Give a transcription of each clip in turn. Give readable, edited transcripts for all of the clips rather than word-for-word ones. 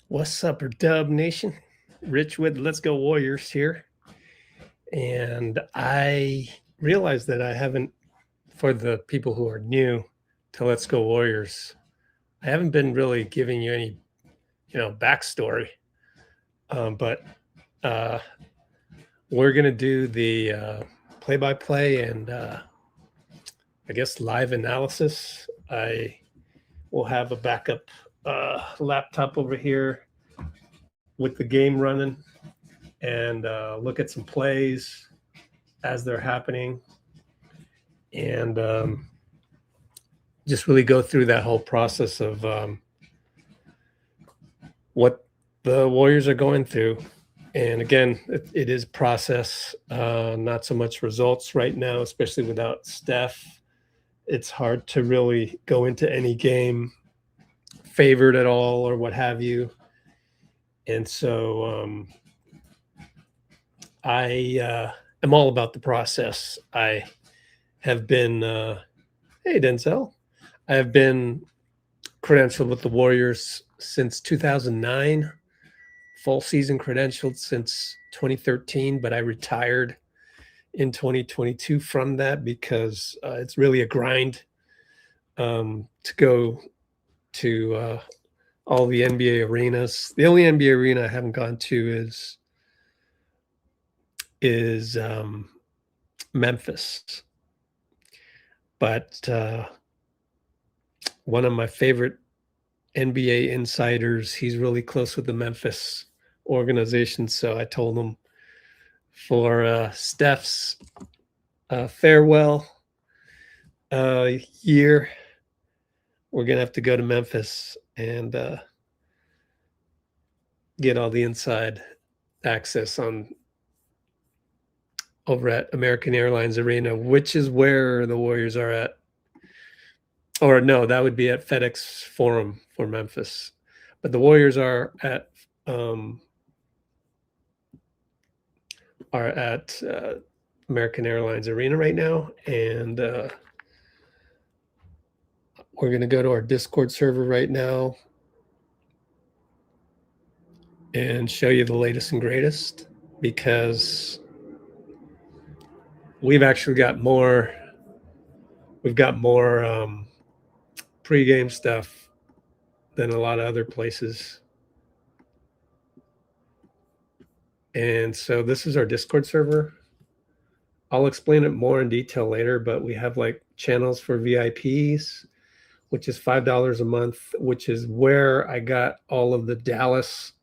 What's up, Dub Nation? Rich with Let's Go Warriors here. And I realized that I haven't, for the people who are new to Let's Go Warriors, I haven't been really giving you any, backstory. But we're going to do the play-by-play and I guess live analysis. I will have a backup laptop over here with the game running and look at some plays as they're happening and just really go through that whole process of what the Warriors are going through. And again, it is process, not so much results right now, especially without Steph. It's hard to really go into any game favored at all or what have you. And so I am all about the process. I have been, hey, Denzel, I have been credentialed with the Warriors since 2009, full season credentialed since 2013, but I retired in 2022 from that because it's really a grind to go to all the NBA arenas. The only NBA arena I haven't gone to is Memphis. But one of my favorite NBA insiders, he's really close with the Memphis organization. So I told him for Steph's farewell year, we're going to have to go to Memphis and get all the inside access on over at American Airlines Arena, which is where the Warriors are at. Or no, that would be at FedEx Forum for Memphis. But the Warriors are at American Airlines Arena right now, and we're going to go to our Discord server right now and show you the latest and greatest, because we've actually got more. We've got more pregame stuff than a lot of other places. And so this is our Discord server. I'll explain it more in detail later, but we have like channels for VIPs, which is $5 a month, which is where I got all of the Dallas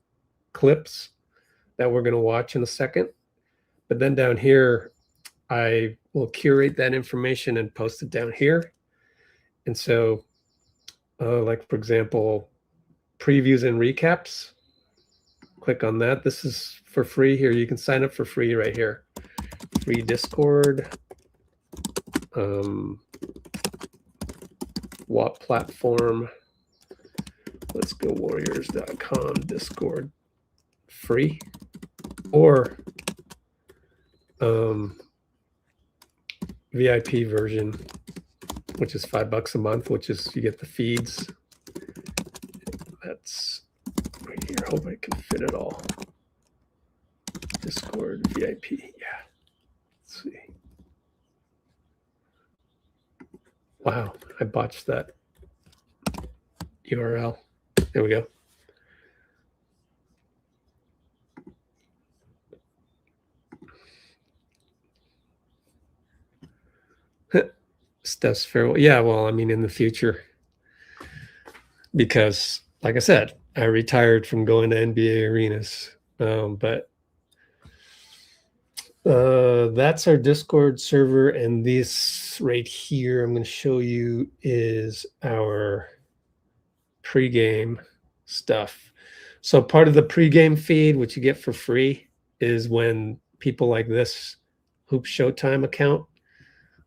clips that we're going to watch in a second. But then down here, I will curate that information and post it down here. And so, like, for example, previews and recaps, click on that. This is for free here. You can sign up for free right here. Free Discord. What platform? Let's go warriors.com Discord. Free. Or VIP version, which is $5 a month, which is you get the feeds. That's right here. Hope I can fit it all. Discord VIP. Yeah. Let's see. Wow, I botched that URL. There we go. Steph's farewell. Yeah, well, I mean, in the future, because, like I said, I retired from going to NBA arenas. But that's our Discord server, and this right here I'm going to show you is our pregame stuff. So part of the pregame feed, which you get for free, is when people like this Hoop Showtime account,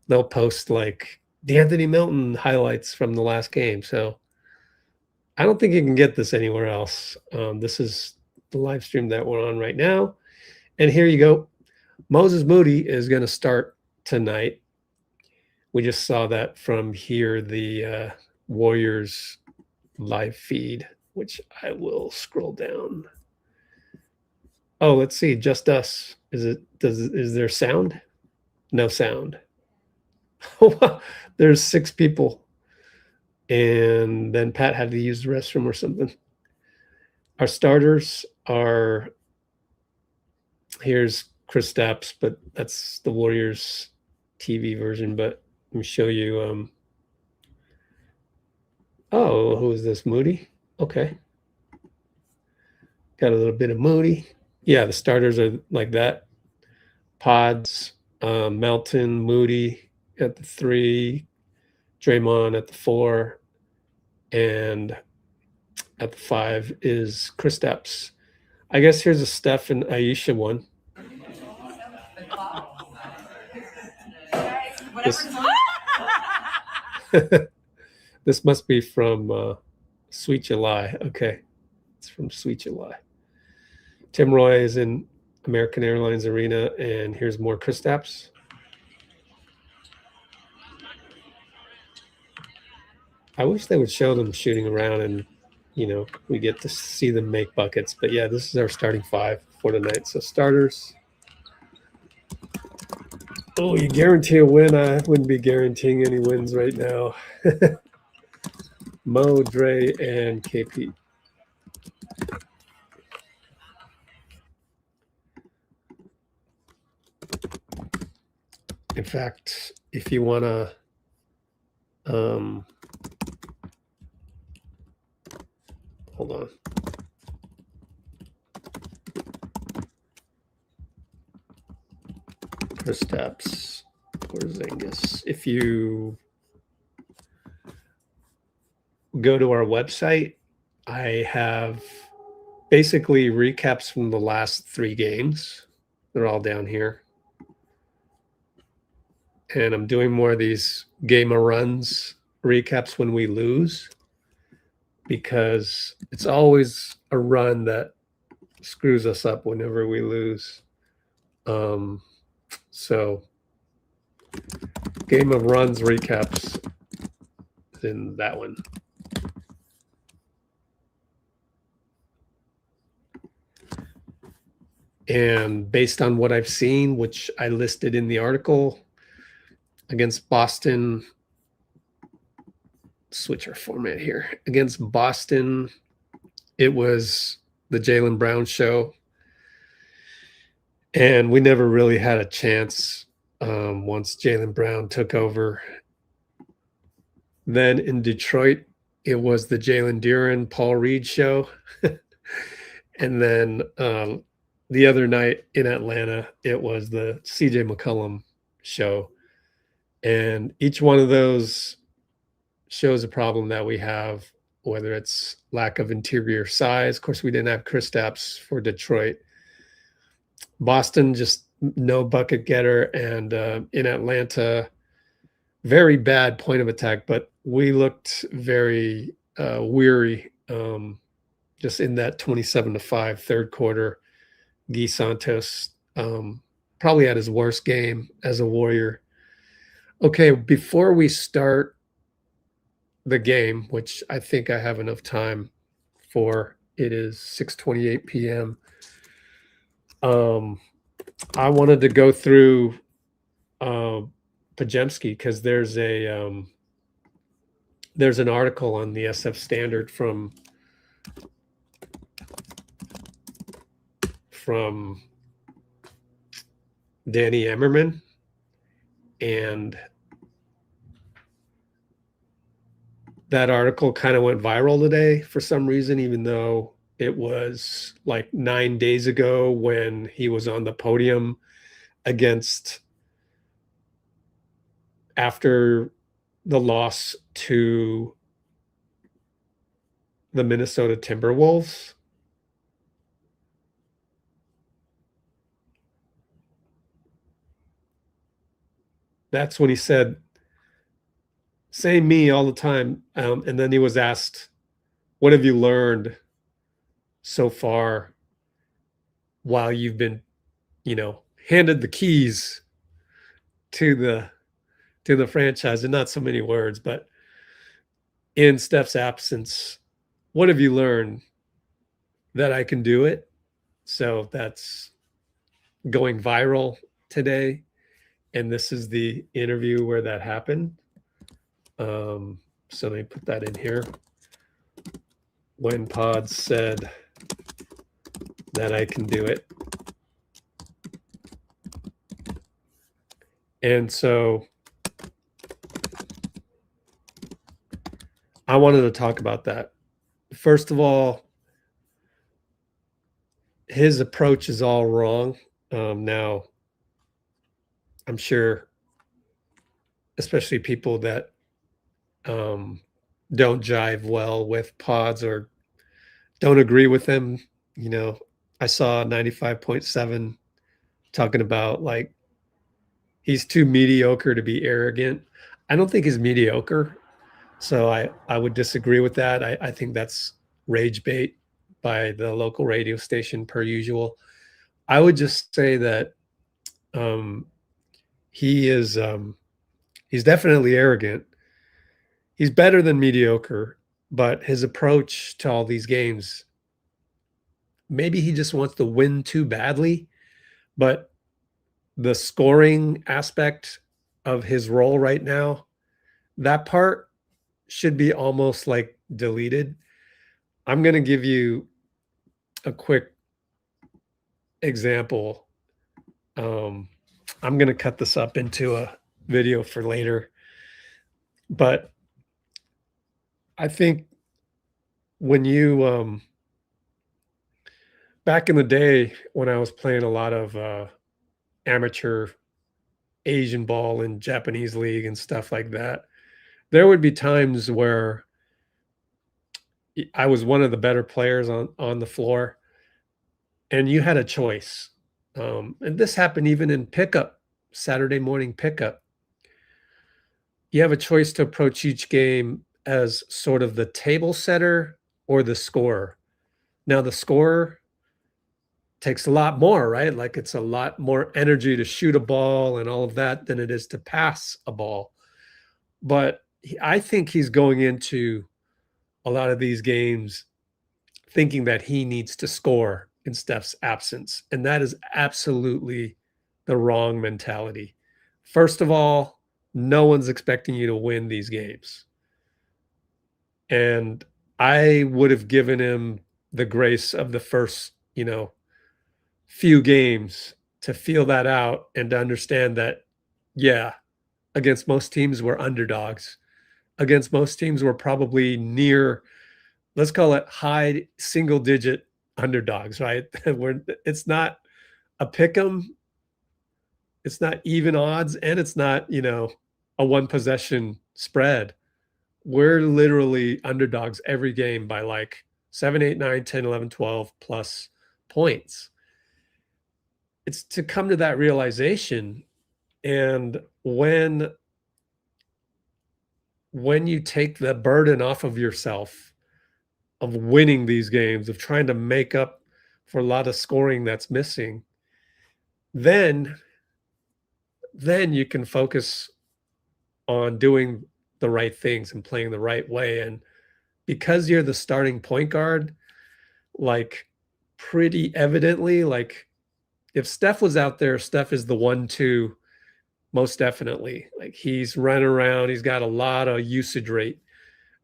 they'll post like De'Anthony Melton highlights from the last game. So I don't think you can get this anywhere else. This is the live stream that we're on right now. And here you go. Moses Moody is going to start tonight. We just saw that from here, the Warriors live feed which I will scroll down. Oh, let's see. Just us. Is there sound? No sound. There's 6 people. And then Pat had to use the restroom or something. Our starters are, here's Kristaps, but that's the Warriors TV version. But let me show you. Oh, who is this? Moody? Okay. Got a little bit of Moody. Yeah, the starters are like that. Podz, Melton, Moody at the 3, Draymond at the 4, and at the 5 is Kristaps. I guess here's a Steph and Aisha one. This must be from Sweet July. Okay, it's from Sweet July. Tim Roy is in American Airlines Arena, and here's more Kristaps. I wish they would show them shooting around and, we get to see them make buckets. But yeah, this is our starting 5 for tonight. So starters. Oh, you guarantee a win? I wouldn't be guaranteeing any wins right now. Mo, Dre, and KP. In fact, if you want to hold on. Kristaps Porzingis. If you go to our website, I have basically recaps from the last 3 games. They're all down here. And I'm doing more of these game of runs recaps when we lose, because it's always a run that screws us up whenever we lose. So game of runs recaps is in that one. And based on what I've seen, which I listed in the article, against Boston, switch our format here. Against Boston, it was the Jaylen Brown show. And we never really had a chance once Jaylen Brown took over. Then in Detroit, it was the Jalen Duren, Paul Reed show. And then the other night in Atlanta, it was the CJ McCollum show. And each one of those shows a problem that we have, whether it's lack of interior size. Of course, we didn't have Kristaps for Detroit. Boston, just no bucket getter. And in Atlanta, very bad point of attack, but we looked very weary just in that 27-5 third quarter. Guy Santos probably had his worst game as a Warrior. Okay, before we start the game, which I think I have enough time for, it is 6:28 p.m. I wanted to go through Podziemski because there's an article on the SF Standard from Danny Emmerman, and that article kind of went viral today for some reason, even though it was like 9 days ago when he was on the podium after the loss to the Minnesota Timberwolves. That's when he said, "Say me all the time." And then he was asked, "What have you learned so far while you've been, handed the keys to the franchise?" And not so many words, but in Steph's absence, what have you learned? That I can do it. So that's going viral today. And this is the interview where that happened. So let me put that in here. When Podz said that I can do it. And so I wanted to talk about that. First of all, his approach is all wrong. Now, I'm sure, especially people that don't jive well with Podz or don't agree with him. You know, I saw 95.7 talking about like he's too mediocre to be arrogant. I don't think he's mediocre. So I would disagree with that. I think that's rage bait by the local radio station per usual. I would just say that he is he's definitely arrogant. He's better than mediocre, but his approach to all these games, maybe he just wants to win too badly, but the scoring aspect of his role right now, that part should be almost like deleted. I'm going to give you a quick example. I'm going to cut this up into a video for later, but I think when you back in the day when I was playing a lot of amateur Asian ball and Japanese league and stuff like that, there would be times where I was one of the better players on the floor, and you had a choice. And this happened even in pickup, Saturday morning pickup. You have a choice to approach each game as sort of the table setter or the scorer. Now, the scorer takes a lot more, right? Like it's a lot more energy to shoot a ball and all of that than it is to pass a ball. But I think he's going into a lot of these games thinking that he needs to score in Steph's absence. And that is absolutely the wrong mentality. First of all, no one's expecting you to win these games. And I would have given him the grace of the first, few games to feel that out and to understand that, yeah, against most teams, we're underdogs. Against most teams, we're probably near, let's call it high single digit underdogs, right? It's not a pick 'em, it's not even odds, and it's not, a one possession spread. We're literally underdogs every game by like 7, 8, 9, 10, 11, 12 plus points. It's to come to that realization. And when you take the burden off of yourself of winning these games, of trying to make up for a lot of scoring that's missing, then you can focus on doing the right things and playing the right way. And because you're the starting point guard, like pretty evidently, like if Steph was out there, Steph is the 1-2, most definitely. Like he's running around, he's got a lot of usage rate.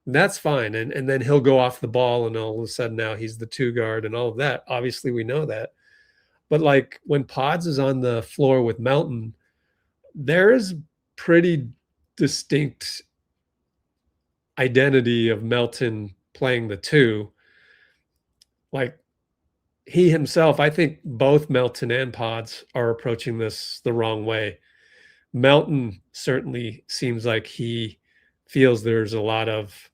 And that's fine. And then he'll go off the ball and all of a sudden now he's the 2 guard and all of that. Obviously, we know that. But like when Podz is on the floor with Melton, there is pretty distinct identity of Melton playing the 2. Like he himself, I think both Melton and Podz are approaching this the wrong way. Melton certainly seems like he feels there's a lot of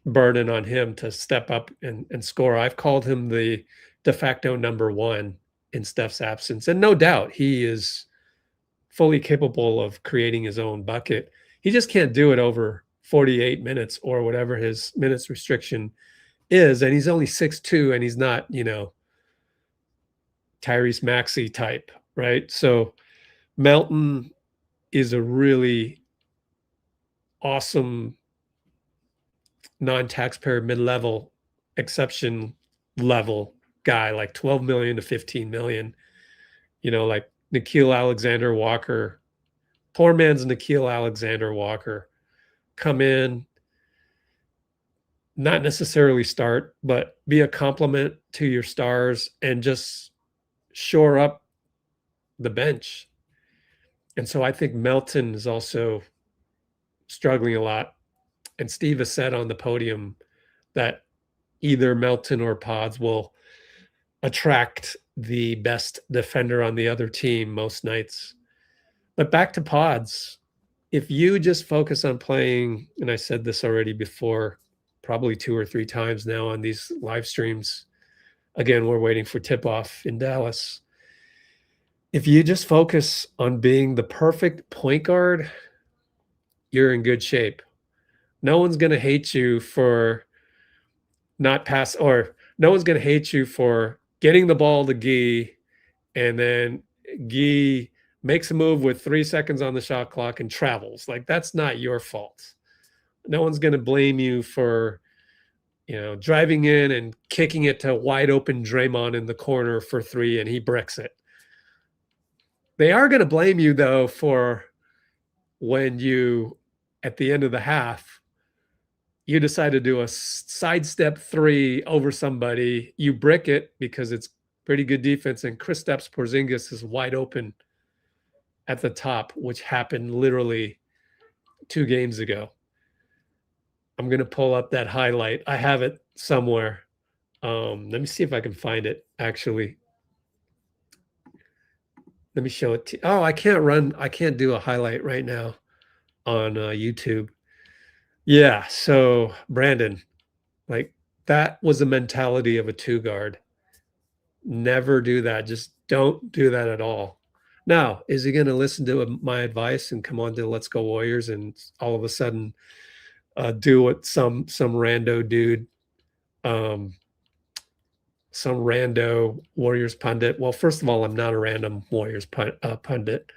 burden on him to step up and score. I've called him the de facto number 1 in Steph's absence. And no doubt he is fully capable of creating his own bucket. He just can't do it over 48 minutes or whatever his minutes restriction is. And he's only 6'2", and he's not, Tyrese Maxey type, right? So Melton is a really awesome non-taxpayer mid-level exception level guy, like 12 million to 15 million, like Nickeil Alexander-Walker, poor man's Nickeil Alexander-Walker, come in, not necessarily start, but be a compliment to your stars and just shore up the bench. And so I think Melton is also struggling a lot. And Steve has said on the podium that either Melton or Podz will attract the best defender on the other team most nights. But back to Podz, if you just focus on playing, and I said this already before, probably 2 or 3 times now on these live streams. Again, we're waiting for tip-off in Dallas. If you just focus on being the perfect point guard, you're in good shape. No one's going to hate you for not pass, or no one's going to hate you for getting the ball to Guy, and then Guy makes a move with 3 seconds on the shot clock and travels. Like, that's not your fault. No one's going to blame you for, driving in and kicking it to wide open Draymond in the corner for 3 and he bricks it. They are going to blame you, though, for when you, at the end of the half, you decide to do a sidestep 3 over somebody. You brick it because it's pretty good defense, and Kristaps Porzingis is wide open at the top, which happened literally 2 games ago. I'm going to pull up that highlight. I have it somewhere. Let me see if I can find it, actually. Let me show it to you. Oh, I can't do a highlight right now on YouTube. Yeah, so Brandon, like, that was the mentality of a 2 guard. Never do that. Just don't do that at all. Now, is he going to listen to my advice and come on to Let's Go Warriors and all of a sudden do what some rando dude, some rando Warriors pundit? Well, first of all, I'm not a random Warriors pundit.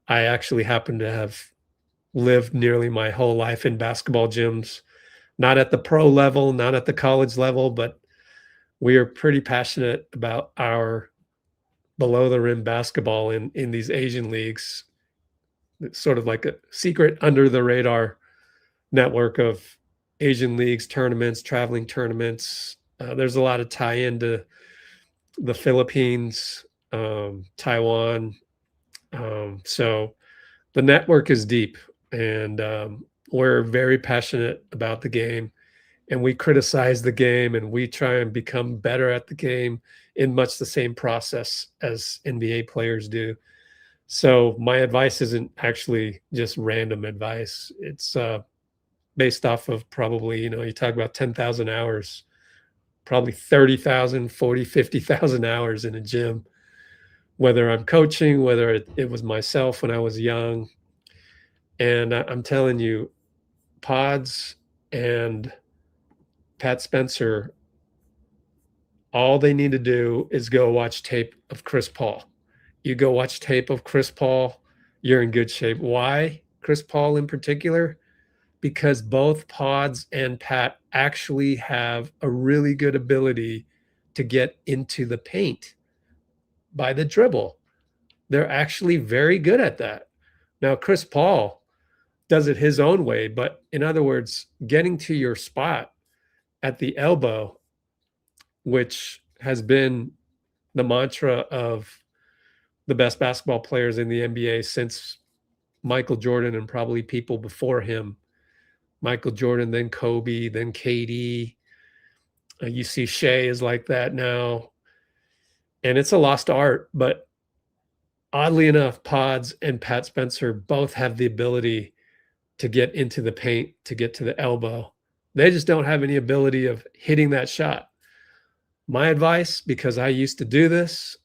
I actually happen to have lived nearly my whole life in basketball gyms, not at the pro level, not at the college level, but we are pretty passionate about our below the rim basketball in these Asian leagues. It's sort of like a secret under the radar network of Asian leagues, tournaments, traveling tournaments. There's a lot of tie-in to the Philippines, Taiwan. So the network is deep, and we're very passionate about the game, and we criticize the game, and we try and become better at the game in much the same process as NBA players do. So my advice isn't actually just random advice. It's based off of probably, you talk about 10,000 hours, probably 30,000, 40, 50,000 hours in a gym, whether I'm coaching, whether it was myself when I was young. And I'm telling you, Podz and Pat Spencer, all they need to do is go watch tape of Chris Paul. You go watch tape of Chris Paul, you're in good shape. Why Chris Paul in particular? Because both Podz and Pat actually have a really good ability to get into the paint by the dribble. They're actually very good at that. Now, Chris Paul does it his own way, but in other words, getting to your spot at the elbow, which has been the mantra of the best basketball players in the NBA since Michael Jordan and probably people before him. Michael Jordan, then Kobe, then KD. You see Shea is like that now. And it's a lost art, but oddly enough, Podz and Pat Spencer both have the ability to get into the paint, to get to the elbow. They just don't have any ability of hitting that shot. My advice, because I used to do this,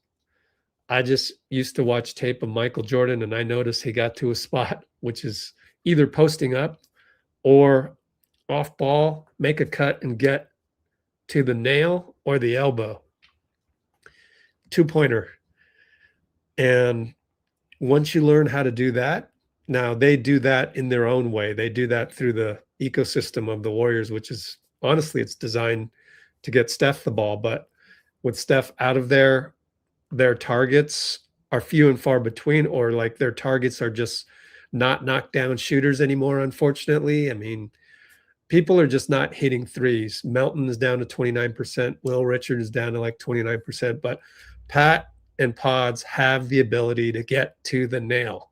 I just used to watch tape of Michael Jordan, and I noticed he got to a spot, which is either posting up or off ball, make a cut and get to the nail or the elbow. 2-pointer. And once you learn how to do that, now they do that in their own way. They do that through the ecosystem of the Warriors, which is honestly, it's designed to get Steph the ball, but with Steph out of there, their targets are few and far between, or like their targets are just not knockdown shooters anymore, unfortunately. I mean, people are just not hitting threes. Melton is down to 29%. Will Richard is down to like 29%. But Pat and Podz have the ability to get to the nail.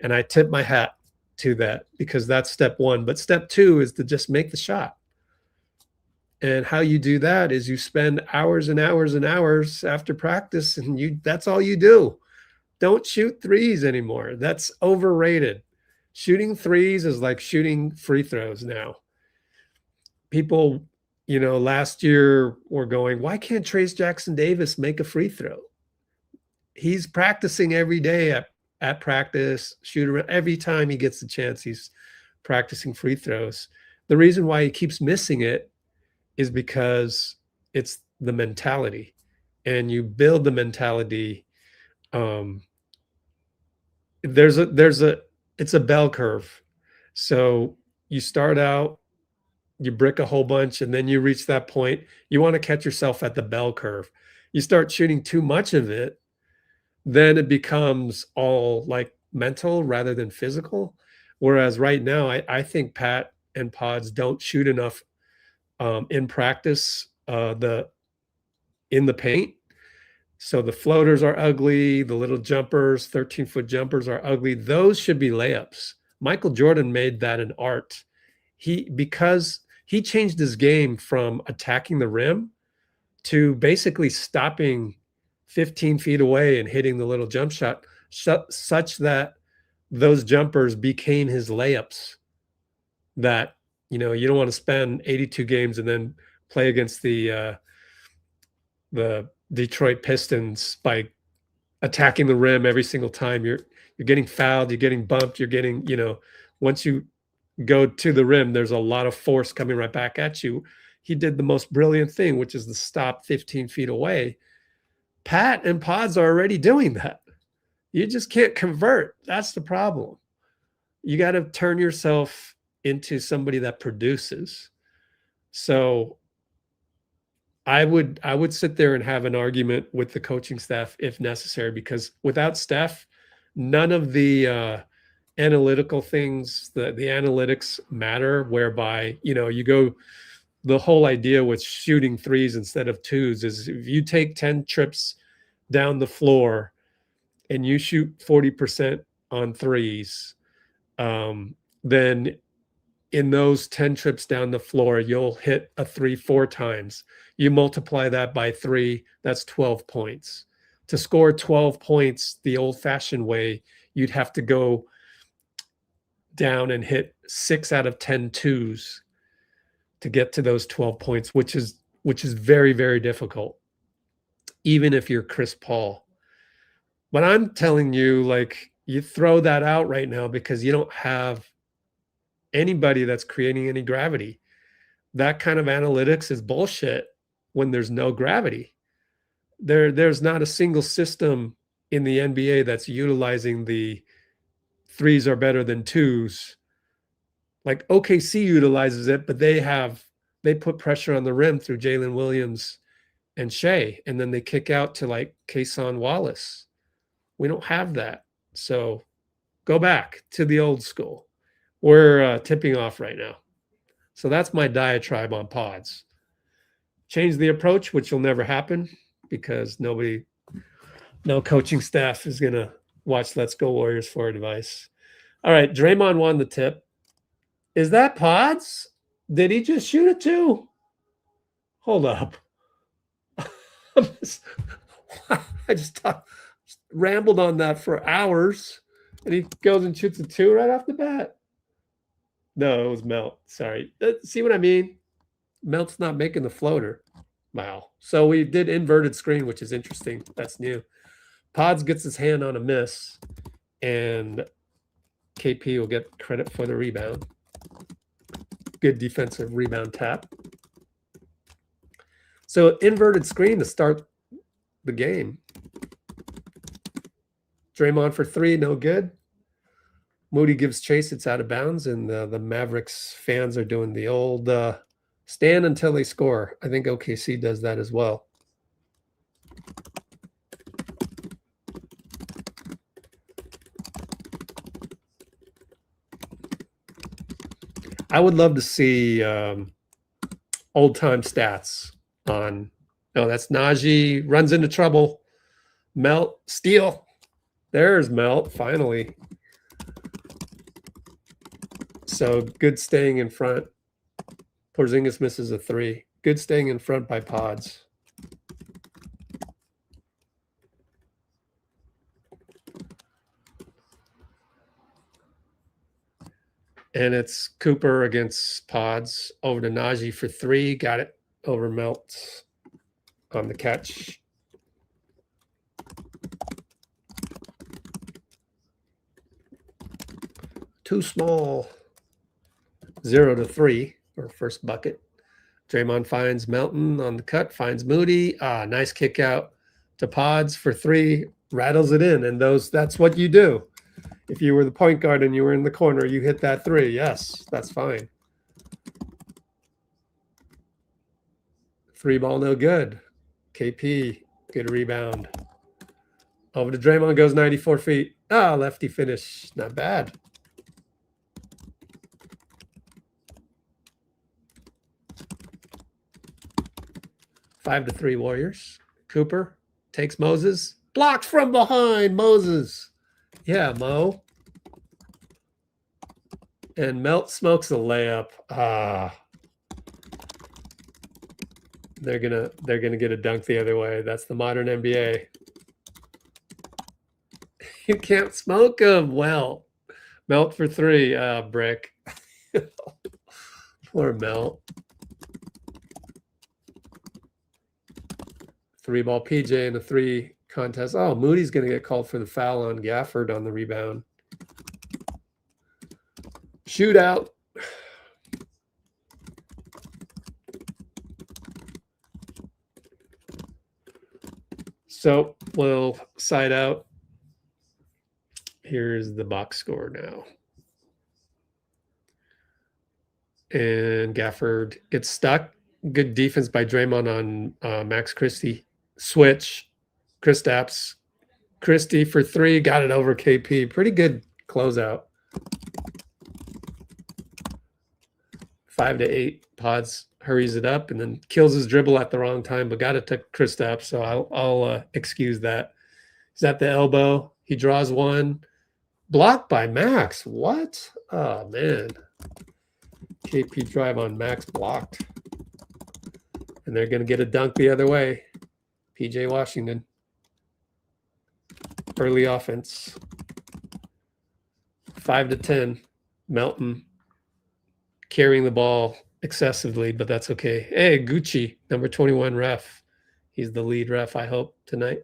And I tip my hat to that because that's step one. But step two is to just make the shot. And how you do that is you spend hours and hours and hours after practice, and that's all you do. Don't shoot threes anymore. That's overrated. Shooting threes is like shooting free throws now. People, last year were going, why can't Trace Jackson Davis make a free throw? He's practicing every day at practice, every time he gets the chance, he's practicing free throws. The reason why he keeps missing it is because it's the mentality, and you build the mentality. It's a bell curve. So you start out, you brick a whole bunch, and then you reach that point. You want to catch yourself at the bell curve. You start shooting too much of it, then it becomes all like mental rather than physical. Whereas right now, I think Pat and Podz don't shoot enough in practice in the paint. So the floaters are ugly. The little jumpers, 13-foot jumpers are ugly. Those should be layups. Michael Jordan made that an art. Because he changed his game from attacking the rim to basically stopping 15 feet away and hitting the little jump shot, such that those jumpers became his layups. That, you don't want to spend 82 games and then play against the Detroit Pistons by attacking the rim every single time. You're getting fouled, you're getting bumped, you're getting, once you go to the rim, there's a lot of force coming right back at you. He did the most brilliant thing, which is the stop 15 feet away. Pat and Podz are already doing that. You just can't convert. That's the problem. You got to turn yourself into somebody that produces. So I would sit there and have an argument with the coaching staff if necessary, because without Steph, none of the analytical things, the analytics matter, whereby, you go, the whole idea with shooting threes instead of twos is if you take 10 trips down the floor and you shoot 40% on threes, then in those 10 trips down the floor, you'll hit a three 4 times. You multiply that by 3, that's 12 points. To score 12 points the old-fashioned way, you'd have to go down and hit 6 out of 10 twos to get to those 12 points, which is very, very difficult, even if you're Chris Paul. But I'm telling you, like, you throw that out right now because you don't have anybody that's creating any gravity. That kind of analytics is bullshit when there's no gravity. There's not a single system in the NBA that's utilizing the threes are better than twos. Like OKC utilizes it, but they put pressure on the rim through Jalen Williams and Shea, and then they kick out to like Kason Wallace. We don't have that. So go back to the old school. We're tipping off right now. So that's my diatribe on Podz. Change the approach, which will never happen because no coaching staff is going to watch Let's Go Warriors for advice. All right, Draymond won the tip. Is that Podz? Did he just shoot it too? Hold up. I just rambled on that for hours, and he goes and shoots a 2 right off the bat. No, it was Melt. Sorry. See what I mean? Melt's not making the floater. Wow. So we did inverted screen, which is interesting. That's new. Podz gets his hand on a miss, and KP will get credit for the rebound. Good defensive rebound tap. So inverted screen to start the game. Draymond for 3, no good. Moody gives chase, it's out of bounds, and the Mavericks fans are doing the old Stand until they score. I think OKC does that as well. I would love to see old-time stats on. Oh, that's Najee. Runs into trouble. Melt. Steal. There's Melt, finally. So good staying in front. Porzingis misses a 3. Good staying in front by Podz. And it's Cooper against Podz. Over to Najee for 3. Got it. Over Melt on the catch. Too small. 0 to 3 for first bucket. Draymond finds Melton on the cut, finds Moody. Nice kick out to Podz for 3, rattles it in. And that's what you do. If you were the point guard and you were in the corner, you hit that 3. Yes, that's fine. 3 ball, no good. KP, good rebound. Over to Draymond, goes 94 feet. Lefty finish. Not bad. Five to 3 Warriors. Cooper takes Moses. Blocked from behind. Moses. Yeah, Mo. And Melt smokes a layup. They're gonna get a dunk the other way. That's the modern NBA. You can't smoke them. Well, Melt for 3. Brick. Poor Melt. 3 ball PJ in a 3 contest. Oh, Moody's going to get called for the foul on Gafford on the rebound. Shootout. So we'll side out. Here's the box score now. And Gafford gets stuck. Good defense by Draymond on Max Christie. Switch. Kristaps. Christie for 3. Got it over KP. Pretty good closeout. 5 to 8. Podz hurries it up and then kills his dribble at the wrong time, but got it to Kristaps, so I'll excuse that. He's at the elbow. He draws one. Blocked by Max. What? Oh, man. KP drive on Max blocked. And they're going to get a dunk the other way. PJ Washington. Early offense. 5 to 10. Melton carrying the ball excessively, but that's okay. Hey, Gucci, number 21 ref. He's the lead ref, I hope, tonight.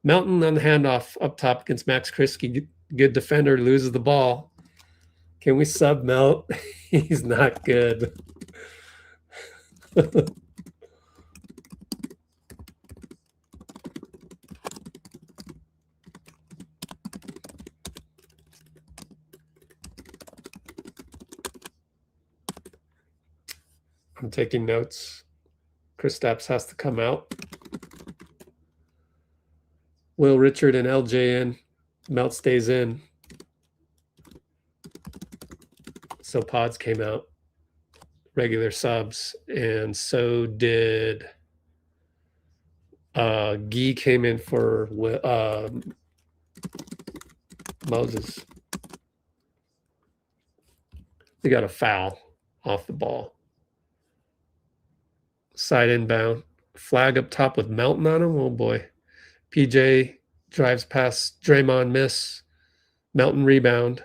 Melton on the handoff up top against Max Christie. Good defender, loses the ball. Can we sub Melt? He's not good. I'm taking notes. Kristaps has to come out. Will Richard and LJ in. Melt stays in. So Podz came out. Regular subs. And so did Guy came in for Moses. They got a foul off the ball. Side inbound. Flag up top with Melton on him. Oh, boy. PJ drives past Draymond, miss. Melton rebound.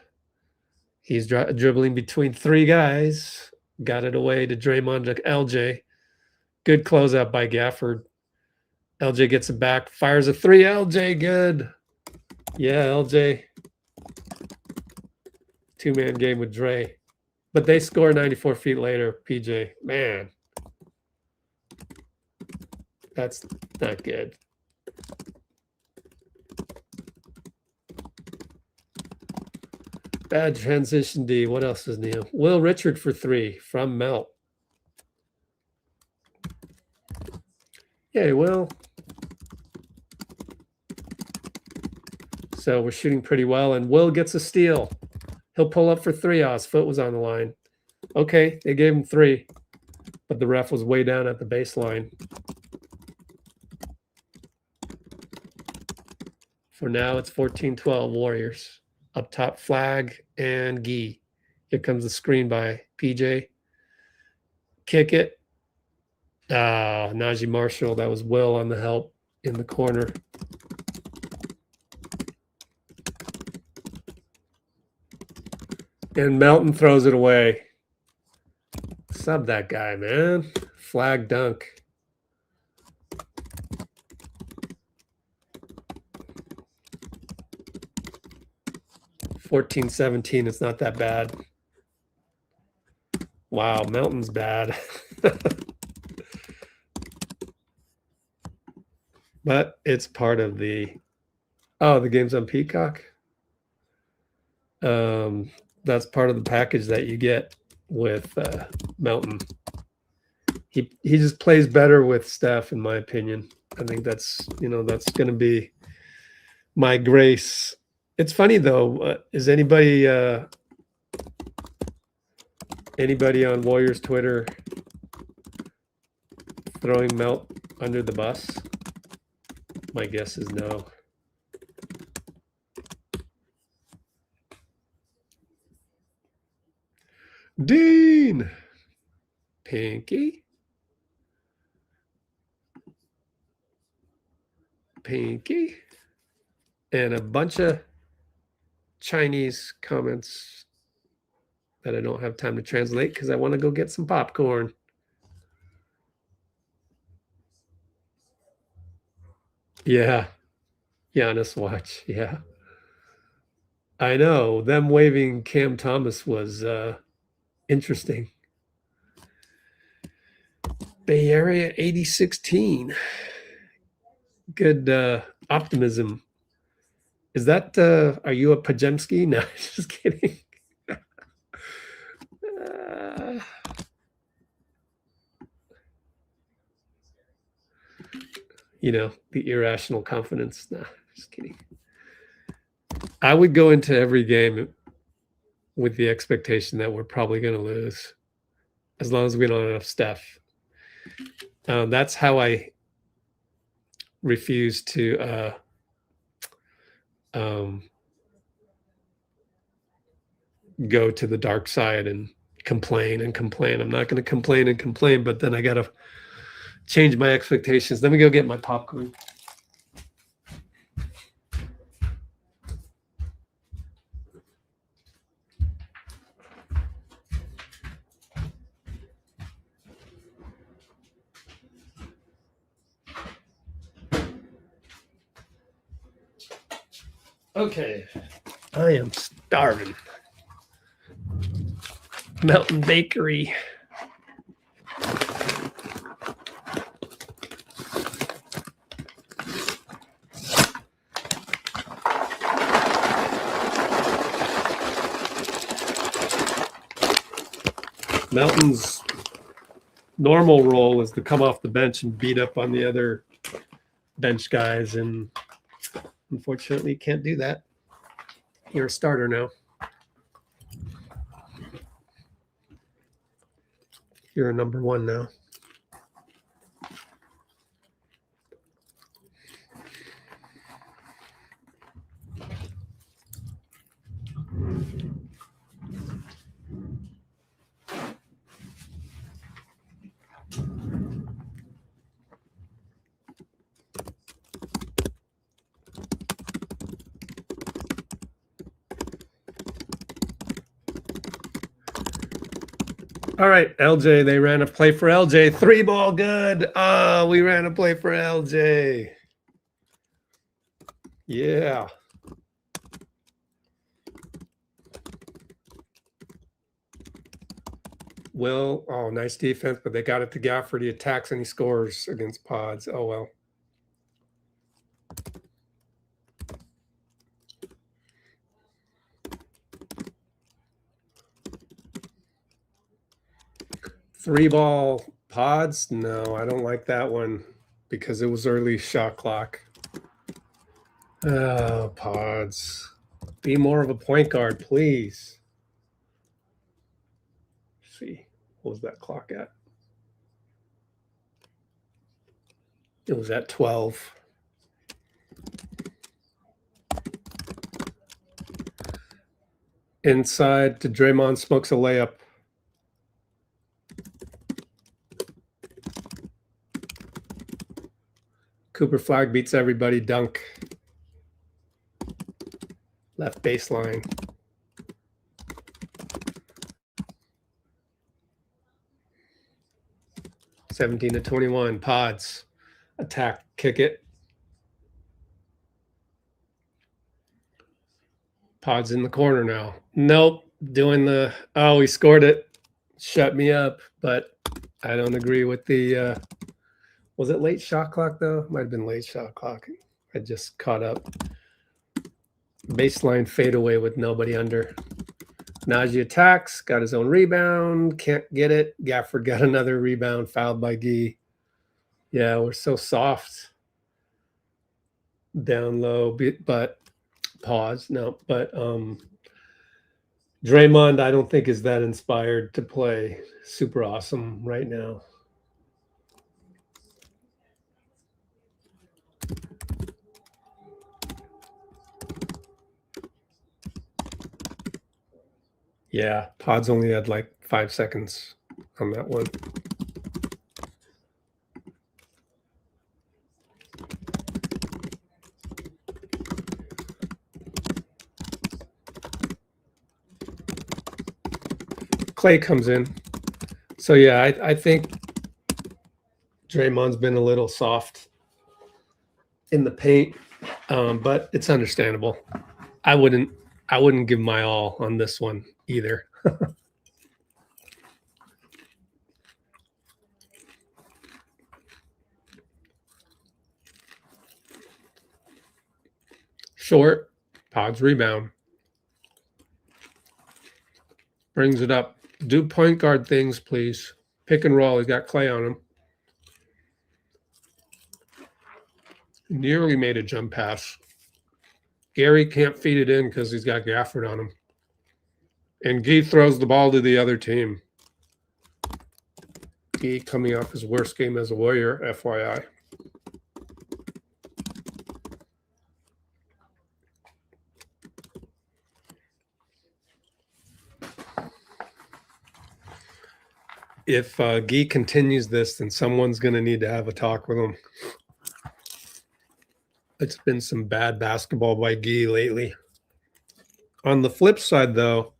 He's dribbling between 3 guys. Got it away to Draymond to LJ. Good closeout by Gafford. LJ gets it back. Fires a 3. LJ, good. Yeah, LJ. 2-man game with Dre. But they score 94 feet later. PJ, man. That's not good. Bad transition D. What else is new? Will Richard for 3 from Melt. Yeah, he will. So we're shooting pretty well, and Will gets a steal. He'll pull up for three. His foot was on the line. Okay, they gave him three, but the ref was way down at the baseline. For now, it's 14-12 Warriors. Up top, Flag and Gee. Here comes the screen by PJ. Kick it. Najee Marshall. That was Will on the help in the corner. And Melton throws it away. Sub that guy, man. Flag dunk. $14-17. It's not that bad. Wow, Melton's bad. But it's part of the... Oh, the game's on Peacock? That's part of the package that you get with Melton. He just plays better with Steph, in my opinion. I think that's going to be my grace. It's funny though. Is anybody on Warriors Twitter throwing Melt under the bus? My guess is no. Dean, Pinky, and a bunch of Chinese comments that I don't have time to translate because I want to go get some popcorn. Yeah. Giannis watch. Yeah. I know. Them waving Cam Thomas was interesting. Bay Area 8016. Good optimism. Is that are you a Podziemski? No, just kidding. The irrational confidence. Nah, just kidding. I would go into every game with the expectation that we're probably going to lose as long as we don't have enough Steph. That's how I refuse to go to the dark side and complain. I'm not going to complain, but then I got to change my expectations. Let me go get my popcorn. Okay, I am starving. Melton Bakery. Melton's normal role is to come off the bench and beat up on the other bench guys, and unfortunately, you can't do that. You're a starter now. You're a number one now. All right, LJ, they ran a play for LJ. 3-ball good. We ran a play for LJ. Yeah. Will, nice defense, but they got it to Gafford. He attacks and he scores against Podz. Oh, well. Three-ball Podz? No, I don't like that one. because it was early shot clock. Oh, Podz. Be more of a point guard, please. Let's see. What was that clock at? It was at 12. Inside to Draymond, smokes a layup. Cooper Flag beats everybody. Dunk. Left baseline. (17-21). Podz. Attack. Kick it. Podz in the corner now. Nope. Doing the, oh, he scored it. Shut me up. But I don't agree with the, was it late shot clock though? Might have been late shot clock. I just caught up. Baseline fadeaway with nobody under. Najee attacks, got his own rebound, can't get it. Gafford got another rebound, fouled by Gee. Yeah, we're so soft. Down low, but pause. No, but Draymond, I don't think is that inspired to play super awesome right now. Yeah, Podz only had like 5 seconds on that one. Klay comes in. So, yeah, I think Draymond's been a little soft in the paint, but it's understandable. I wouldn't give my all on this one either. Short, Podz rebound. Brings it up. Do point guard things, please. Pick and roll. He's got Klay on him. Nearly made a jump pass. Gary can't feed it in because he's got Gafford on him. And Gee throws the ball to the other team. Gee coming off his worst game as a Warrior, FYI. If Gee continues this, then someone's going to need to have a talk with him. It's been some bad basketball by Gee lately. On the flip side, though,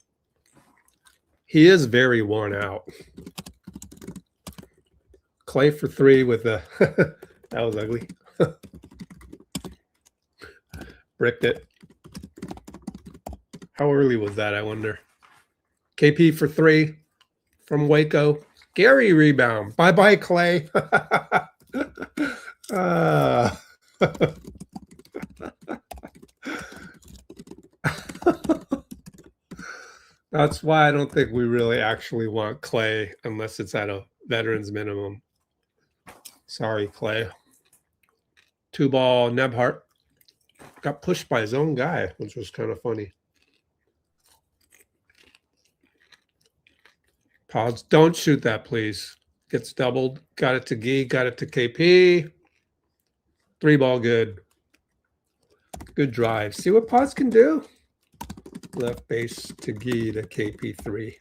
he is very worn out. Klay for 3 with a that was ugly. Bricked it. How early was that, I wonder? KP for 3 from Waco. Gary rebound. Bye-bye, Klay. That's why I don't think we really actually want Klay unless it's at a veteran's minimum. Sorry, Klay. 2-ball, Nebhart. Got pushed by his own guy, which was kind of funny. Podz, don't shoot that, please. Gets doubled. Got it to Gee. Got it to KP. 3-ball good. Good drive. See what Podz can do? Left base to Gee to KP3.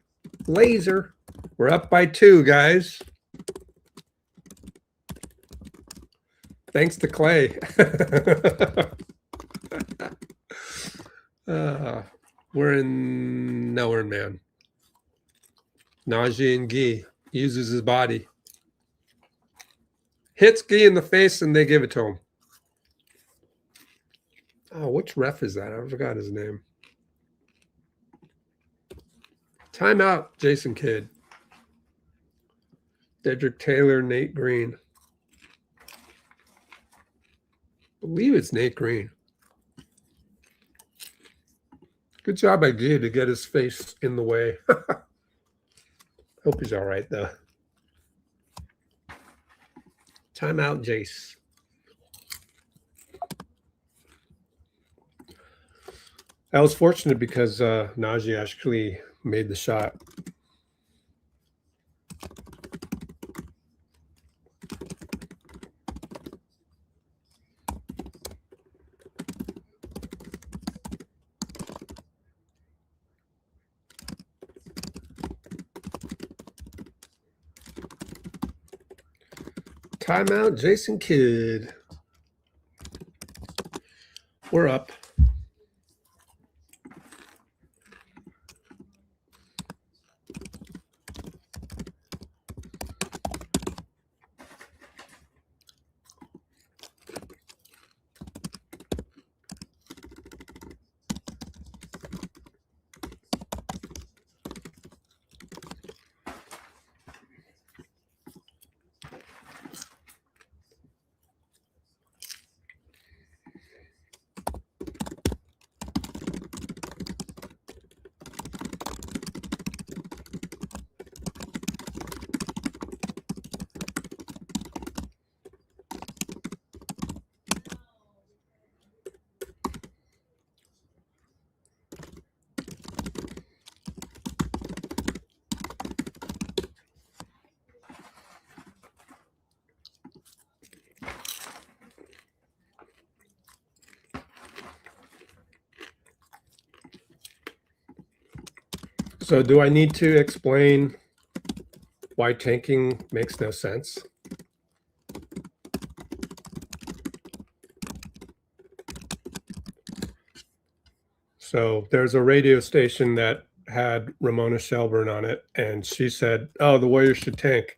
Laser. We're up by 2, guys. Thanks to Klay. We're in man. Najee and Gee uses his body. Hits Gee in the face and they give it to him. Oh, which ref is that? I forgot his name. Timeout, Jason Kidd. Dedrick Taylor, Nate Green. I believe it's Nate Green. Good job by Gee to get his face in the way. Hope he's all right, though. Timeout, Jace. I was fortunate because Najee actually made the shot. Timeout, Jason Kidd. We're up. So do I need to explain why tanking makes no sense? So there's a radio station that had Ramona Shelburne on it, and she said, "Oh, the Warriors should tank."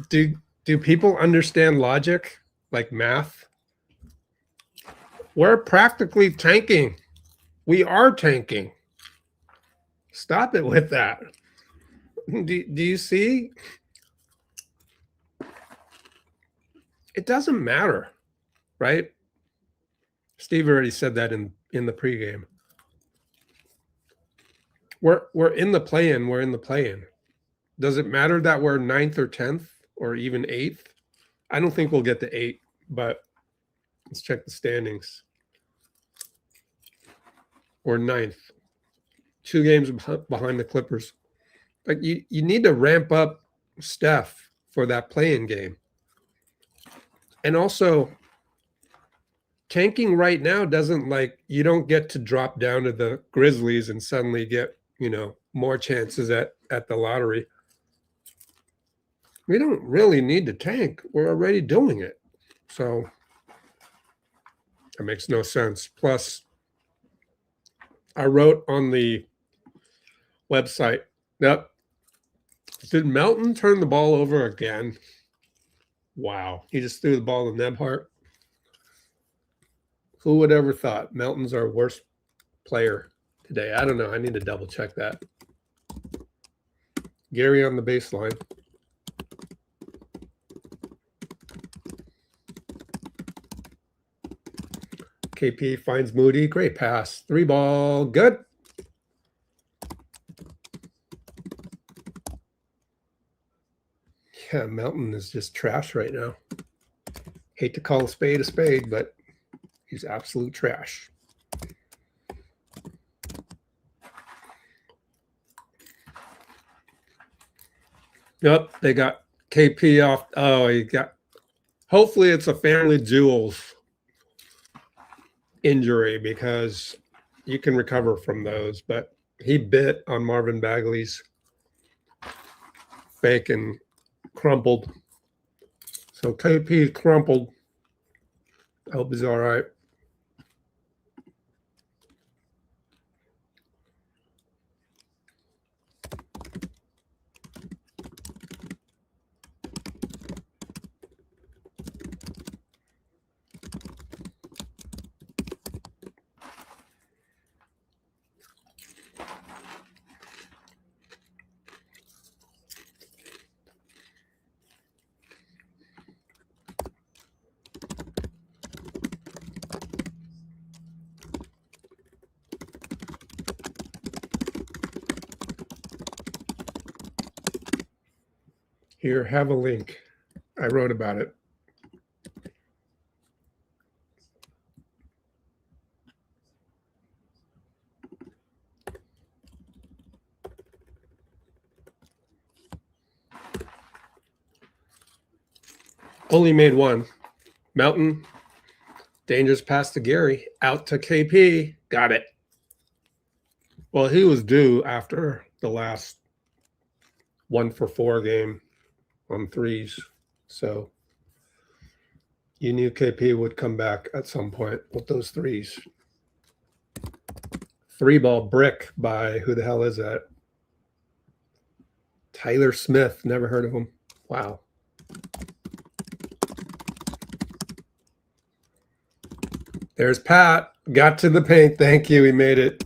Do people understand logic, like math? We're practically tanking. We are tanking. Stop it with that. Do you see? It doesn't matter, right? Steve already said that in the pregame. We're in the play-in. We're in the play-in. Does it matter that we're 9th or 10th or even 8th? I don't think we'll get to 8, but let's check the standings. We're 9th, 2 games behind the Clippers. Like you need to ramp up Steph for that play-in game. And also, tanking right now doesn't, like, you don't get to drop down to the Grizzlies and suddenly get, more chances at the lottery. We don't really need to tank. We're already doing it. So that makes no sense. Plus, I wrote on the website, yep. Did Melton turn the ball over again? Wow. He just threw the ball to Nebhart. Who would ever thought Melton's our worst player today? I don't know. I need to double check that. Gary on the baseline. KP finds Moody. Great pass. 3 ball. Good. Yeah, Melton is just trash right now. Hate to call a spade, but he's absolute trash. Yep, they got KP off. Oh, he got. Hopefully, it's a family jewels injury because you can recover from those. But he bit on Marvin Bagley's fake and crumpled. So KP crumpled. I hope he's all right. Here, have a link. I wrote about it. Only made one. Melton. Dangerous pass to Gary. Out to KP. Got it. Well, he was due after the last 1-for-4 game on threes. So you knew KP would come back at some point with those threes. 3-ball brick by, who the hell is that? Tyler Smith. Never heard of him. Wow. There's Pat. Got to the paint. Thank you. He made it.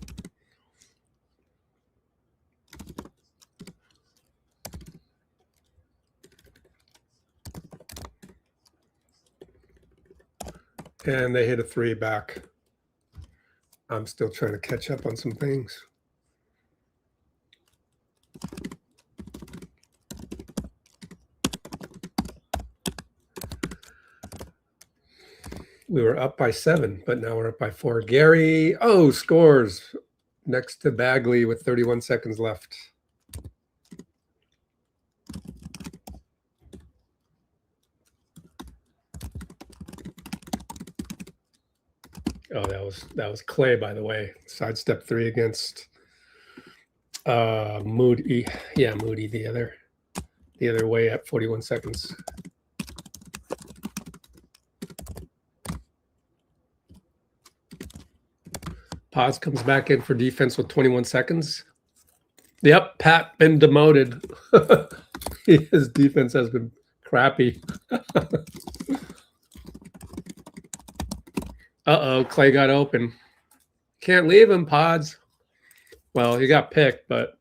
And they hit a 3 back. I'm still trying to catch up on some things. We were up by 7, but now we're up by 4. Gary, scores next to Bagley with 31 seconds left. Oh, that was Klay, by the way. Sidestep 3 against Moody. Yeah, Moody the other way at 41 seconds. Podz comes back in for defense with 21 seconds. Yep, Pat been demoted. His defense has been crappy. Klay got open. Can't leave him, Podz. Well, he got picked, but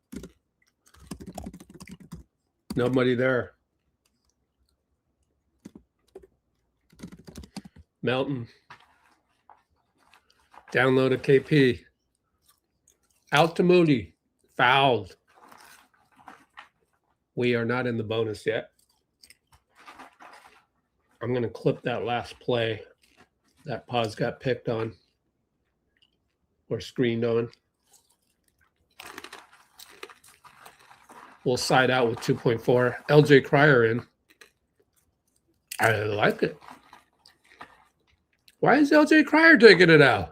nobody there. Melton. Download a KP. Out to Moody. Fouled. We are not in the bonus yet. I'm going to clip that last play that Podz got picked on or screened on. We'll side out with 2.4. LJ Cryer in. I like it. Why is LJ Cryer taking it out?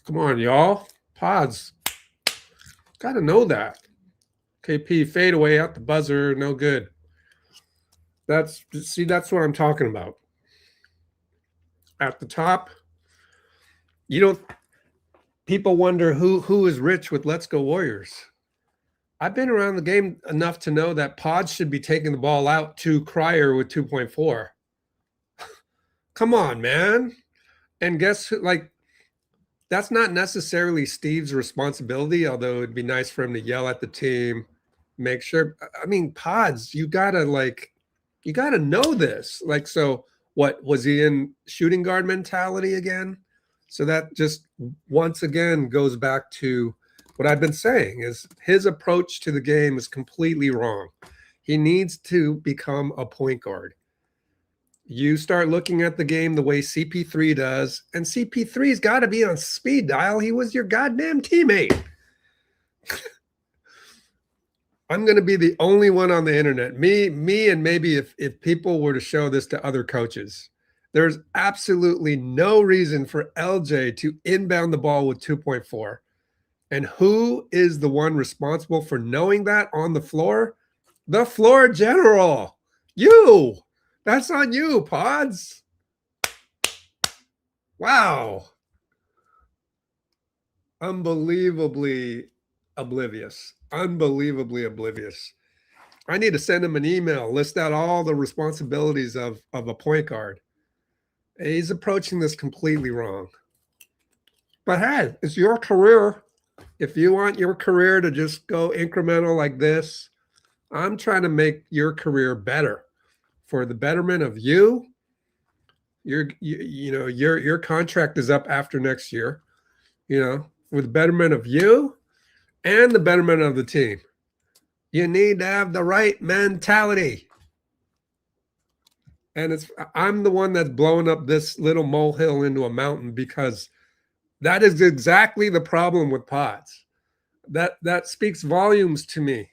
Come on, y'all. Podz. Got to know that. KP fade away out the buzzer. No good. That's what I'm talking about. At the top, people wonder who is rich with Let's Go Warriors. I've been around the game enough to know that Podz should be taking the ball out to Cryer with 2.4. Come on, man. And guess who, that's not necessarily Steve's responsibility, although it'd be nice for him to yell at the team, make sure. I mean, Podz, you gotta know this. So what, was he in shooting guard mentality again? So that just once again goes back to what I've been saying, is his approach to the game is completely wrong. He needs to become a point guard. You start looking at the game the way CP3 does, and CP3's got to be on speed dial. He was your goddamn teammate. I'm going to be the only one on the internet, me and maybe if people were to show this to other coaches, there's absolutely no reason for LJ to inbound the ball with 2.4. And who is the one responsible for knowing that on the floor? The floor general. You. That's on you, Podz. Wow. Unbelievably oblivious. Unbelievably oblivious. I need to send him an email, list out all the responsibilities of a point guard. He's approaching this completely wrong. But hey, it's your career. If you want your career to just go incremental like this, I'm trying to make your career better for the betterment of you. Your contract is up after next year, for the betterment of you and the betterment of the team. You need to have the right mentality. And I'm the one that's blowing up this little molehill into a mountain, because that is exactly the problem with Podz. That speaks volumes to me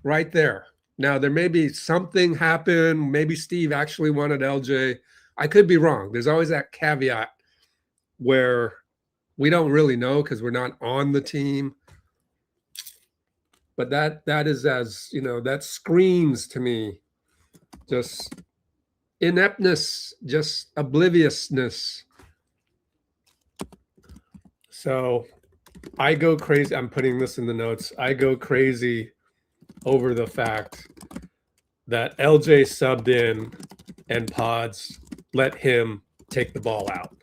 right there. Now, there may be something happen. Maybe Steve actually wanted LJ. I could be wrong. There's always that caveat where we don't really know because we're not on the team. But that is, as you know, that screams to me just ineptness, just obliviousness. So I go crazy. I'm putting this in the notes. I go crazy over the fact that LJ subbed in and Podz let him take the ball out.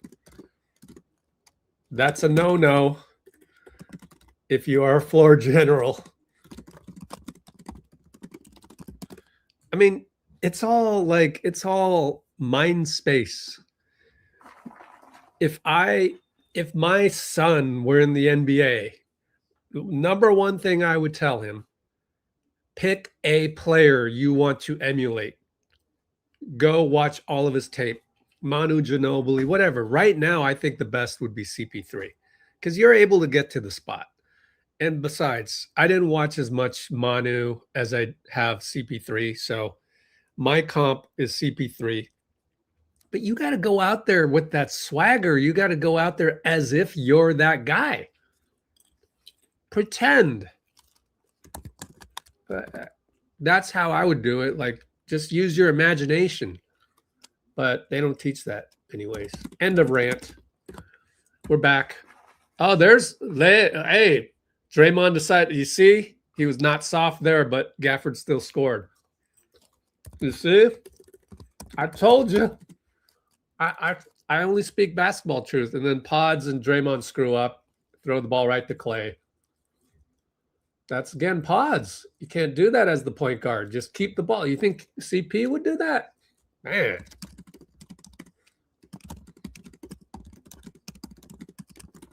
That's a no-no if you are a floor general. I mean, it's all mind space. If my son were in the NBA, number one thing I would tell him, pick a player you want to emulate. Go watch all of his tape. Manu Ginobili, whatever. Right now, I think the best would be CP3 because you're able to get to the spot. And besides, I didn't watch as much Manu as I have CP3. So my comp is CP3. But you got to go out there with that swagger. You got to go out there as if you're that guy. Pretend. That's how I would do it. Like, just use your imagination. But they don't teach that anyways. End of rant. We're back. Oh, hey, Draymond decided, you see, he was not soft there, but Gafford still scored. You see? I told you. I only speak basketball truth. And then Podz and Draymond screw up, throw the ball right to Klay. That's, again, Podz. You can't do that as the point guard. Just keep the ball. You think CP would do that? Man.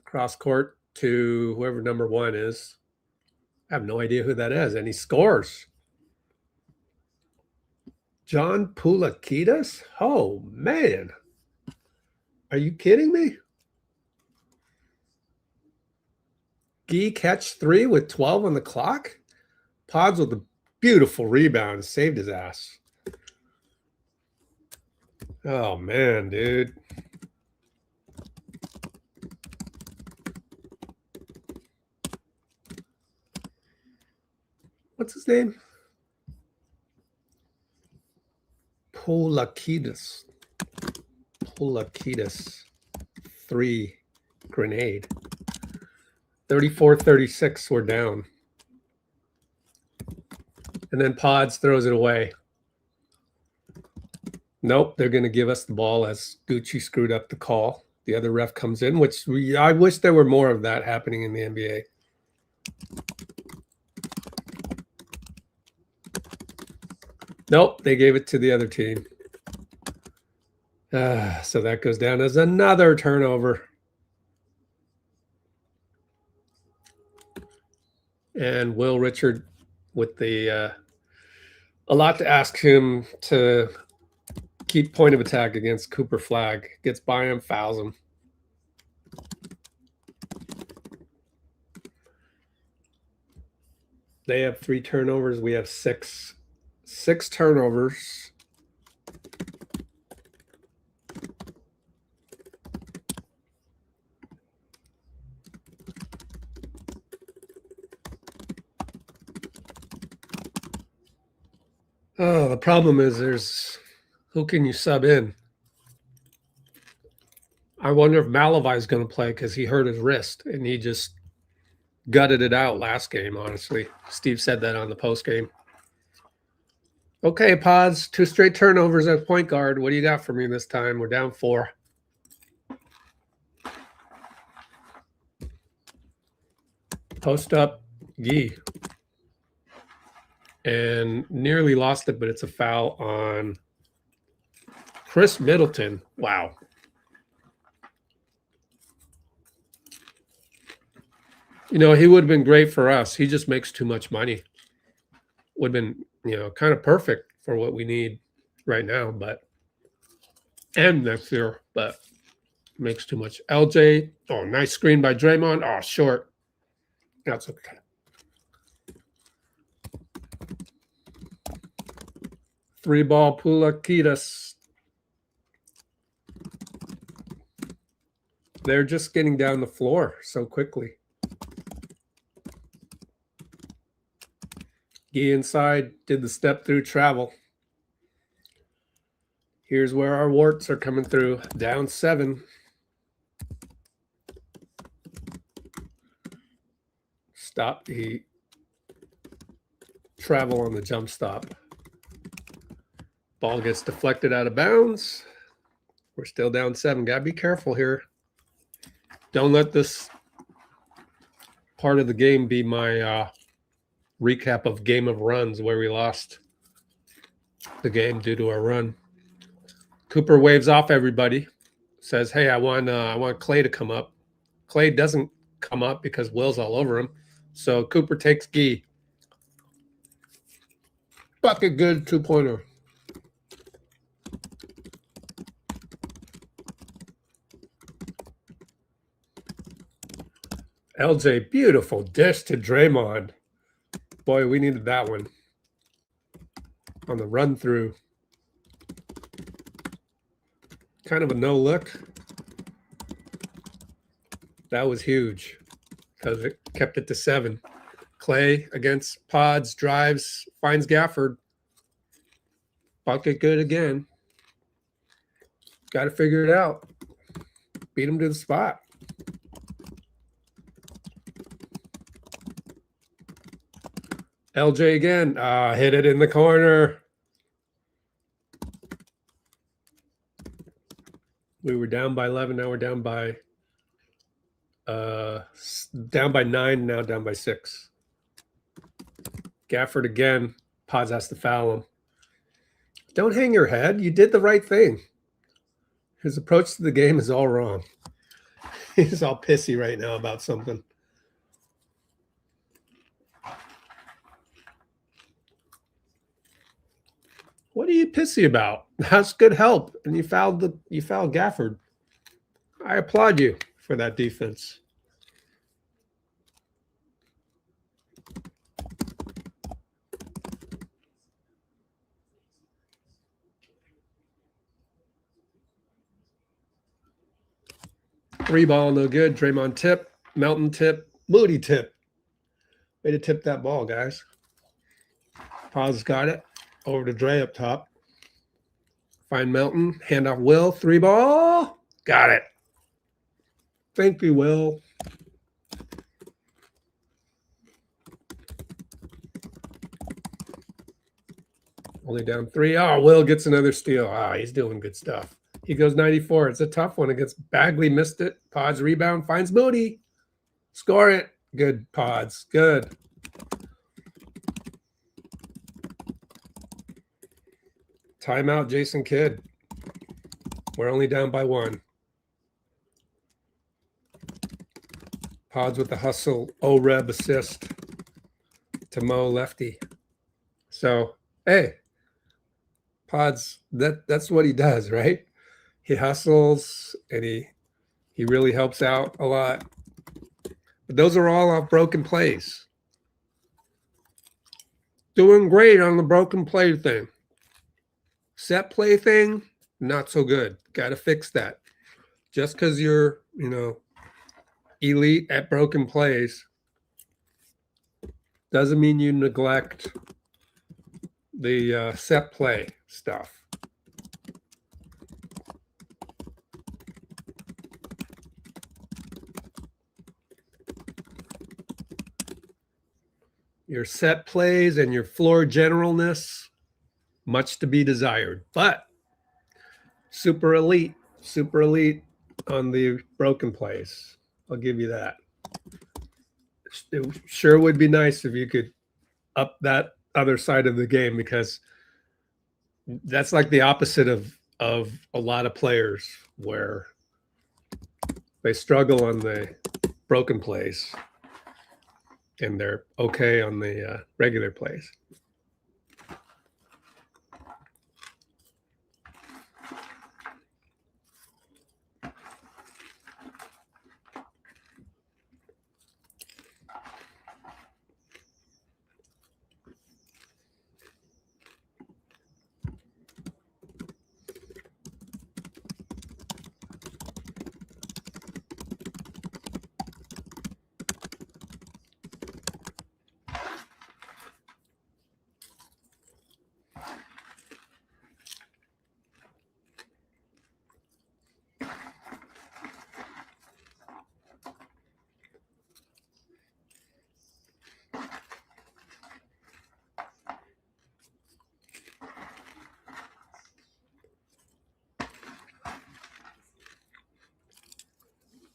Cross court to whoever number one is. I have no idea who that is, and he scores. John Pulakidas? Oh, man. Are you kidding me? Gee catch 3 with 12 on the clock? Podz with a beautiful rebound. Saved his ass. Oh, man, dude. What's his name? Pulakidas. 3 grenade. 34-36, we're down. And then Podz throws it away. Nope, they're going to give us the ball as Gucci screwed up the call. The other ref comes in, which I wish there were more of that happening in the NBA. Nope, they gave it to the other team. So that goes down as another turnover. And Will Richard with the a lot to ask him to keep point of attack against Cooper Flag. Gets by him, fouls him. They have 3 turnovers. We have 6. 6 turnovers. Oh, the problem is who can you sub in? I wonder if Malavai is going to play because he hurt his wrist and he just gutted it out last game, honestly. Steve said that on the postgame. Okay, Podz, 2 straight turnovers at point guard. What do you got for me this time? We're down 4. Post up, Gee. And nearly lost it, but it's a foul on Chris Middleton. Wow. You know, he would have been great for us. He just makes too much money. Would have been, you know, kind of perfect for what we need right now, but and next year, but makes too much. LJ, oh, nice screen by Draymond. Oh, short. That's okay. 3-ball Pulakitas. They're just getting down the floor so quickly. Gee inside, did the step through travel. Here's where our warts are coming through. Down 7. Stop the travel on the jump stop. Ball gets deflected out of bounds. We're still down 7. Got to be careful here. Don't let this part of the game be my recap of game of runs where we lost the game due to our run. Cooper waves off everybody. Says, hey, I want Klay to come up. Klay doesn't come up because Will's all over him. So Cooper takes Gee. Bucket good 2-pointer. LJ, beautiful dish to Draymond. Boy, we needed that one. On the run through. Kind of a no look. That was huge because it kept it to 7. Klay against Podz, drives, finds Gafford. Bucket good again. Got to figure it out. Beat him to the spot. LJ again. Hit it in the corner. We were down by 11. Now we're down by 9. Now down by 6. Gafford again. Podz has to foul him. Don't hang your head. You did the right thing. His approach to the game is all wrong. He's all pissy right now about something. What are you pissy about? That's good help. And you fouled Gafford. I applaud you for that defense. Three ball, no good. Draymond tip, Melton tip, Moody tip. Way to tip that ball, guys. Podz got it. Over to Dre up top. Find Melton. Hand off Will. 3 ball. Got it. Thank you, Will. Only down 3. Oh, Will gets another steal. He's doing good stuff. He goes 94. It's a tough one against Bagley. Missed it. Podz rebound. Finds Moody. Score it. Good, Podz. Good. Timeout, Jason Kidd. We're only down by 1. Podz with the hustle. O-Reb assist to Mo Lefty. So, hey, Podz, that's what he does, right? He hustles and he really helps out a lot. But those are all off broken plays. Doing great on the broken play thing. Set play thing, not so good. Got to fix that. Just because you're, elite at broken plays doesn't mean you neglect the set play stuff. Your set plays and your floor generalness, much to be desired, but super elite on the broken plays. I'll give you that. It sure would be nice if you could up that other side of the game, because that's like the opposite of a lot of players where they struggle on the broken plays and they're okay on the regular plays.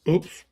Oops.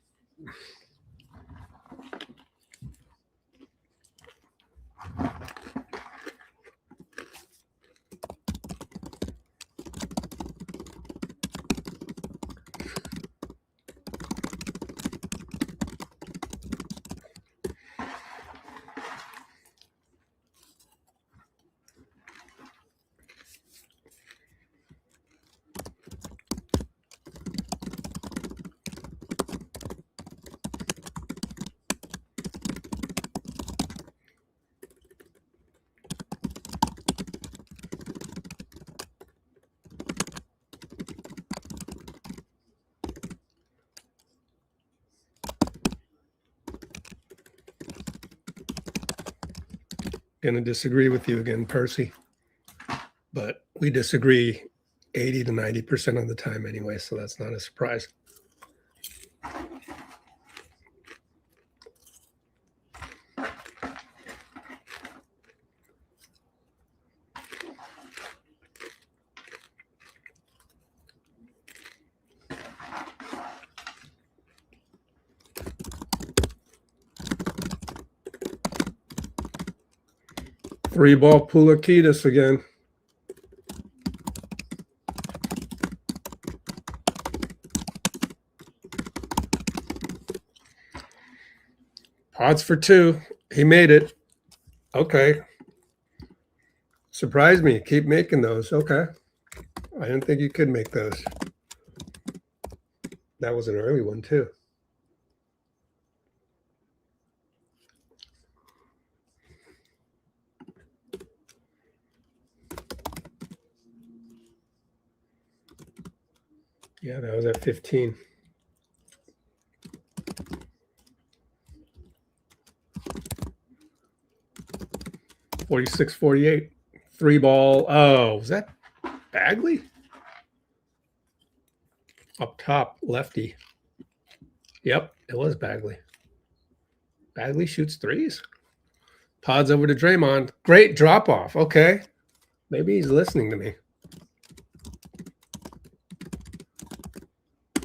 Going to disagree with you again, Percy. But we disagree 80 to 90% of the time anyway, so that's not a surprise. Three-ball Pulikitis again. Podz for two. He made it. Okay. Surprised me. Keep making those. Okay. I didn't think you could make those. That was an early one, too. Yeah, that was at 15. $46.48. Three ball. Oh, was that Bagley? Up top, lefty. Yep, it was Bagley. Bagley shoots threes. Podz over to Draymond. Great drop off. Okay. Maybe he's listening to me.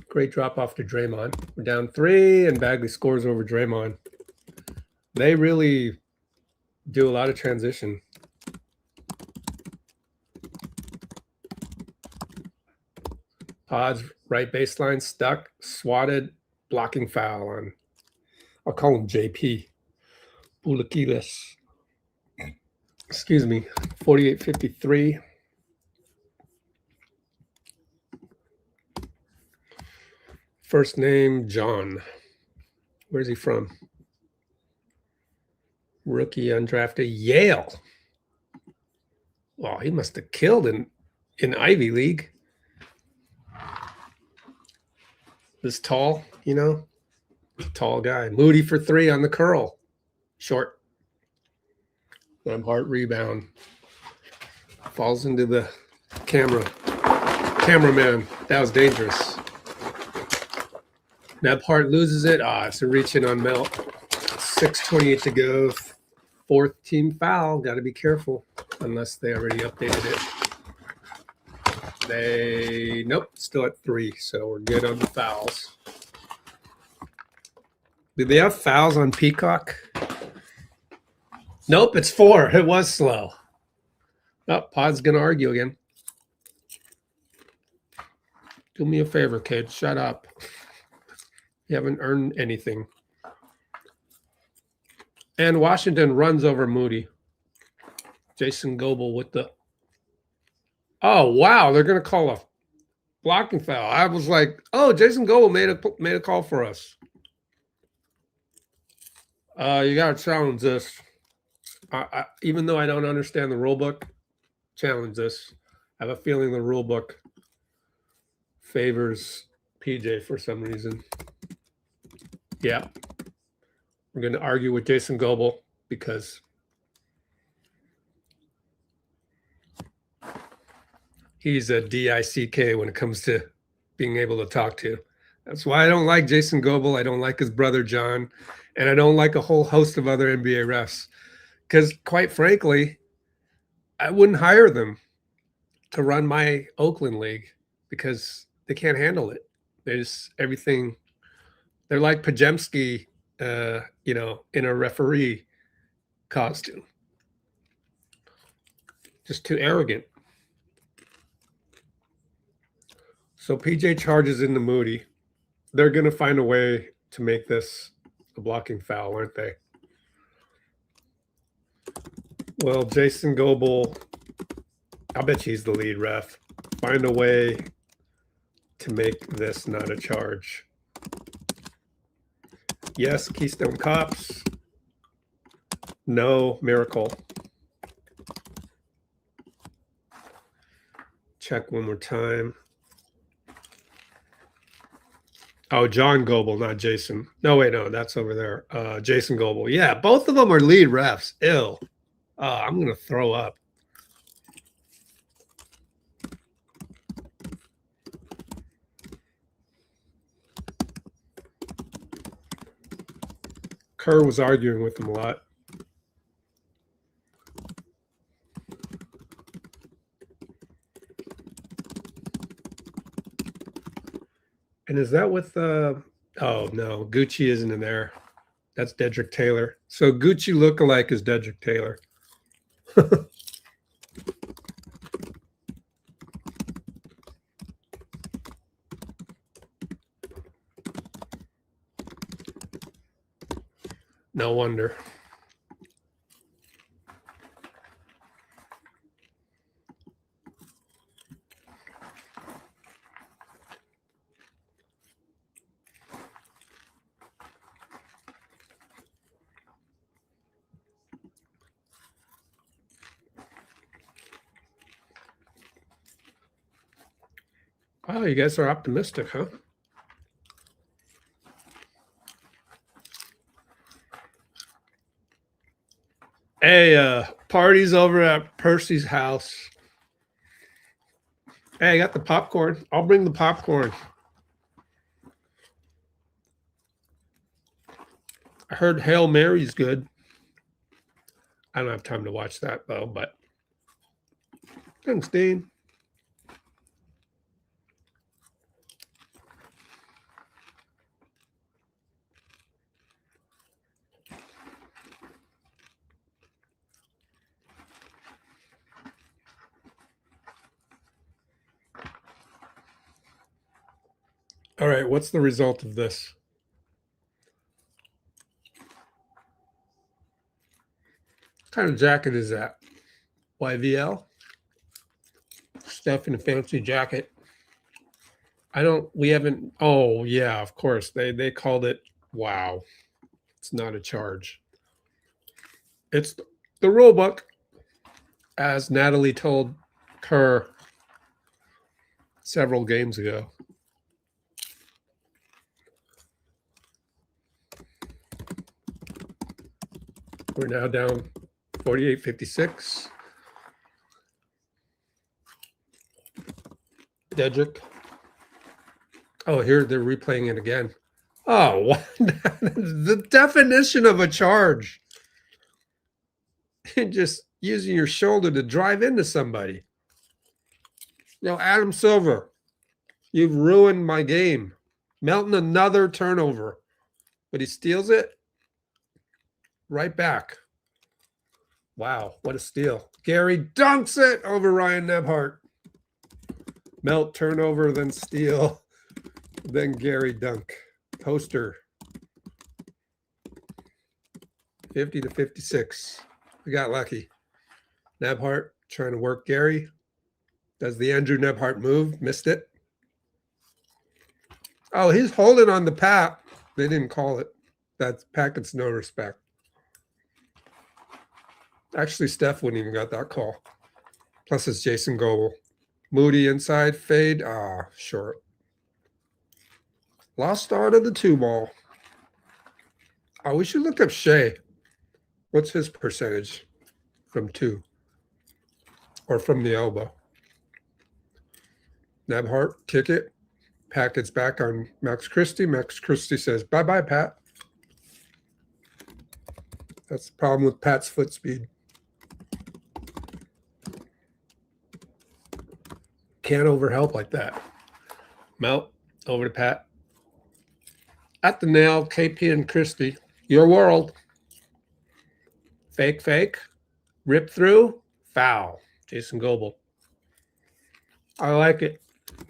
Great drop off to Draymond. We're down 3, and Bagley scores over Draymond. They really do a lot of transition. Podz, right baseline, stuck, swatted, blocking foul on, I'll call him JP. Pulikitis. Excuse me, 48-53. First name, John. Where's he from? Rookie, undrafted, Yale. Well, he must have killed in Ivy League. This tall, you know, tall guy. Moody for 3 on the curl. Short. Hart rebound. Falls into the cameraman. That was dangerous. Hart loses it. It's a reach in on Melt. 6:28 to go. 4th team foul. Got to be careful unless they already updated it. Nope, still at 3, so we're good on the fouls. Did they have fouls on Peacock? Nope, it's 4. It was slow. Oh, Pod's going to argue again. Do me a favor, kid. Shut up. You haven't earned anything. And Washington runs over Moody. Jason Goebel with the... Oh, wow. They're going to call a blocking foul. I was like, oh, Jason Goebel made a call for us. You got to challenge this. Even though I don't understand the rule book, challenge this. I have a feeling the rule book favors PJ for some reason. Yeah. We're going to argue with Jason Goebel because he's a DICK when it comes to being able to talk to. That's why I don't like Jason Goebel. I don't like his brother John. And I don't like a whole host of other NBA refs. Because quite frankly, I wouldn't hire them to run my Oakland league because they can't handle it. They just, everything They're like Podziemski, you know, in a referee costume. Just too arrogant. So PJ charges into Moody. They're going to find a way to make this a blocking foul, aren't they? Well, Jason Goebel, I bet he's the lead ref. Find a way to make this not a charge. Yes, Keystone Cops. No, Miracle. Check one more time. Oh, John Goebel, not Jason. No, wait, no, that's over there. Jason Goebel. Yeah, both of them are lead refs. Ew. I'm going to throw up. Kerr was arguing with him a lot. And is that with oh no, Gucci isn't in there. That's Dedrick Taylor. So Gucci lookalike is Dedrick Taylor. No wonder. Wow, you guys are optimistic, huh? Hey, party's over at Percy's house. Hey, I got the popcorn. I'll bring the popcorn. I heard Hail Mary's good. I don't have time to watch that, though, but thanks, Dean. All right, what's the result of this? What kind of jacket is that? YVL? Stuff in a fancy jacket. We haven't, oh yeah, of course. They called it, wow. It's not a charge. It's the rule book, as Natalie told Kerr several games ago. We're now down 48-56. Dedrick. Oh, here they're replaying it again. Oh, what? The definition of a charge. Just using your shoulder to drive into somebody. Adam Silver, you've ruined my game. Melton, another turnover. But he steals it. Right back. Wow, what a steal. Gary dunks it over Ryan Nebhart. Melt, turnover, then steal. Then Gary dunk. Poster. 50-56. We got lucky. Nebhart trying to work Gary. Does the Andrew Nebhart move? Missed it. Oh, he's holding on the pat. They didn't call it. That Pat gets no respect. Actually, Steph wouldn't even got that call. Plus, it's Jason Goebel. Moody inside, fade. Short. Lost start of the 2-ball. Oh, we should look up Shea. What's his percentage from 2? Or from the elbow? Nebhart, kick it. Pat gets back on Max Christie. Max Christie says, bye-bye, Pat. That's the problem with Pat's foot speed. Can't overhelp like that. Melt, over to Pat. At the nail, KP and Christie. Your world. Fake. Rip through. Foul. Jason Goebel. I like it.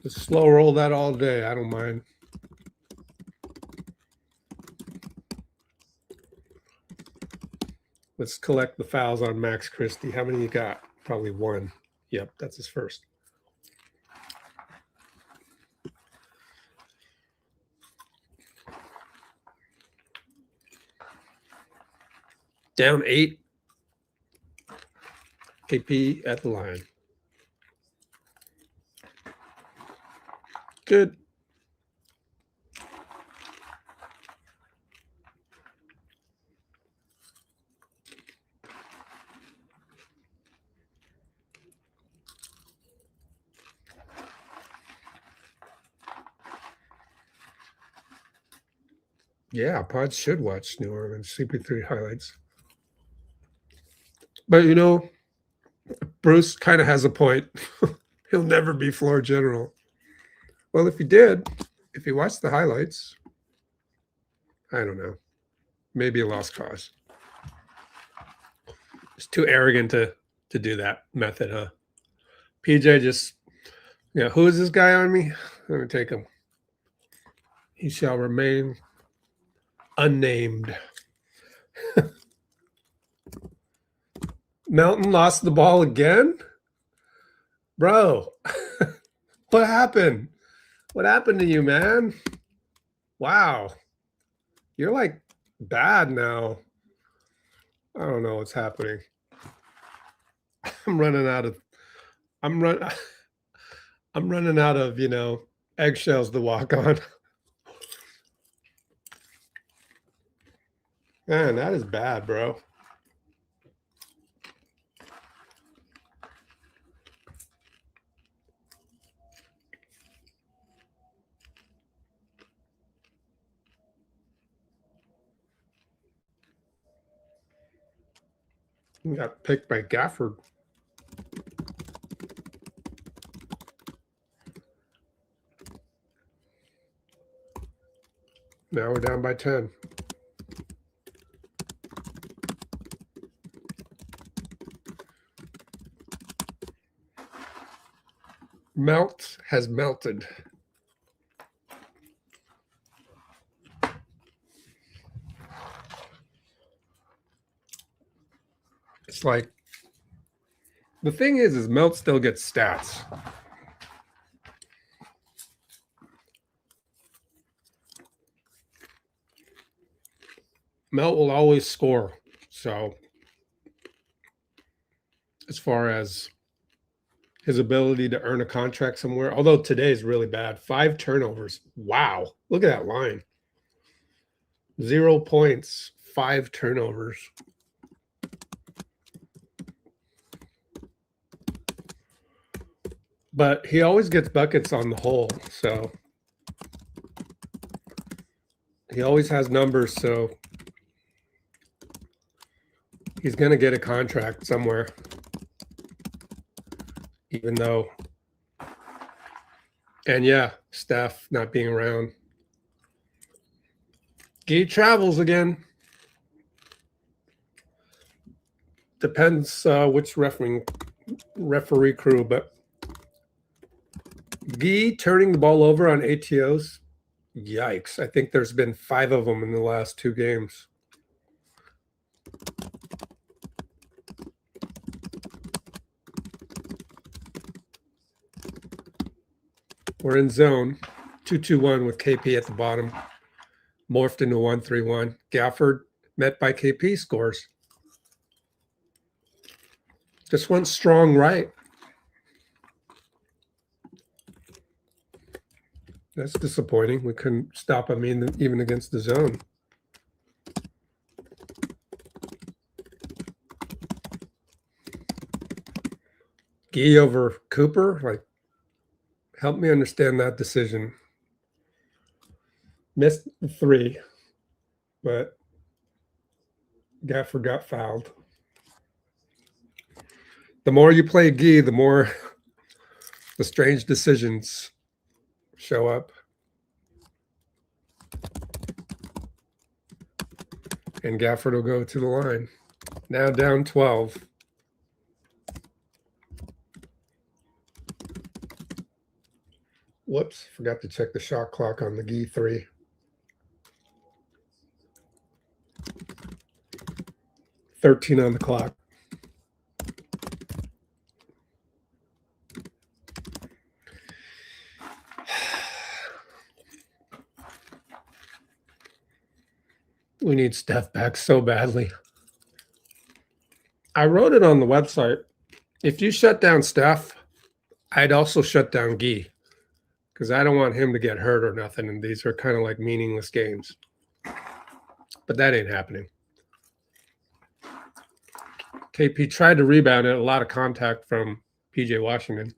Just slow roll that all day. I don't mind. Let's collect the fouls on Max Christie. How many you got? Probably one. Yep, that's his first. Down 8. KP at the line. Good. Yeah, Podz should watch New Orleans CP3 highlights. But, you know, Bruce kind of has a point. He'll never be floor general. Well, if he did, if he watched the highlights, I don't know. Maybe a lost cause. It's too arrogant to do that method, huh? PJ just, yeah, who is this guy on me? Let me take him. He shall remain unnamed. Melton lost the ball again? Bro, what happened? What happened to you, man? Wow. You're like bad now. I don't know what's happening. I'm running out of, you know, eggshells to walk on. Man, that is bad, bro. He got picked by Gafford. Now we're down by 10. Melt has melted. It's like, the thing is Melt still gets stats. Melt will always score. So as far as his ability to earn a contract somewhere, although today is really bad. 5 turnovers. Wow. Look at that line. 0 points, 5 turnovers. But he always gets buckets on the whole, so he always has numbers, so he's going to get a contract somewhere, even though, and yeah, Steph not being around. Gee travels again. Depends which referee crew, but Guy turning the ball over on ATOs, yikes. I think there's been 5 of them in the last 2 games. We're in zone. 2-2-1 with KP at the bottom. Morphed into 1-3-1. Gafford, met by KP, scores. Just went strong right. That's disappointing. We couldn't stop him even against the zone. Gee over Cooper, like, help me understand that decision. Missed 3, but Gafford got fouled. The more you play Gee, the more the strange decisions show up. And Gafford will go to the line. Now down 12. Whoops, forgot to check the shot clock on the Gee 3. $13 on the clock. We need Steph back so badly. I wrote it on the website. If you shut down Steph, I'd also shut down Gee, because I don't want him to get hurt or nothing, and these are kind of like meaningless games. But that ain't happening. KP tried to rebound it, a lot of contact from PJ Washington.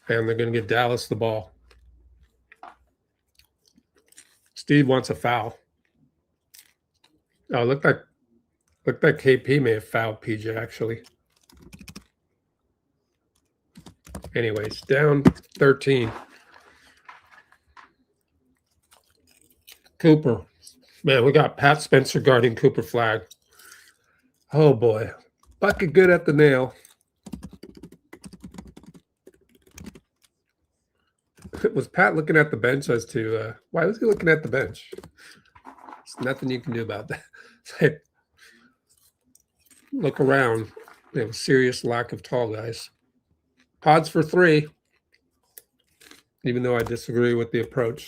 And they're going to get Dallas the ball. Steve wants a foul. Oh, looked like KP may have fouled PJ, actually. Anyways, down 13. Cooper. Man, we got Pat Spencer guarding Cooper flag. Oh, boy. Bucket good at the nail. Was Pat looking at the bench as to why was he looking at the bench? There's nothing you can do about that. It's like, look around. We have a serious lack of tall guys. Podz for 3, even though I disagree with the approach.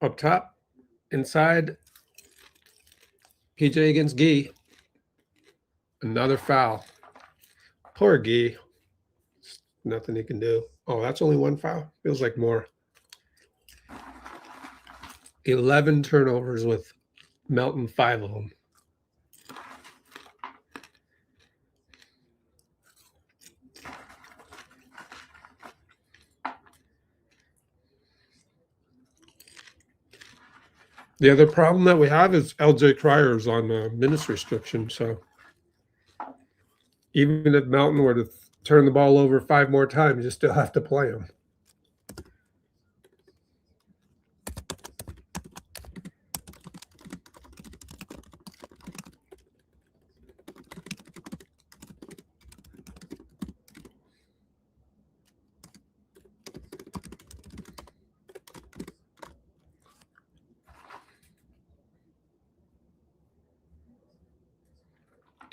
Up top, inside, PJ against Gee. Another foul. Poor Gee. Nothing he can do. Oh, that's only one foul? Feels like more. 11 turnovers with Melton, 5 of them. The other problem that we have is LJ Cryer's on minutes restriction. So even if Melton were to turn the ball over 5 more times, you still have to play him.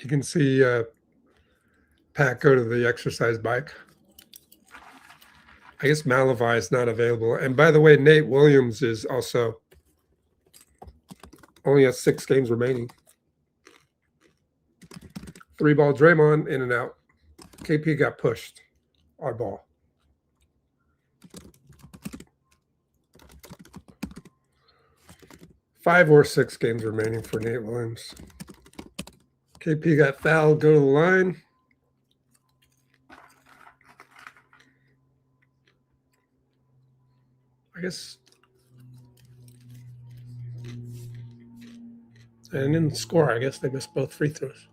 You can see Pat go to the exercise bike. I guess Malavai is not available. And by the way, Nate Williams is also only has 6 games remaining. 3-ball Draymond, in and out. KP got pushed. Odd ball. Five or 6 games remaining for Nate Williams. KP got fouled, go to the line. I guess. And didn't score. I guess they missed both free throws.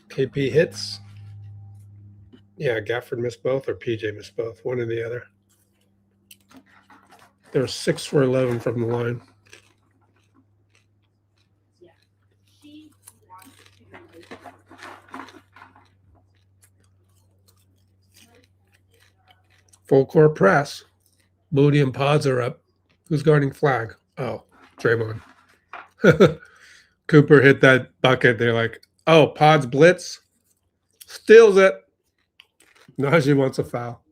KP hits. Yeah, Gafford missed both or PJ missed both. One or the other. They're 6 for 11 from the line. Full court press. Moody and Podz are up. Who's guarding flag? Oh, Draymond. Cooper hit that bucket. They're like, oh, Podz blitz. Steals it. Najee wants a foul.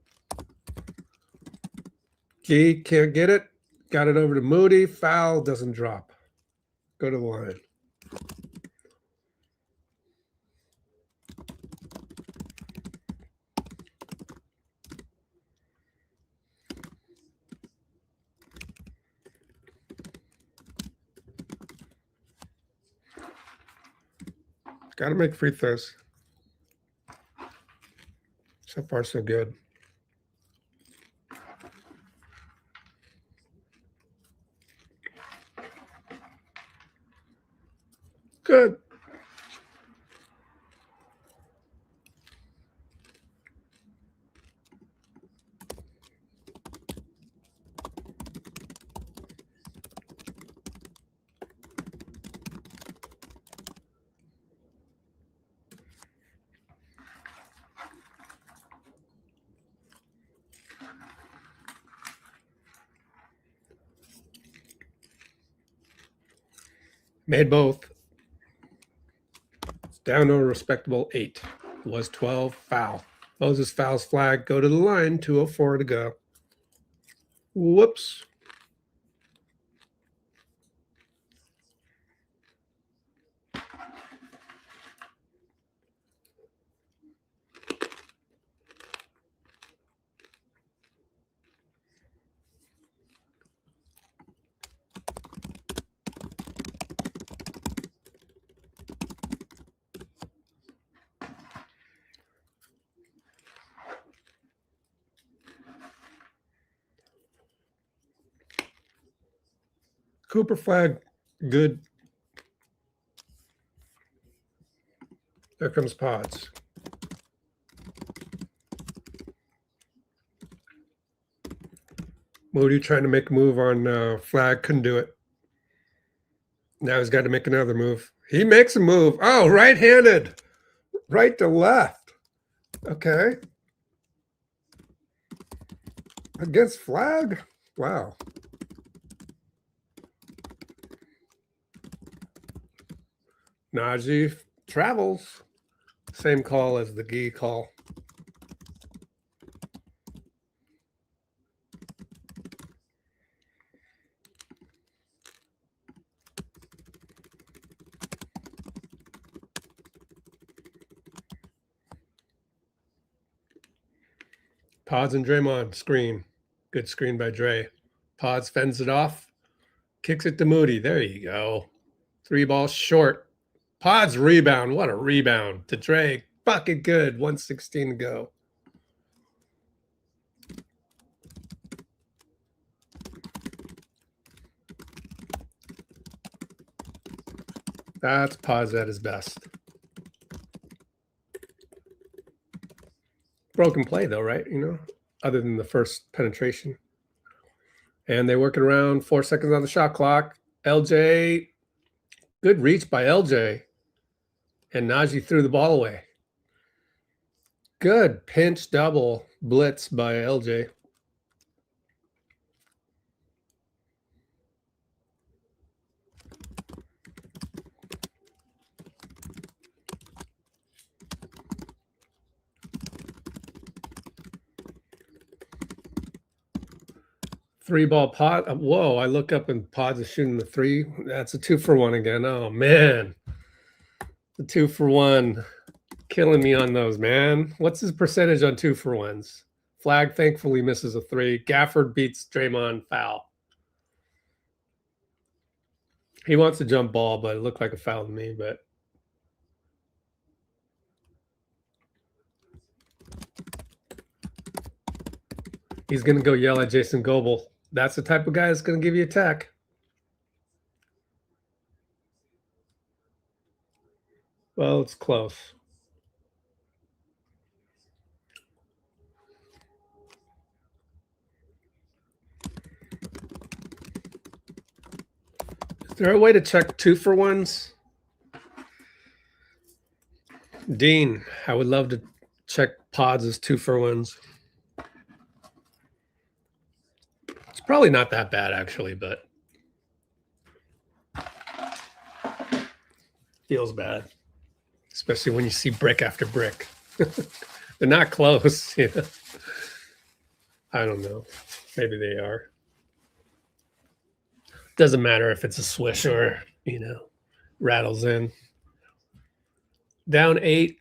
Gee can't get it. Got it over to Moody. Foul doesn't drop. Go to the line. Got to make free throws. So far, so good. Good. Made both. It's down to a respectable 8. It was 12. Foul. Moses fouls flag. Go to the line. 2:04 to go. Whoops. Cooper flag. Good. There comes Podz. Moody trying to make a move on flag. Couldn't do it. Now he's got to make another move. He makes a move. Oh, right-handed. Right to left. Okay. Against flag? Wow. Najee travels. Same call as the Gee call. Podz and Draymond screen. Good screen by Dre. Podz fends it off. Kicks it to Moody. There you go. 3 balls short. Podz rebound. What a rebound. To Dre. Fucking good. 1:16 to go. That's Podz at his best. Broken play, though, right? You know, other than the first penetration. And they're working around. 4 seconds on the shot clock. LJ. Good reach by LJ. And Najee threw the ball away. Good pinch double blitz by LJ. Three ball pot. Whoa, I look up and Podz is shooting the 3. That's a 2-for-1 again. Oh, man. The 2-for-1. Killing me on those, man. What's his percentage on 2-for-1s? Flag thankfully misses a 3. Gafford beats Draymond foul. He wants a jump ball, but it looked like a foul to me. But he's going to go yell at Jason Goebel. That's the type of guy that's going to give you a tech. Well, it's close. Is there a way to check 2-for-1s? Dean, I would love to check Podz' 2-for-1s. It's probably not that bad, actually, but feels bad, especially when you see brick after brick. They're not close, you know. I don't know. Maybe they are. Doesn't matter if it's a swish or, you know, rattles in. Down 8,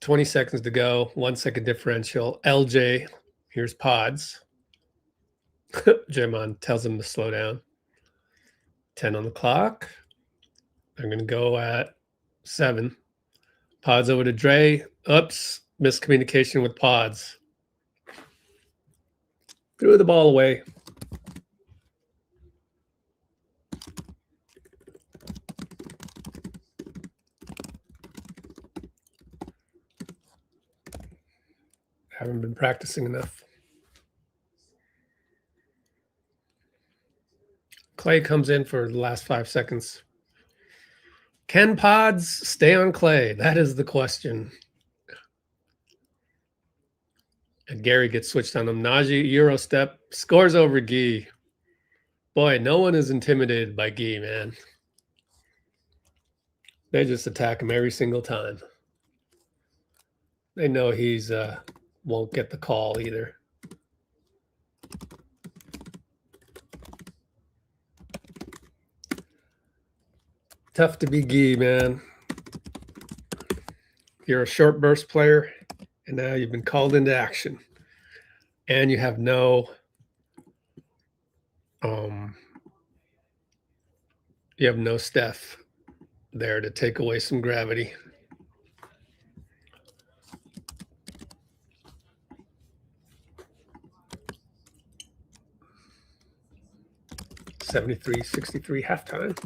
20 seconds to go. 1 second differential. LJ, here's Podz. Draymond tells him to slow down. 10 on the clock. I'm going to go at 7. Podz over to Dre. Oops. Miscommunication with Podz. Threw the ball away. Haven't been practicing enough. Klay comes in for the last 5 seconds. Can Podz stay on Klay? That is the question. And Gary gets switched on him. Najee, Euro step, scores over Gee. Boy, no one is intimidated by Gee, man. They just attack him every single time. They know he's won't get the call either. Tough to be Gee, man. You're a short burst player, and now you've been called into action, and you have no Steph there to take away some gravity. $73-63 halftime.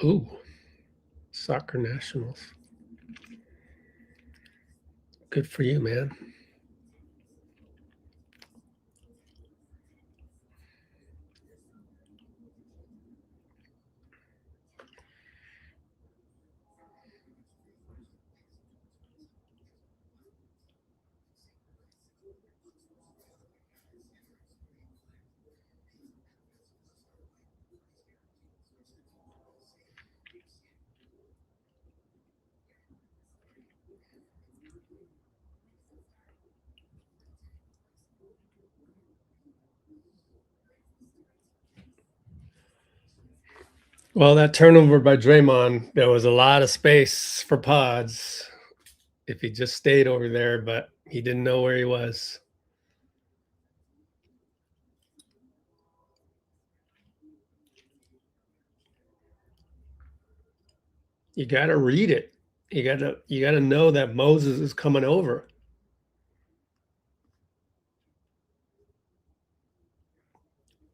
Ooh, soccer nationals. Good for you, man. Well, that turnover by Draymond, there was a lot of space for Podz if he just stayed over there, but he didn't know where he was. You got to read it. You got to know that Moses is coming over.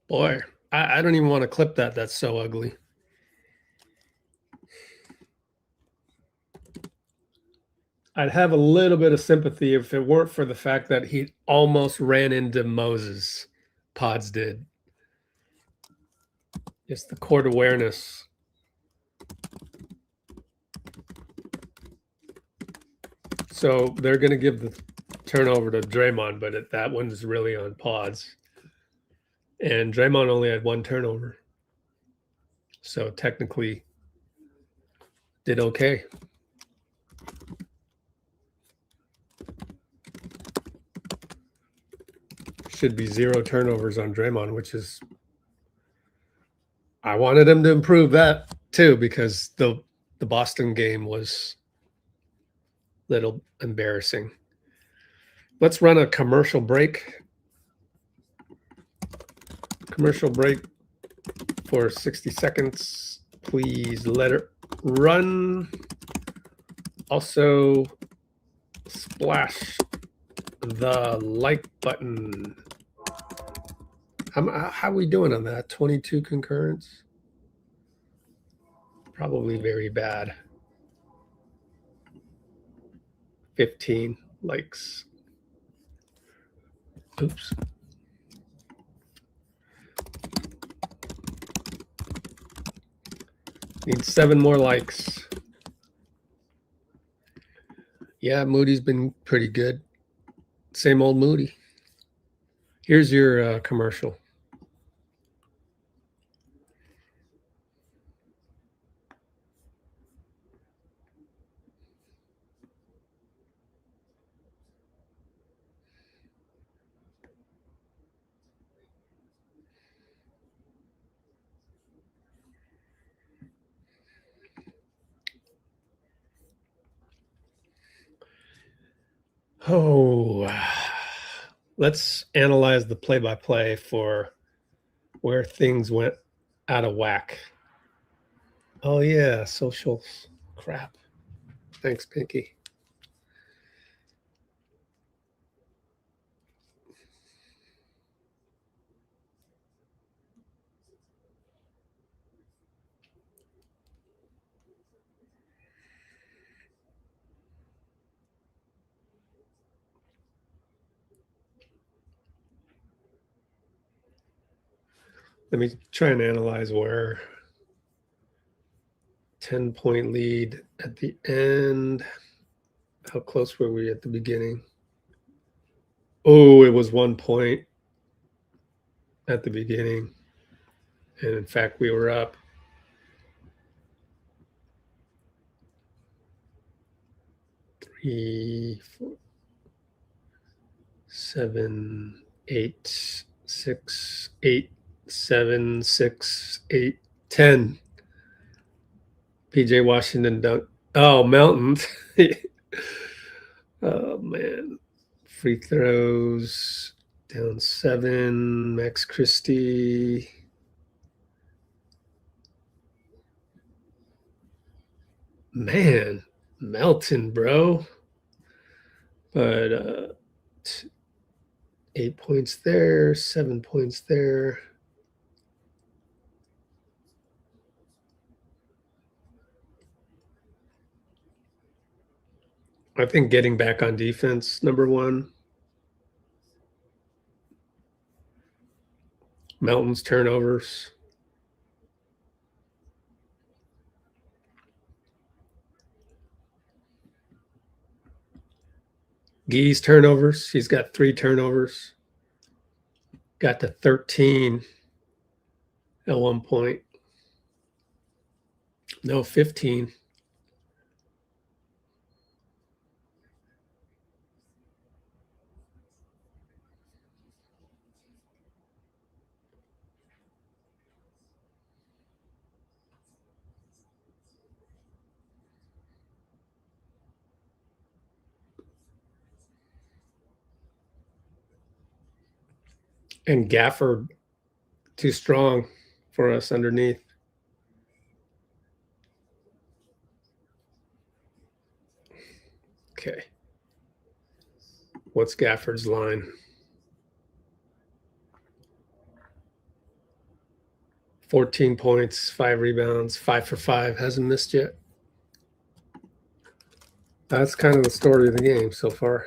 Boy, I don't even want to clip that. That's so ugly. I'd have a little bit of sympathy if it weren't for the fact that he almost ran into Moses. Podz did. Just the court awareness. So they're going to give the turnover to Draymond, but that one's really on Podz. And Draymond only had one turnover. So technically did okay. Should be 0 turnovers on Draymond, which is I wanted him to improve that too, because the Boston game was a little embarrassing. Let's run a commercial break. Commercial break for 60 seconds. Please let it run. Also, splash the like button. How are we doing on that? 22 concurrents? Probably very bad. 15 likes. Oops. Need 7 more likes. Yeah, Moody's been pretty good. Same old Moody. Here's your commercial. Oh, let's analyze the play-by-play for where things went out of whack. Oh, yeah, social crap. Thanks, Pinky. Let me try and analyze where 10-point lead at the end. How close were we at the beginning? Oh, it was 1 point at the beginning. And in fact, we were up. Three, 4, 7, 8, 6, 8, 7, 6, 8, 10. PJ Washington dunk. Oh, Melton. Oh, man. Free throws. Down 7. Max Christie. Man, Melton, bro. But 8 points there, 7 points there. I think getting back on defense, number one. Melton's turnovers. Gee's turnovers. He's got 3 turnovers. Got to 13 at one point. No, 15. And Gafford too strong for us underneath. Okay. What's Gafford's line? 14 points, 5 rebounds, 5 for 5. Hasn't missed yet. That's kind of the story of the game so far.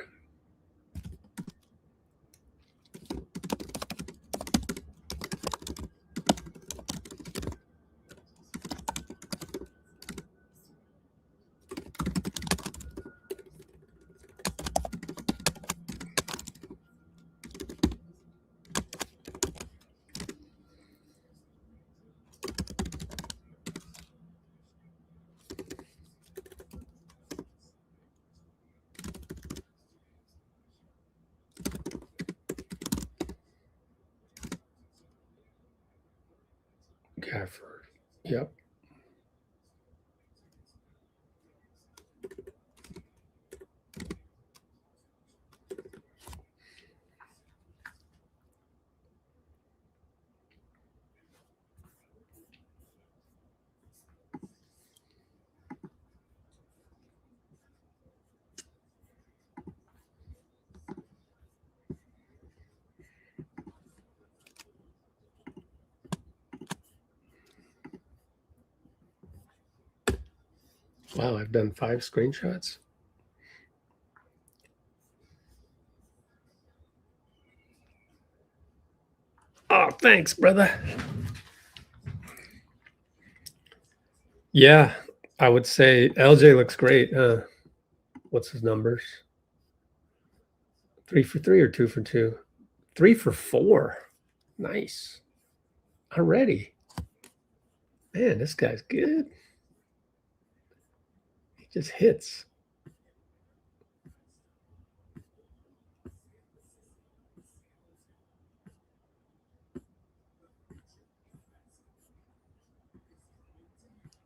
Gafford. Yep. Wow, I've done 5 screenshots. Oh, thanks, brother. Yeah, I would say LJ looks great. What's his numbers? 3 for 3 or 2 for 2? 3 for 4. Nice. Already. Man, this guy's good. He just hits.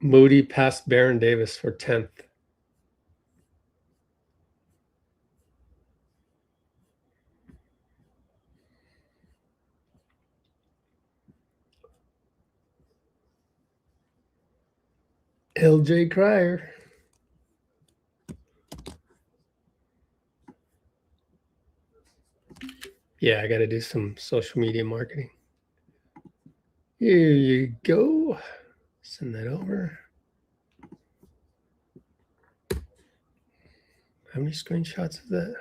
Moody passed Baron Davis for 10th. LJ Cryer. Yeah, I got to do some social media marketing. Here you go. Send that over. How many screenshots is that?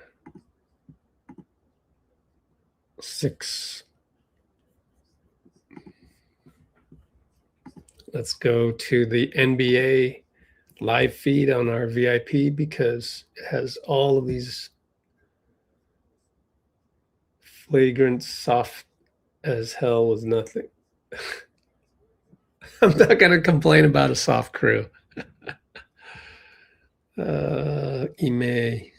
6. Let's go to the NBA live feed on our VIP because it has all of these flagrant soft as hell was nothing. I'm not going to complain about a soft crew. Ime.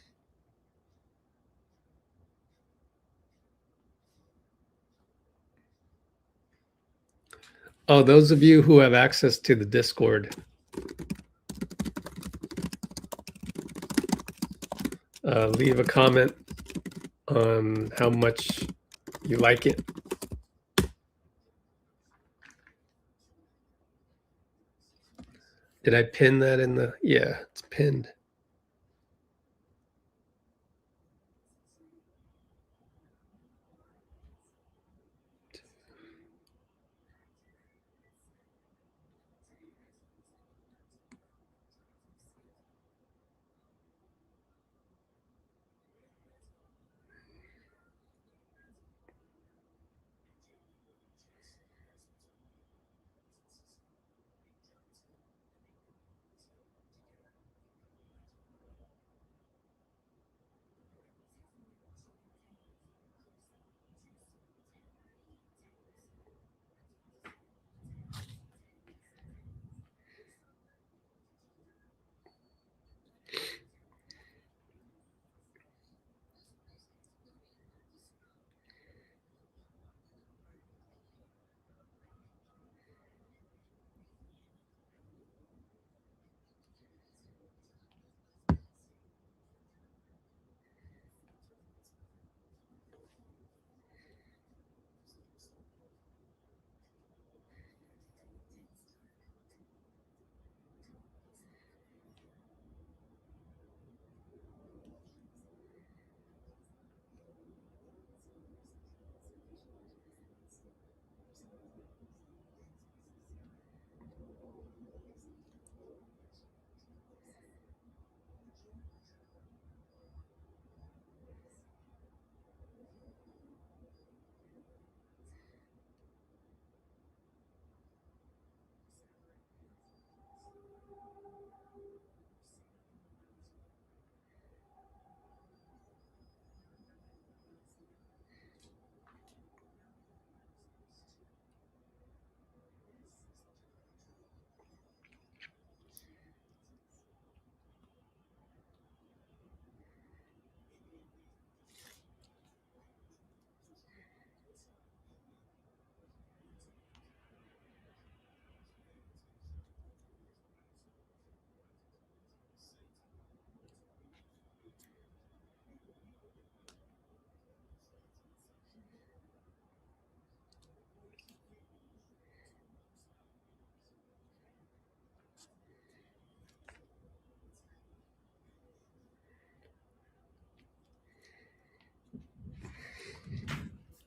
Oh, those of you who have access to the Discord, leave a comment on how much you like it. Did I pin that in the? Yeah, it's pinned.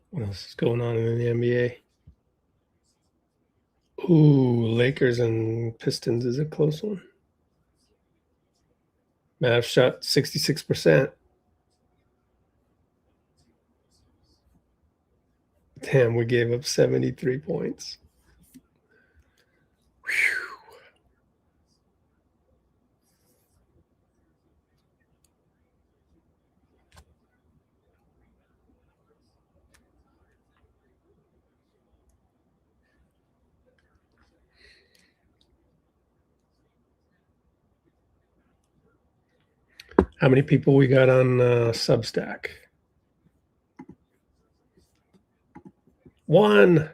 What else is going on in the NBA? Ooh, Lakers and Pistons is a close one. Mavs shot 66%. Damn, we gave up 73 points. Whew. How many people we got on Substack? One.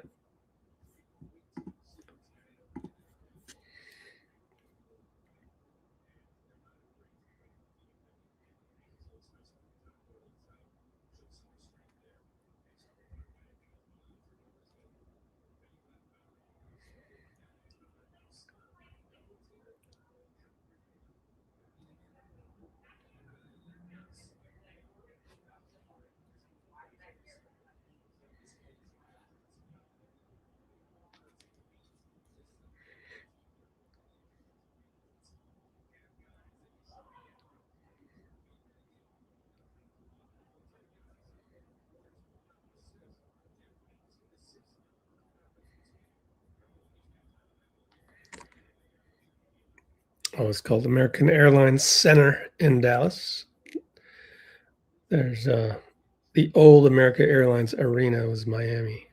Oh, it's called American Airlines Center in Dallas. There's the old American Airlines Arena was Miami.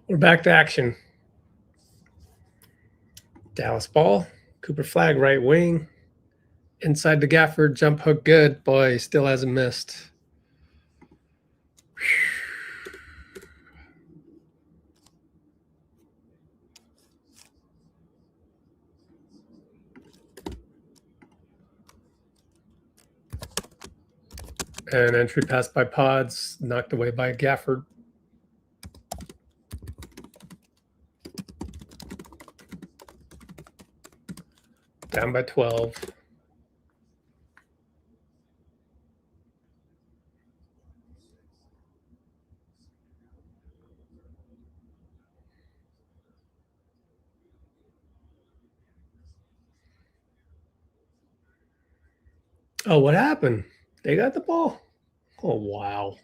We're back to action. Dallas ball. Cooper Flag, right wing. Inside the Gafford, jump hook good. Boy, he still hasn't missed. And entry pass by Podz, knocked away by Gafford. Down by 12. Oh, what happened? They got the ball. Oh, wow.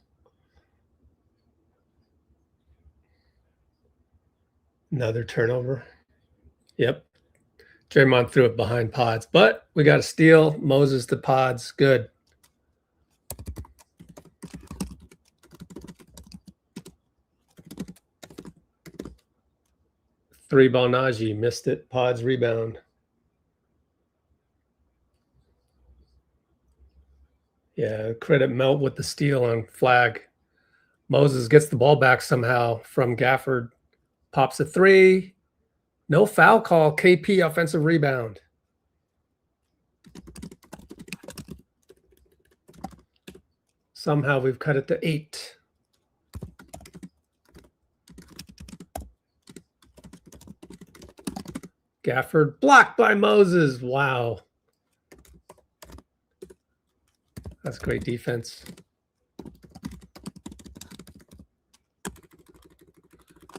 Another turnover. Yep. Draymond threw it behind Podz, but we got a steal. Moses to Podz. Good. Three ball Najee. Missed it. Podz rebound. Yeah, credit Melt with the steal on Flag. Moses gets the ball back somehow from Gafford. Pops a three. No foul call. KP offensive rebound. Somehow we've cut it to 8. Gafford blocked by Moses. Wow. That's great defense.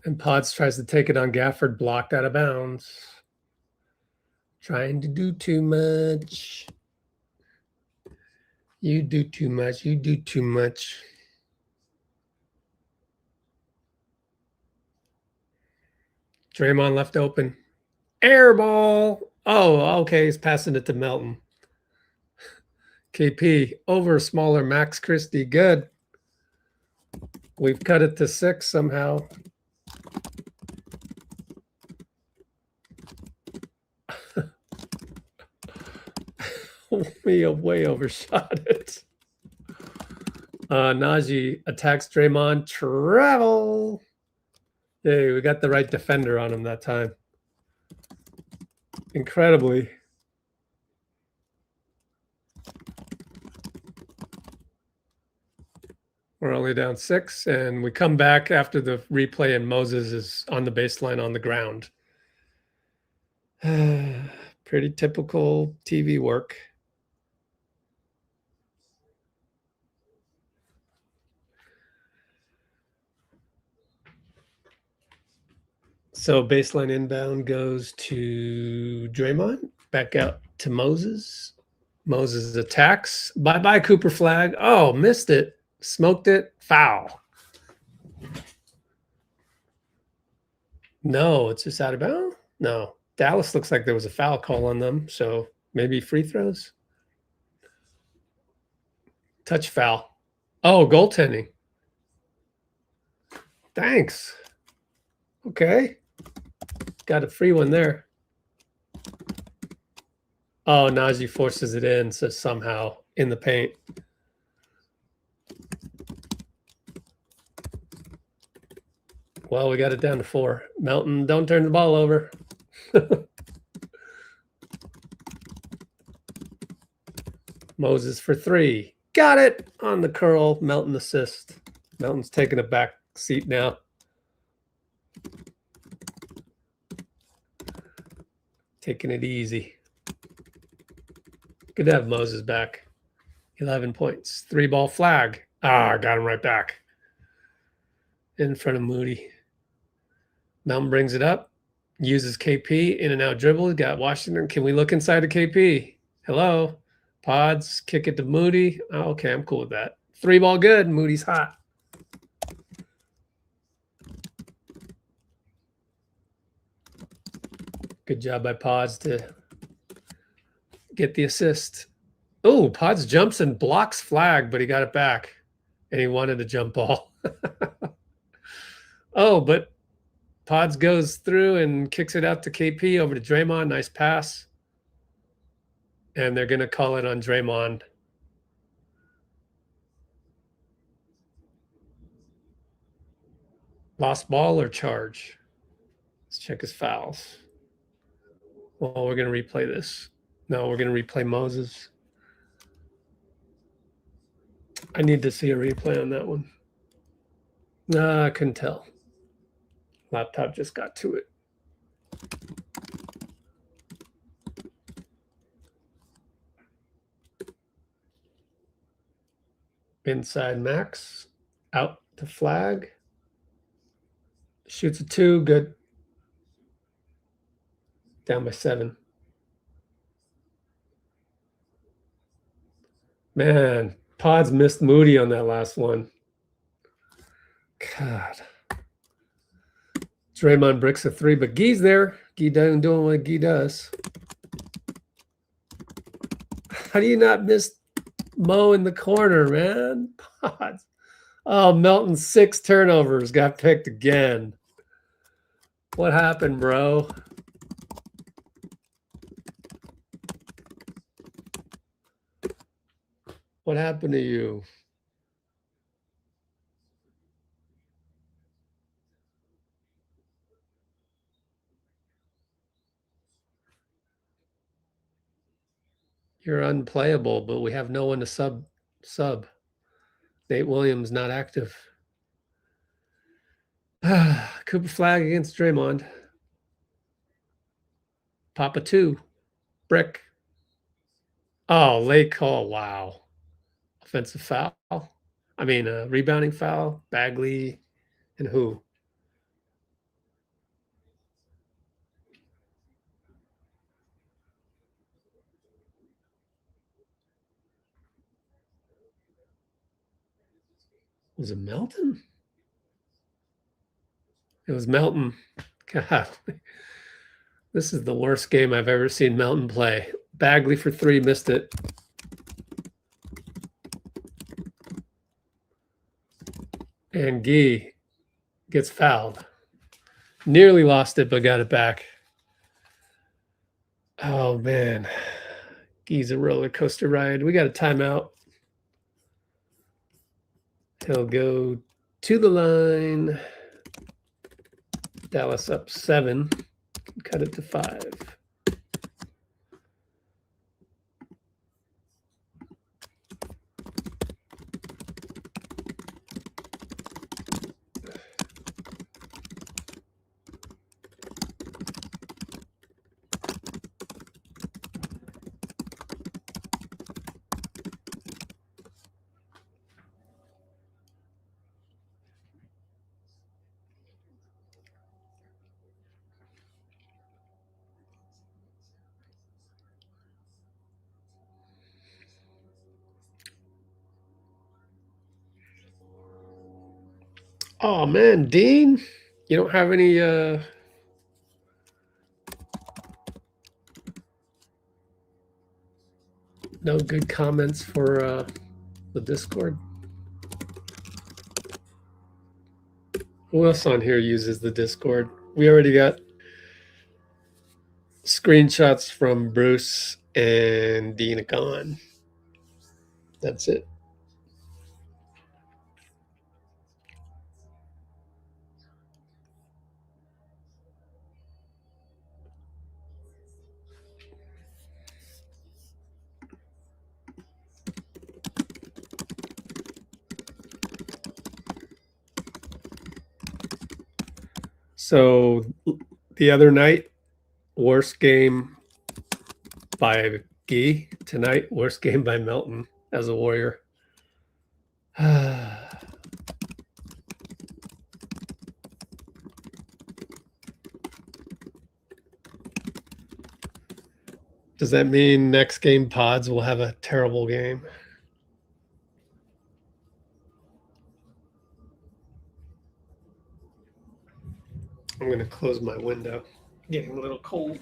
And Podz tries to take it on Gafford, blocked out of bounds. Trying to do too much. You do too much. You do too much. Draymond left open. Air ball. Oh, okay. He's passing it to Melton. KP over smaller Max Christie. Good. We've cut it to 6 somehow. We way overshot it. Najee attacks Draymond. Travel. Hey, we got the right defender on him that time. Incredibly. We're only down 6, and we come back after the replay, and Moses is on the baseline on the ground. Pretty typical TV work. So baseline inbound goes to Draymond, back out to Moses. Moses attacks. Bye-bye, Cooper Flag. Oh, missed it. Smoked it. Foul. No, it's just out of bounds. No. Dallas looks like there was a foul call on them, so maybe free throws. Touch foul. Oh, goaltending. Thanks. Okay. Got a free one there. Oh, Najee forces it in, so somehow in the paint. Well, we got it down to 4. Melton, don't turn the ball over. Moses for 3. Got it on the curl. Melton assist. Melton's taking a back seat now. Taking it easy. Good to have Moses back. 11 points. 3-ball flag. Ah, got him right back. In front of Moody. Melton brings it up. Uses KP. In and out dribble. Got Washington. Can we look inside of KP? Hello. Podz. Kick it to Moody. Oh, okay, I'm cool with that. 3-ball good. Moody's hot. Good job by Podz to get the assist. Oh, Podz jumps and blocks flag, but he got it back. And he wanted a jump ball. Oh, but Podz goes through and kicks it out to KP over to Draymond. Nice pass. And they're going to call it on Draymond. Lost ball or charge? Let's check his fouls. Well, we're going to replay this. No, we're going to replay Moses. I need to see a replay on that one. I couldn't tell. Laptop just got to it. Inside Max. Out to flag. Shoots a 2. Good. Down by 7. Man, Podz missed Moody on that last one. God. Draymond bricks a 3, but Guy's there. Guy doing what Guy does. How do you not miss Mo in the corner, man? Podz. Oh, Melton, 6 turnovers. Got picked again. What happened, bro? What happened to you? You're unplayable, but we have no one to sub. Nate Williams not active. Cooper flag against Draymond. Papa 2. Brick. Oh, late call. Wow. Offensive foul. I mean, rebounding foul. Bagley and who? Was it Melton? It was Melton. God. This is the worst game I've ever seen Melton play. Bagley for 3, missed it. And Guy gets fouled. Nearly lost it, but got it back. Oh, man. Guy's a roller coaster ride. We got a timeout. He'll go to the line. Dallas up 7. Cut it to 5. Oh man, Dean, you don't have any no good comments for the Discord? Who else on here uses the Discord? We already got screenshots from Bruce and Dean Gone. That's it. So the other night, worst game by Gee. Tonight, worst game by Melton as a Warrior. Does that mean next game Podz will have a terrible game? I'm going to close my window. Getting a little cold.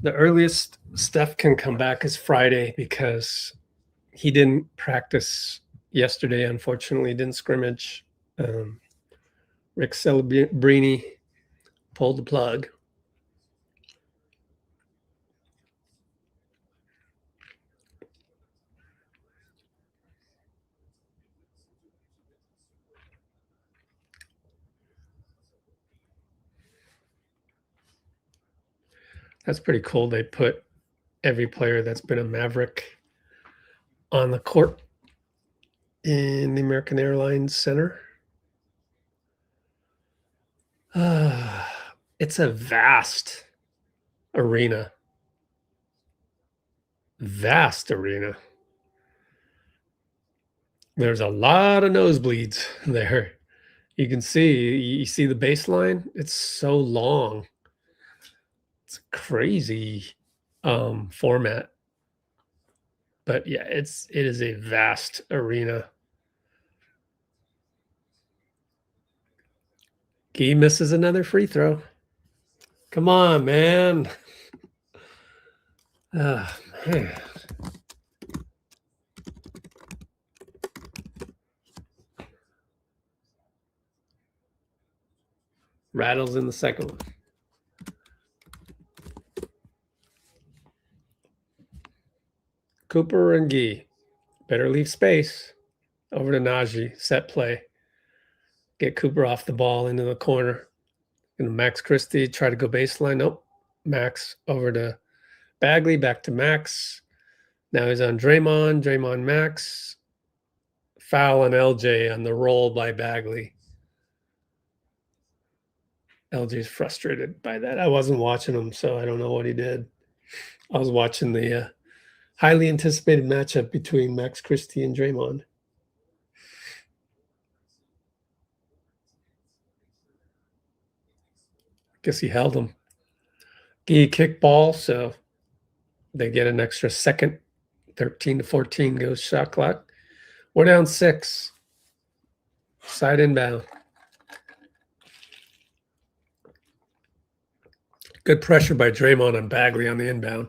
The earliest Steph can come back is Friday because he didn't practice yesterday. Unfortunately, didn't scrimmage. Rick Celebrini pulled the plug. That's pretty cool. They put every player that's been a Maverick on the court in the American Airlines Center. It's a vast arena. Vast arena. There's a lot of nosebleeds there. You can see, you see the baseline? It's so long. It's a crazy format. But yeah, it is a vast arena. He misses another free throw. Come on, man. Man. Rattles in the second one. Cooper and Gee. Better leave space. Over to Najee. Set play. Get Cooper off the ball into the corner. And Max Christie try to go baseline. Nope. Max over to Bagley. Back to Max. Now he's on Draymond. Draymond Max. Foul on LJ on the roll by Bagley. LJ's frustrated by that. I wasn't watching him, so I don't know what he did. I was watching the highly anticipated matchup between Max Christie and Draymond. Guess he held him. He kicked ball, so they get an extra second. 13-14 goes shot clock. We're down 6. Side inbound. Good pressure by Draymond on Bagley on the inbound.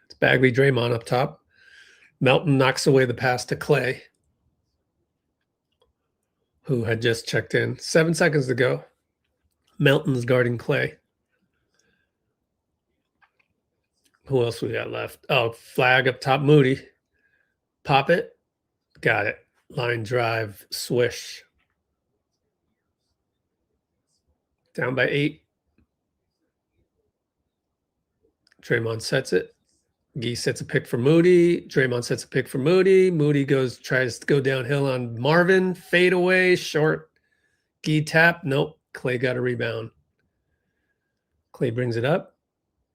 It's Bagley, Draymond up top. Melton knocks away the pass to Klay, who had just checked in. 7 seconds to go. Melton's guarding Klay. Who else we got left? Oh, flag up top, Moody. Pop it. Got it. Line drive, swish. Down by 8. Draymond sets it. Gee sets a pick for Moody. Draymond sets a pick for Moody. Moody tries to go downhill on Marvin. Fade away, short. Gee tap. Nope. Klay got a rebound. Klay brings it up.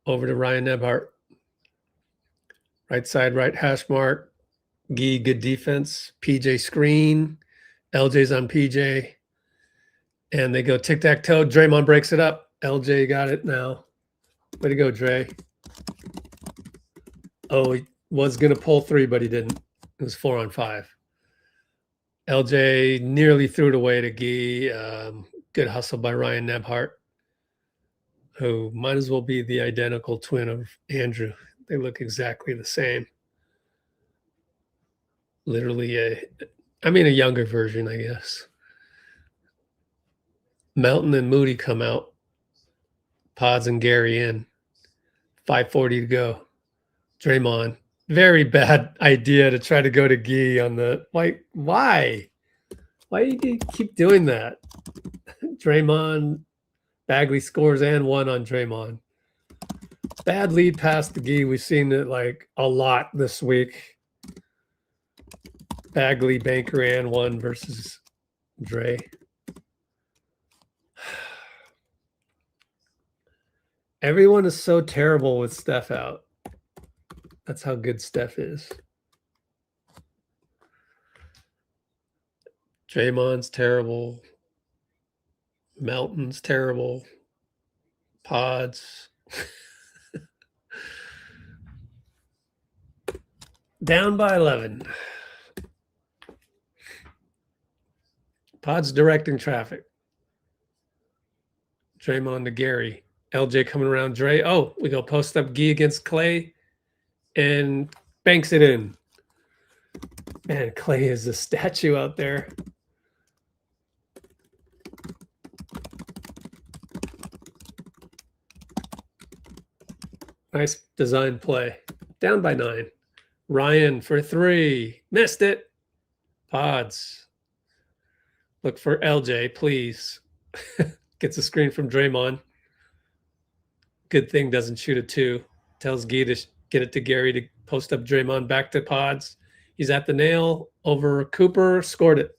Over to Ryan Nebhart. Right side, right hash mark. Gee, good defense. PJ screen. LJ's on PJ. And they go tic-tac-toe. Draymond breaks it up. LJ got it now. Way to go, Dre. Oh, he was going to pull 3, but he didn't. It was 4 on 5. LJ nearly threw it away to Gee. Good hustle by Ryan Nebhart, who might as well be the identical twin of Andrew. They look exactly the same. Literally a younger version, I guess. Melton and Moody come out. Podz and Gary in. 5:40 to go. Draymond. Very bad idea to try to go to Gee on the why? Why do you keep doing that? Draymond, Bagley scores and one on Draymond. Bad lead pass to Gee. We've seen it like a lot this week. Bagley, Banker, and one versus Dre. Everyone is so terrible with Steph out. That's how good Steph is. Draymond's terrible. Melton's terrible. Podz. Down by 11. Podz directing traffic. Draymond to Gary. LJ coming around Dre. Oh, we go post up Gee against Klay and banks it in. Man, Klay is a statue out there. Nice design play. Down by 9. Ryan for 3. Missed it. Podz. Look for LJ, please. Gets a screen from Draymond. Good thing doesn't shoot a 2. Tells Gee to get it to Gary to post up Draymond back to Podz. He's at the nail over Cooper. Scored it.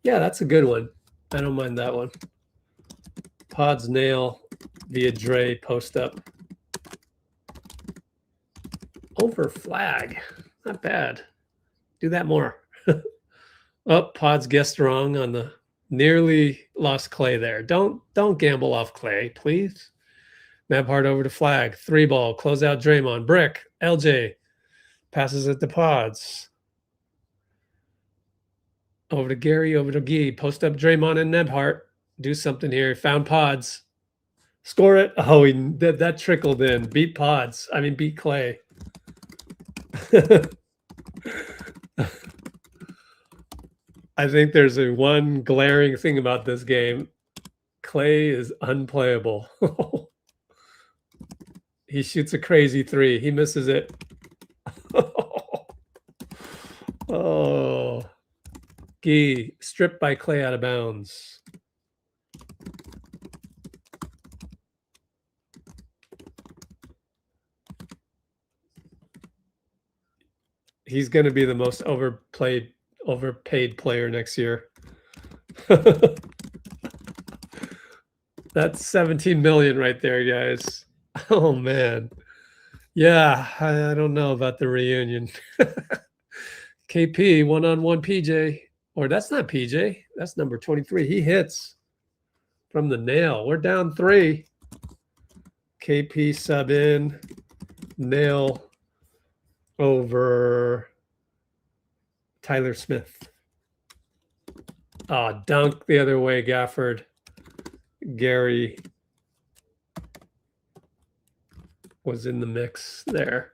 Yeah, that's a good one. I don't mind that one. Podz nail via Dre post up. Over flag. Not bad. Do that more. Oh, Podz guessed wrong on the nearly lost Klay there. Don't gamble off Klay, please. Nebhart over to flag. 3 ball. Close out Draymond. Brick. LJ. Passes it to Podz. Over to Gary. Over to Gee. Post up Draymond and Nebhart. Do something here. Found Podz. Score it. Oh, that trickled in. Beat Podz. Beat Klay. I think there's one glaring thing about this game. Klay is unplayable. He shoots a crazy 3. He misses it. Oh. Gee, stripped by Klay out of bounds. He's going to be the most overpaid player next year. That's 17 million right there, guys. Oh man. Yeah, I don't know about the reunion. KP one-on-one PJ. Or that's not PJ. That's number 23. He hits from the nail. We're down 3. KP sub in. Nail over Tyler Smith. Dunk the other way, Gafford. Gary was in the mix there.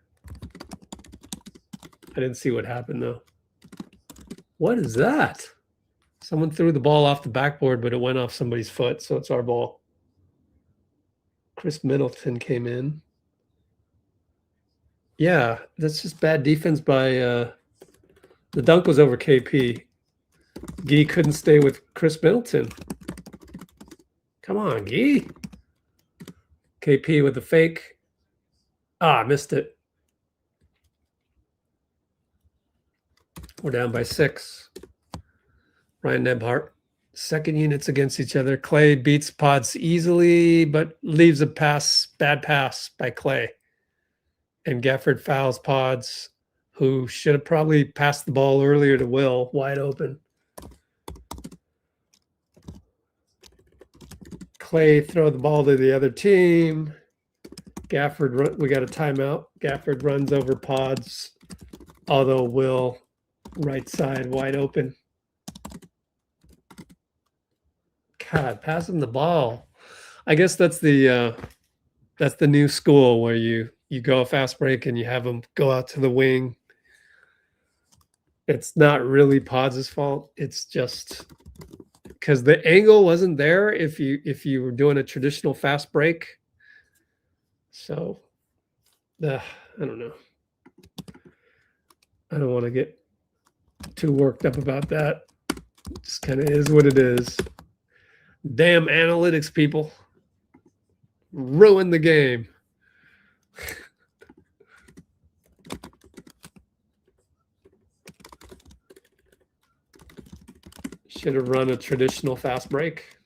I didn't see what happened, though. What is that? Someone threw the ball off the backboard, but it went off somebody's foot, so it's our ball. Chris Middleton came in. Yeah, that's just bad defense by the dunk was over KP. Gee couldn't stay with Chris Middleton. Come on, Gee. KP with the fake. Missed it. We're down by 6. Ryan Nebhart. Second units against each other. Klay beats Podz easily, but leaves a bad pass by Klay. And Gafford fouls Podz, who should have probably passed the ball earlier to Will, wide open. Klay throw the ball to the other team. Gafford, we got a timeout. Gafford runs over Podz, although Will, right side, wide open. God, pass him the ball. I guess that's the new school where you go a fast break and you have them go out to the wing. It's not really Podz's fault. It's just because the angle wasn't there if you were doing a traditional fast break. So, I don't know. I don't want to get too worked up about that. It just kind of is what it is. Damn analytics people. Ruin the game. Should have run a traditional fast break.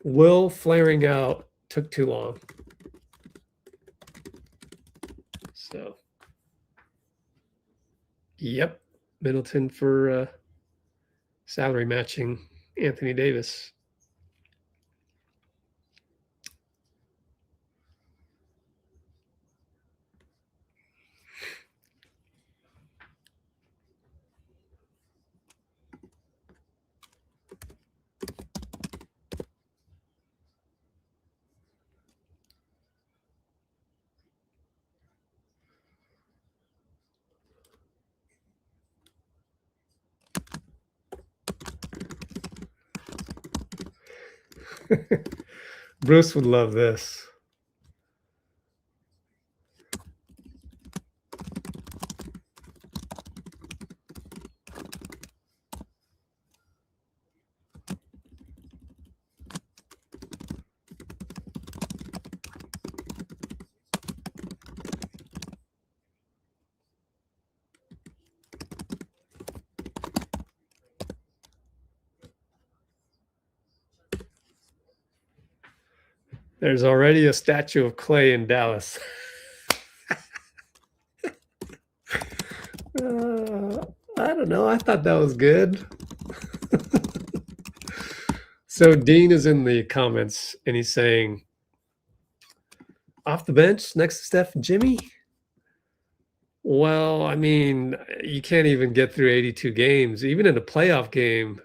Will flaring out took too long. So, yep, Middleton for salary matching Anthony Davis. Bruce would love this. There's already a statue of Klay in Dallas. I don't know. I thought that was good. So Dean is in the comments and he's saying, off the bench next to Steph and Jimmy? Well, I mean, you can't even get through 82 games. Even in a playoff game,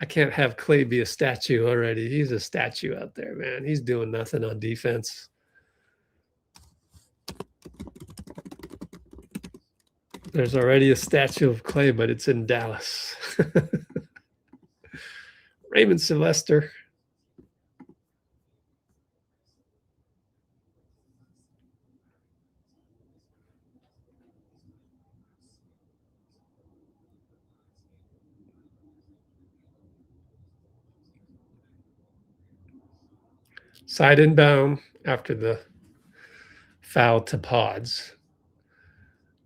I can't have Klay be a statue already. He's a statue out there, man. He's doing nothing on defense. There's already a statue of Klay, but it's in Dallas. Raymond Sylvester. Side inbound after the foul to Podz.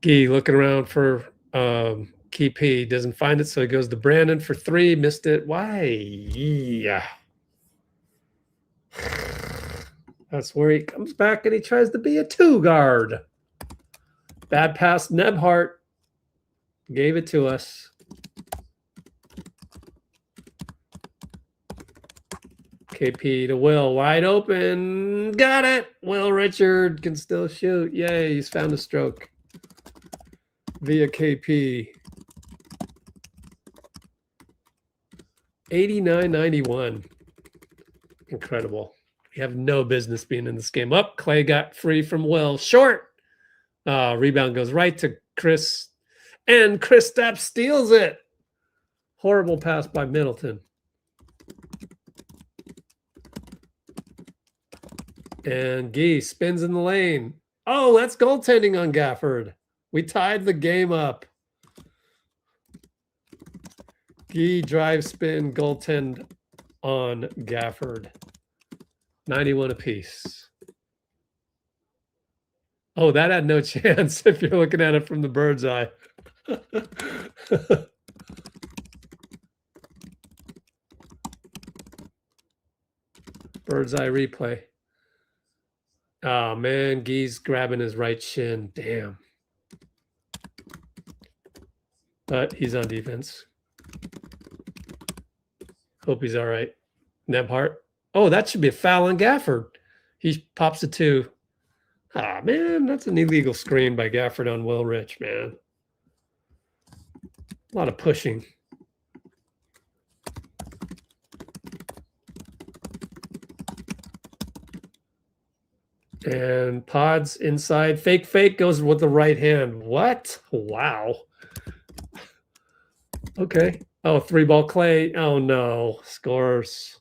Gee looking around for KP. Doesn't find it, so he goes to Brandin for three. Missed it. Why? Yeah. That's where he comes back and he tries to be a two guard. Bad pass, Nebhart. Gave it to us. KP to Will, wide open. Got it. Will Richard can still shoot. Yay, he's found a stroke. Via KP. 89-91. Incredible. We have no business being in this game. Up, Klay got free from Will. Short. Rebound goes right to Chris. And Kristaps steals it. Horrible pass by Middleton. And Gee spins in the lane. Oh, that's goaltending on Gafford. We tied the game up. Gee drive spin goaltend on Gafford. 91 apiece. Oh, that had no chance if you're looking at it from the bird's eye. Bird's eye replay. Oh, man, Gee's grabbing his right shin. Damn. But he's on defense. Hope he's all right. Nebhart. Oh, that should be a foul on Gafford. He pops a two. Ah, man, that's an illegal screen by Gafford on Will Rich, man. A lot of pushing. And Podz inside. Fake goes with the right hand. What? Wow. Okay. Oh, 3-ball Klay. Oh, no. Scores.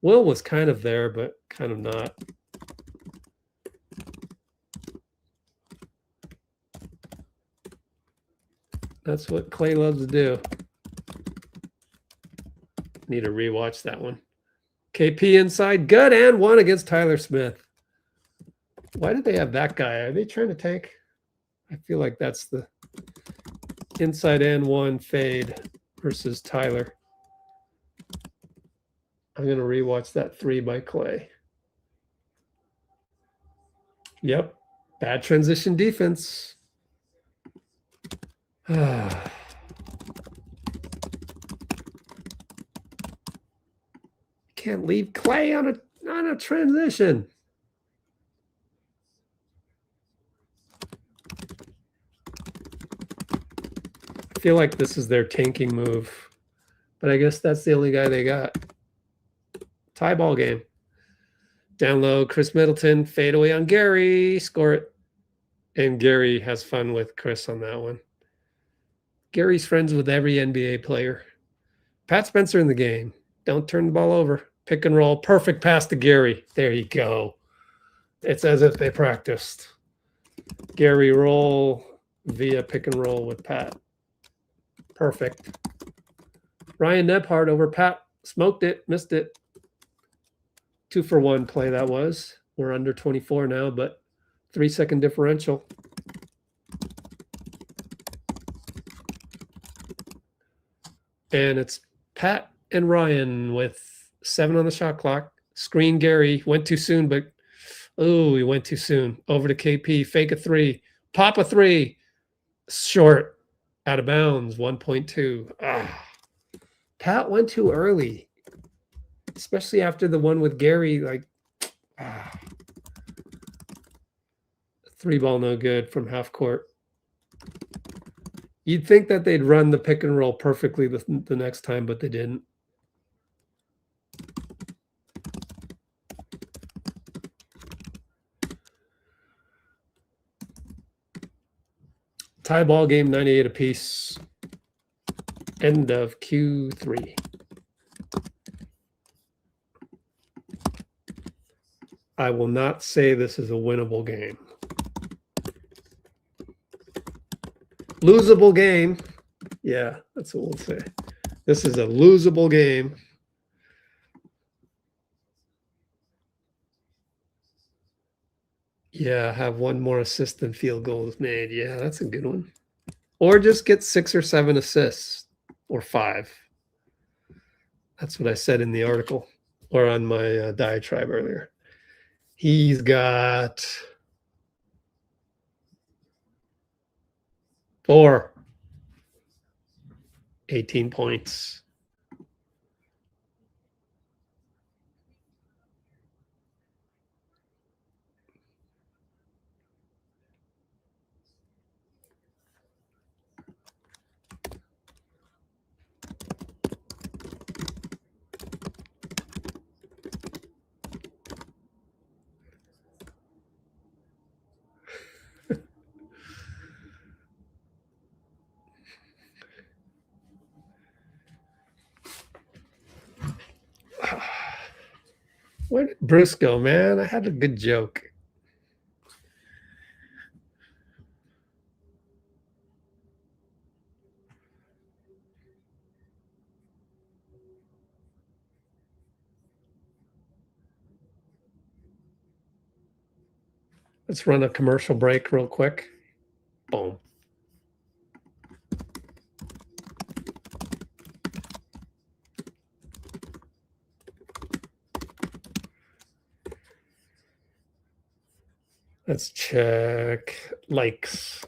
Will was kind of there, but kind of not. That's what Klay loves to do. Need to rewatch that one. KP inside. Good and one against Tyler Smith. Why did they have that guy? Are they trying to tank? I feel like that's the inside and one fade versus Tyler. I'm going to rewatch that 3 by Klay. Yep. Bad transition defense. Can't leave Klay on a transition. I feel like this is their tanking move, but I guess that's the only guy they got. Tie ball game. Down low, Chris Middleton, fade away on Gary, score it. And Gary has fun with Chris on that one. Gary's friends with every NBA player. Pat Spencer in the game. Don't turn the ball over. Pick and roll. Perfect pass to Gary. There you go. It's as if they practiced. Gary roll via pick and roll with Pat. Perfect. Ryan Nebhart over Pat. Smoked it. Missed it. 2-for-1 play that was. We're under 24 now, but 3-second differential. And it's Pat and Ryan with 7 on the shot clock. Screen Gary. Went too soon, but oh, he went too soon. Over to KP. Fake a 3. Pop a 3. Short. Out of bounds. 1.2. Pat went too early. Especially after the one with Gary. 3-ball no good from half court. You'd think that they'd run the pick and roll perfectly the next time, but they didn't. Tie ball game, 98 apiece. End of Q3. I will not say this is a winnable game. Losable game. Yeah, that's what we'll say. This is a losable game. Yeah, have one more assist than field goals made. Yeah, that's a good one. Or just get 6 or 7 assists or 5. That's what I said in the article or on my diatribe earlier. He's got 4. 18 points. Where did Bruce go, man? I had a good joke. Let's run a commercial break real quick. Boom. Let's check likes.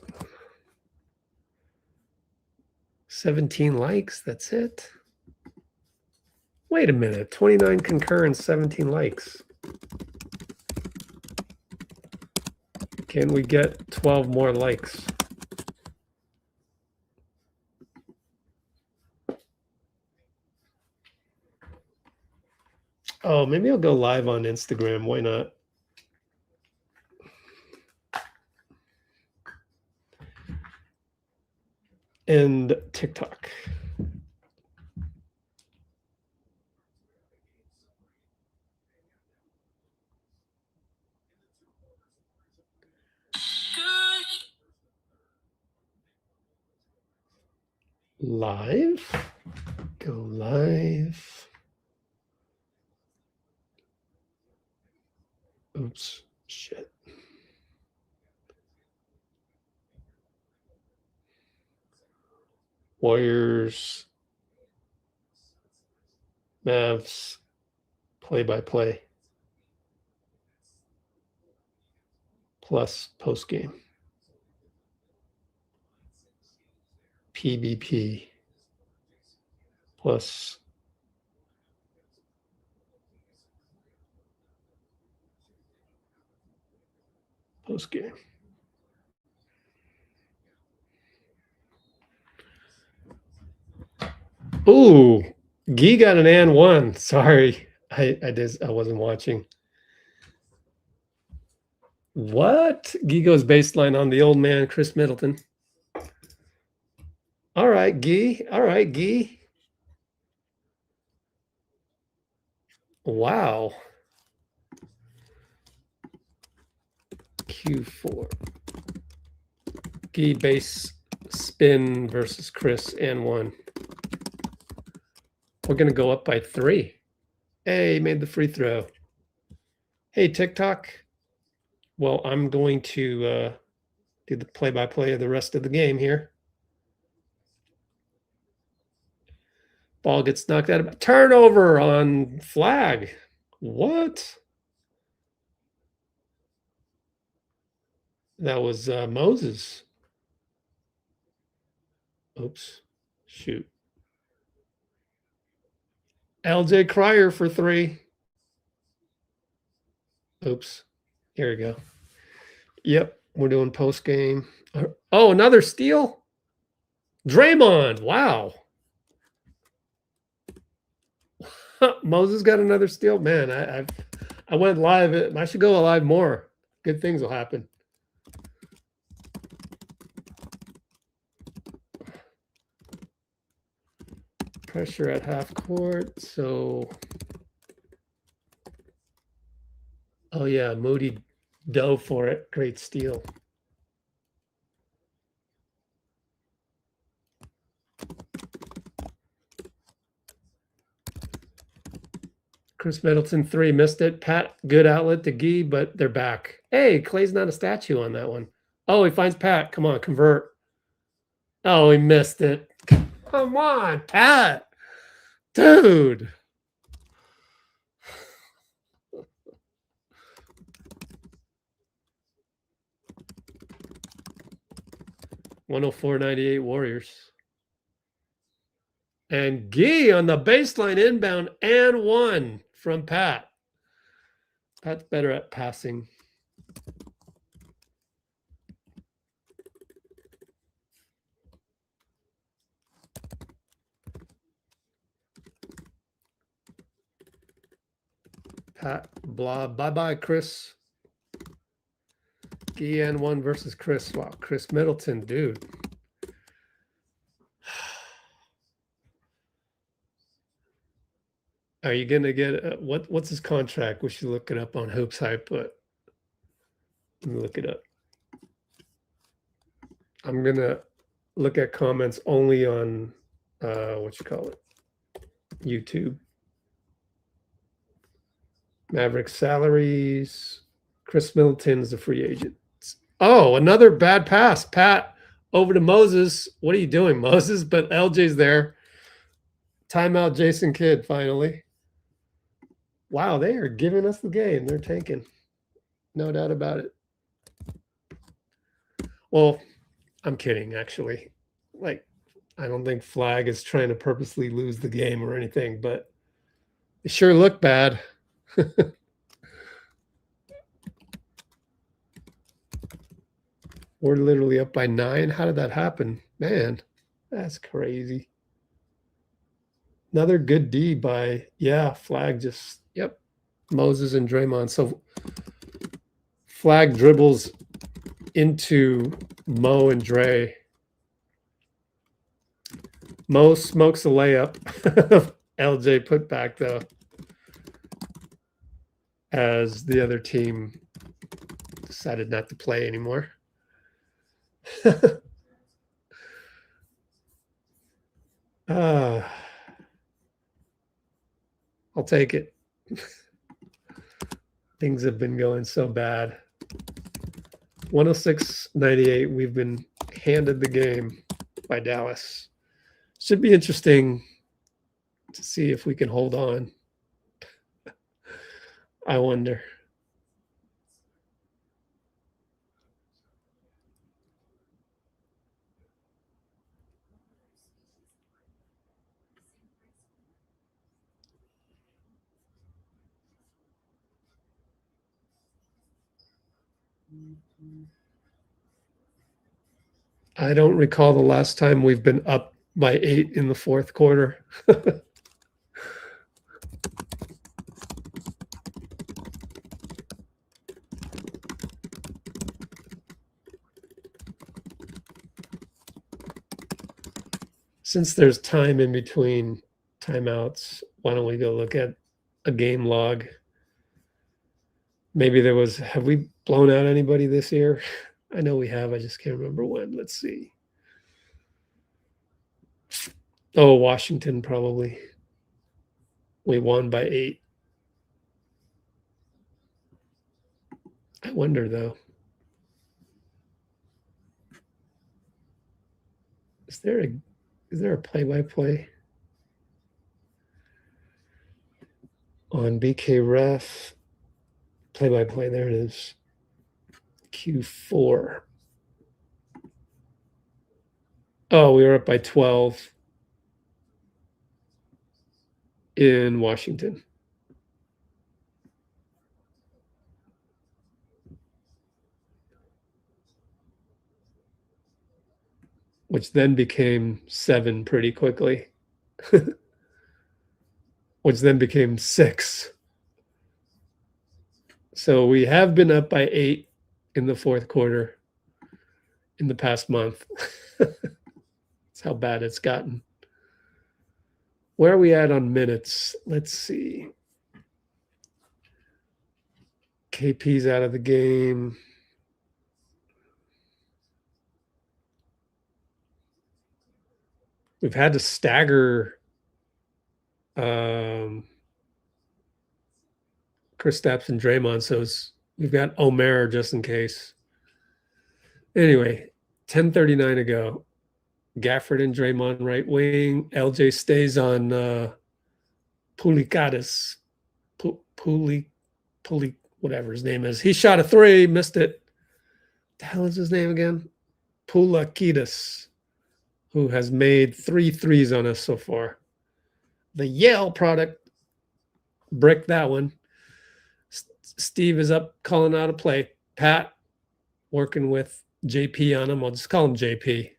17 likes, that's it. Wait a minute, 29 concurrence, 17 likes. Can we get 12 more likes? Oh, maybe I'll go live on Instagram. Why not? And TikTok. Live? Go live. Oops, shit. Warriors, Mavs, play-by-play, plus postgame. PBP, plus postgame. Ooh, Guy got an and one. Sorry, I wasn't watching. What? Guy goes baseline on the old man, Chris Middleton. All right, Guy. All right, Guy. Wow. Q4. Guy base spin versus Chris and one. We're going to go up by 3. Hey, made the free throw. Hey, TikTok. Well, I'm going to do the play-by-play of the rest of the game here. Ball gets knocked out of turnover on flag. What? That was Moses. Oops. Shoot. LJ Cryer for 3. Oops. Here we go. Yep. We're doing post game. Oh, another steal. Draymond. Wow. Moses got another steal. Man, I went live. I should go live more. Good things will happen. Pressure at half court. So, oh yeah, Moody dove for it. Great steal. Chris Middleton 3 missed it. Pat, good outlet to Guy, but they're back. Hey, Klay's not a statue on that one. Oh, he finds Pat. Come on, convert. Oh, he missed it. Come on, Pat. Dude. $104.98 Warriors. And Guy on the baseline inbound and one from Pat. Pat's better at passing. Pat, blah, bye-bye, Chris. Guy and one versus Chris. Wow, Chris Middleton, dude. Are you going to get what's his contract? We should look it up on Hoops Hype, but let me look it up. I'm going to look at comments only on YouTube. Mavericks salaries. Chris Middleton's a free agent. Oh, another bad pass. Pat over to Moses. What are you doing, Moses? But LJ's there. Timeout, Jason Kidd, finally. Wow, they are giving us the game. They're tanking. No doubt about it. Well, I'm kidding, actually. Like, I don't think Flag is trying to purposely lose the game or anything, but it sure looked bad. We're literally up by 9. How did that happen? Man, that's crazy. Another good D by, Flag just, Moses and Draymond. So Flag dribbles into Mo and Dre. Mo smokes a layup. LJ put back, though, as the other team decided not to play anymore. I'll take it. Things have been going so bad. 106-98. We've been handed the game by Dallas. Should be interesting to see if we can hold on. I wonder. I don't recall the last time we've been up by 8 in the fourth quarter. Since there's time in between timeouts, why don't we go look at a game log? Maybe have we blown out anybody this year? I know we have. I just can't remember when. Let's see. Oh, Washington, probably. We won by 8. I wonder, though. Is there a play-by-play on BK Ref? Play-by-play, there it is. Q4. Oh, we were up by 12 in Washington. Which then became 7 pretty quickly. Which then became 6. So we have been up by 8 in the fourth quarter in the past month. That's how bad it's gotten. Where are we at on minutes? Let's see. KP's out of the game. We've had to stagger Kristaps and Draymond, so we've got Omer just in case. Anyway, 10:39 to go. Gafford and Draymond right wing. LJ stays on Pulikadis. Whatever his name is. He shot a 3, missed it. What the hell is his name again? Pulakidis, who has made 3 threes on us so far. The Yale product bricked that one. Steve is up calling out a play. Pat working with JP on him. I'll just call him JP.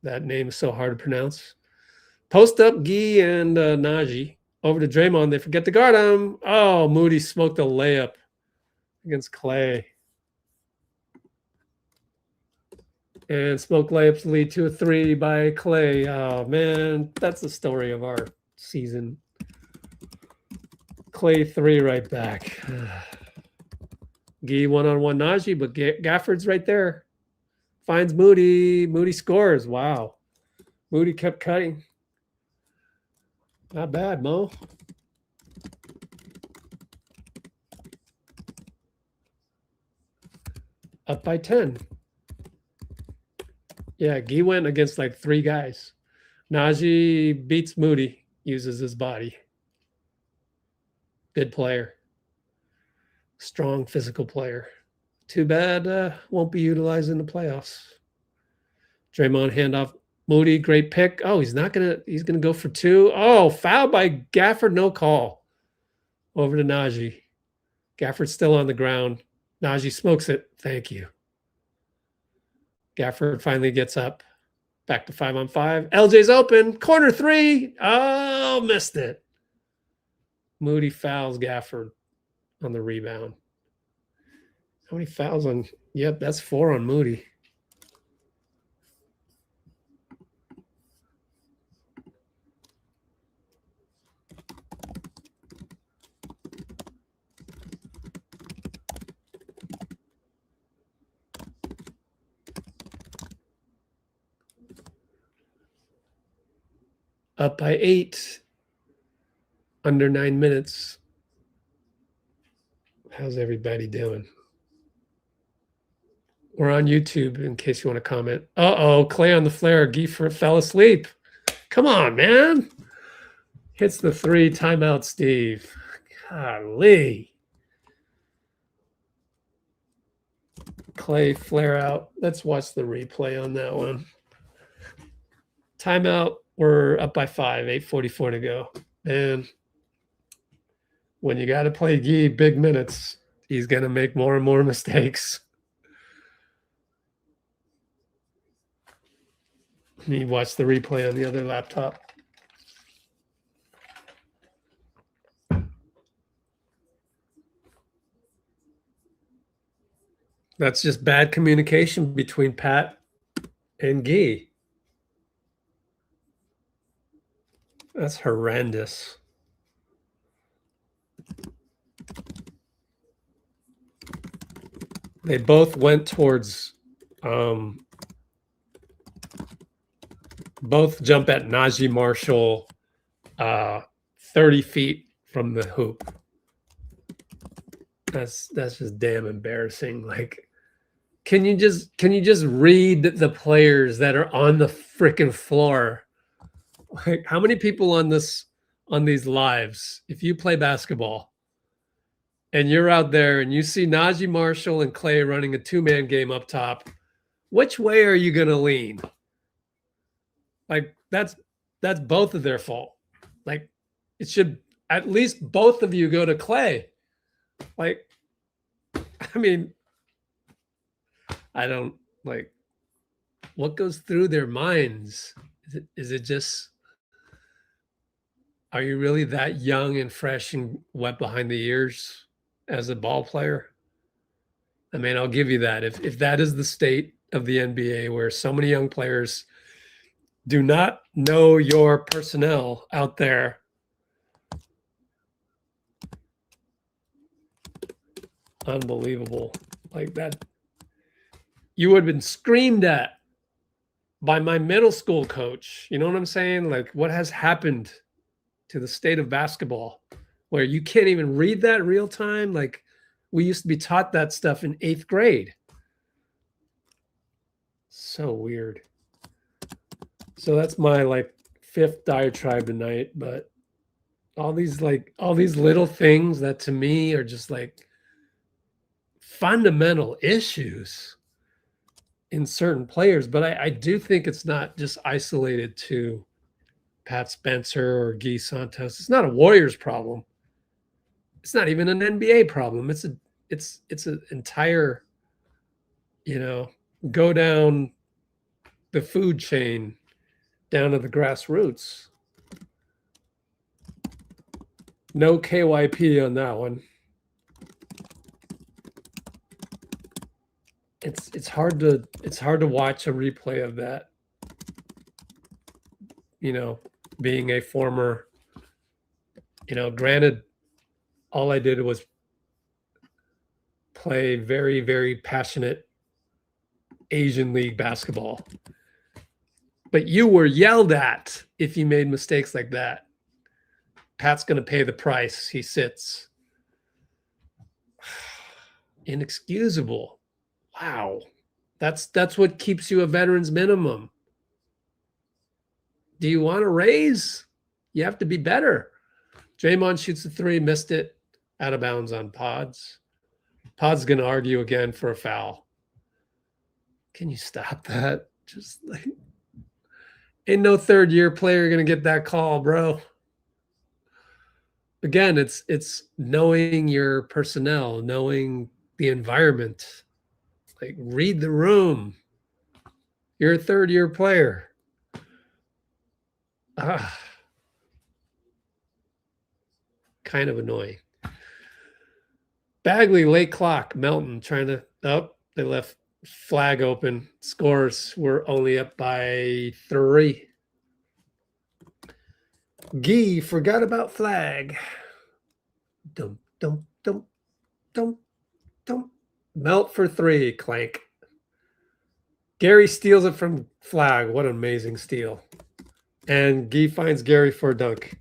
That name is so hard to pronounce. Post up Gee and Najee. Over to Draymond. They forget to guard him. Oh, Moody smoked a layup against Klay. And smoke layups lead to a 3 by Klay. Oh, man. That's the story of our season. Klay 3 right back. Gee one-on-one Najee, but Gafford's right there. Finds Moody. Moody scores. Wow. Moody kept cutting. Not bad, Mo. Up by 10. Yeah, Gee went against like 3 guys. Najee beats Moody, uses his body. Good player. Strong physical player. Too bad won't be utilized in the playoffs. Draymond handoff. Moody, great pick. Oh, he's gonna go for 2. Oh, foul by Gafford, no call. Over to Najee. Gafford's still on the ground. Najee smokes it. Thank you. Gafford finally gets up. Back to 5-on-5. LJ's open. Corner three. Oh, missed it. Moody fouls Gafford on the rebound. How many fouls on? Yep, that's 4 on Moody. Up by 8. Under 9 minutes. How's everybody doing? We're on YouTube in case you want to comment. Uh-oh, Klay on the flare. Giefer fell asleep. Come on, man. Hits the 3. Timeout, Steve. Golly. Klay flare out. Let's watch the replay on that one. Timeout. We're up by 5. 8:44 to go. And when you got to play Gee big minutes, he's going to make more and more mistakes. Let me watch the replay on the other laptop. That's just bad communication between Pat and Gee. That's horrendous. They both went towards both jump at Najee Marshall 30 feet from the hoop. That's just damn embarrassing. Like, can you just read the players that are on the freaking floor? Like, how many people on these lives, if you play basketball and you're out there and you see Najee Marshall and Klay running a 2-man game up top, which way are you going to lean? Like, that's both of their fault. Like, it should at least both of you go to Klay. Like, I mean, I don't like what goes through their minds. Is it just, are you really that young and fresh and wet behind the ears as a ball player? I mean, I'll give you that. If that is the state of the NBA, where so many young players do not know your personnel out there, unbelievable. Like that, you would have been screamed at by my middle school coach. You know what I'm saying? Like, what has happened to the state of basketball where you can't even read that real time? Like, we used to be taught that stuff in 8th grade. So weird. So that's my 5th diatribe tonight, but all these little things that to me are just like fundamental issues in certain players. But I do think it's not just isolated to Pat Spencer or Guy Santos. It's not a Warriors problem. It's not even an NBA problem. It's an entire, go down the food chain down to the grassroots. No KYP on that one. It's hard to watch a replay of that. Being a former, granted, all I did was play very, very passionate Asian League basketball. But you were yelled at if you made mistakes like that. Pat's going to pay the price. He sits. Inexcusable. Wow. That's what keeps you a veteran's minimum. Do you want to raise? You have to be better. Draymond shoots a 3, missed it, out of bounds on Podz. Pod's going to argue again for a foul. Can you stop that? Just like, ain't no third-year player going to get that call, bro. Again, it's knowing your personnel, knowing the environment. Like, read the room. You're a third-year player. Kind of annoying. Bagley, late clock. Melton trying to they left flag open. Scores. We're only up by 3. Gee, forgot about flag. Dum, dum, dum, dum, dum. Melt for 3. Clank. Gary steals it from flag. What an amazing steal. And Gee finds Gary for a dunk.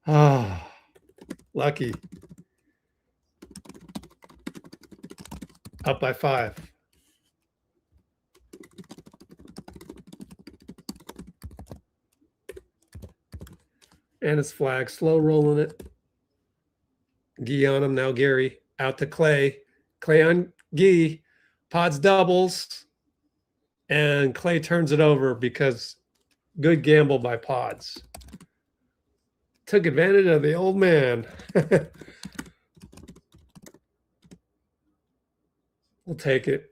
Ah, lucky. Up by 5. And it's flag. Slow rolling it. Gee on him. Now Gary. Out to Klay. Klay on Gee. Podz doubles. And Klay turns it over because good gamble by Podz. Took advantage of the old man. We'll take it.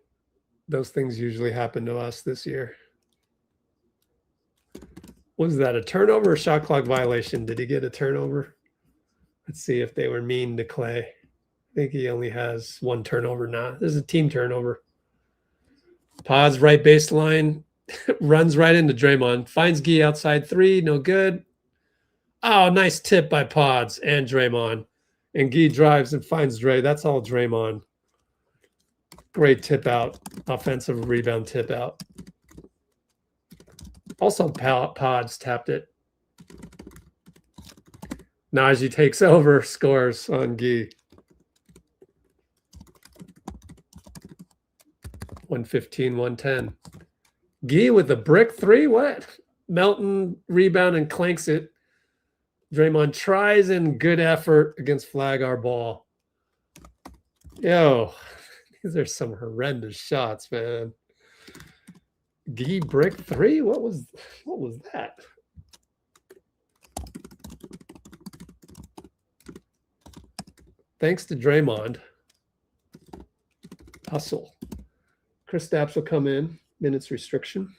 Those things usually happen to us this year. Was that a turnover or shot clock violation? Did he get a turnover? Let's see if they were mean to Klay. I think he only has 1 turnover now. This is a team turnover. Podz right baseline. Runs right into Draymond. Finds Gee outside 3. No good. Oh, nice tip by Podz and Draymond. And Gee drives and finds Dre. That's all Draymond. Great tip out. Offensive rebound tip out. Also, Podz tapped it. Najee takes over, scores on Gee. 115, 110. Gee with a brick 3? What? Melton rebound and clanks it. Draymond tries and good effort against flag our ball. Yo, these are some horrendous shots, man. Gee brick 3? What was that? Thanks to Draymond. Hustle. Kristaps will come in. Minutes restriction.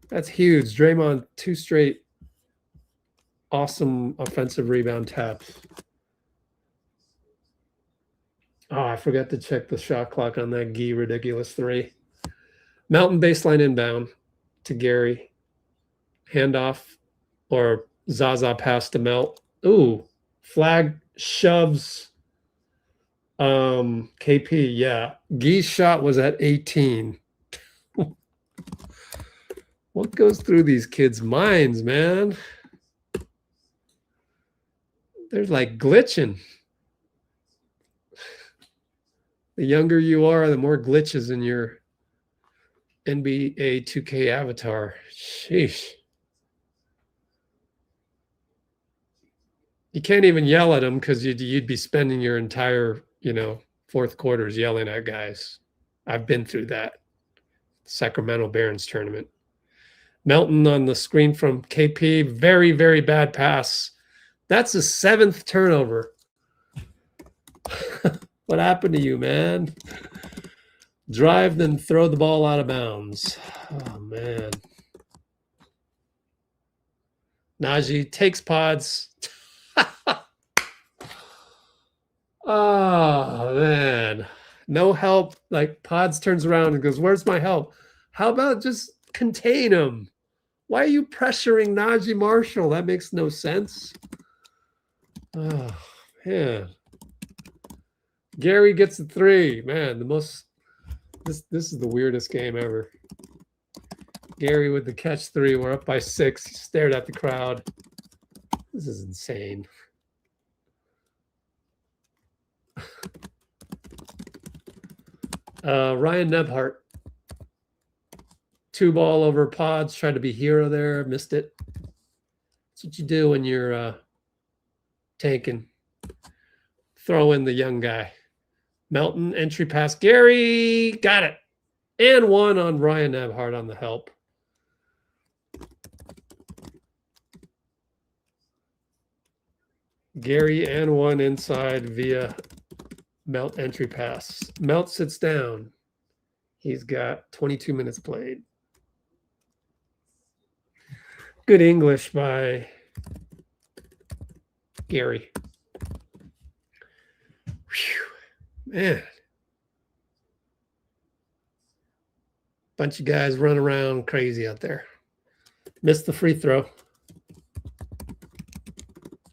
That's huge. Draymond, 2 straight awesome offensive rebound taps. Oh, I forgot to check the shot clock on that Gee ridiculous 3. Melton baseline inbound to Gary. Handoff or Zaza pass to Melt. Ooh, flag shoves KP. Yeah, Gee's shot was at 18. What goes through these kids' minds, man? They're like glitching. The younger you are, the more glitches in your NBA 2K avatar. Sheesh. You can't even yell at them because you'd be spending your entire, fourth quarters yelling at guys. I've been through that. Sacramento Barons tournament. Melton on the screen from KP. Very, very bad pass. That's the 7th turnover. What happened to you, man? Drive, then throw the ball out of bounds. Oh, man. Najee takes Podz. Oh, man. No help. Like, Podz turns around and goes, where's my help? How about just contain him? Why are you pressuring Najee Marshall? That makes no sense. Oh, man. Gary gets a 3. Man, this is the weirdest game ever. Gary with the catch 3. We're up by 6. He stared at the crowd. This is insane. Ryan Nebhart. 2 ball over Podz. Tried to be hero there. Missed it. That's what you do when you're tanking. Throw in the young guy. Melton, entry pass. Gary, got it. And 1 on Ryan Nebhart on the help. Gary and 1 inside via Melt entry pass. Melt sits down. He's got 22 minutes played. Good English by Gary. Whew, man. Bunch of guys run around crazy out there. Missed the free throw.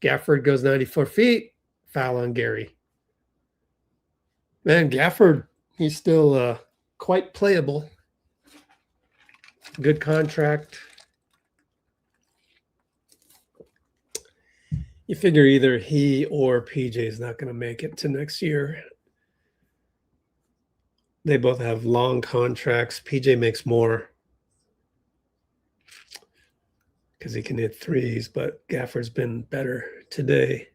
Gafford goes 94 feet. Foul on Gary. Man, Gafford, he's still quite playable. Good contract. You figure either he or PJ is not going to make it to next year. They both have long contracts. PJ makes more because he can hit threes, but Gafford's been better today.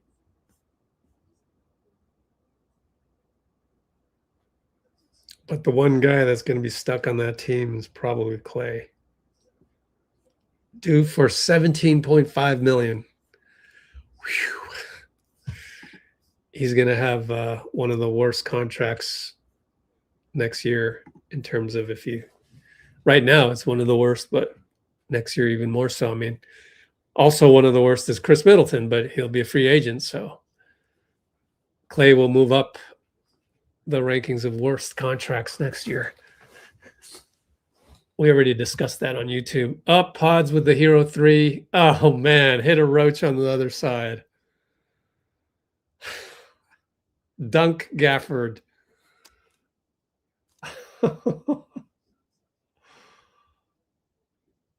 But the one guy that's going to be stuck on that team is probably Klay. Due for $17.5 million. Whew. He's going to have one of the worst contracts next year in terms of right now it's one of the worst, but next year even more so. I mean, also one of the worst is Chris Middleton, but he'll be a free agent. So Klay will move up the rankings of worst contracts next year. We already discussed that on YouTube. Up Podz with the Hero 3. Oh, man. Hit a roach on the other side. Dunk Gafford.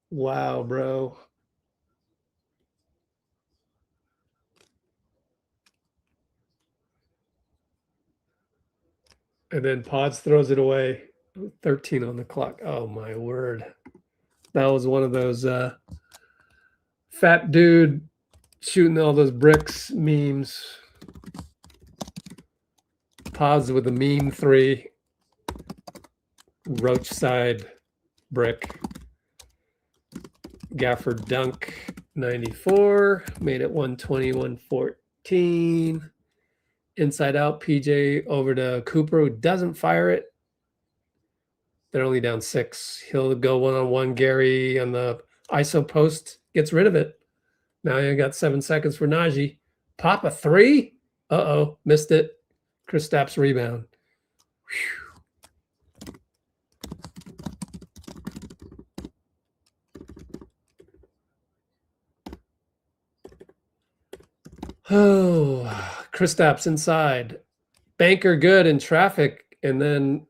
Wow, bro. And then Podz throws it away. 13 on the clock. Oh, my word. That was one of those fat dude shooting all those bricks memes. Podz with a meme 3. Roach side brick. Gafford dunk 94. Made it 120, 114. Inside out, PJ over to Cooper, who doesn't fire it. They're only down 6. He'll go one-on-one. Gary on the ISO post gets rid of it. Now you got 7 seconds for Najee. Pop a 3? Uh-oh, missed it. Kristaps rebound. Whew. Oh, Kristaps inside. Banker good in traffic, and then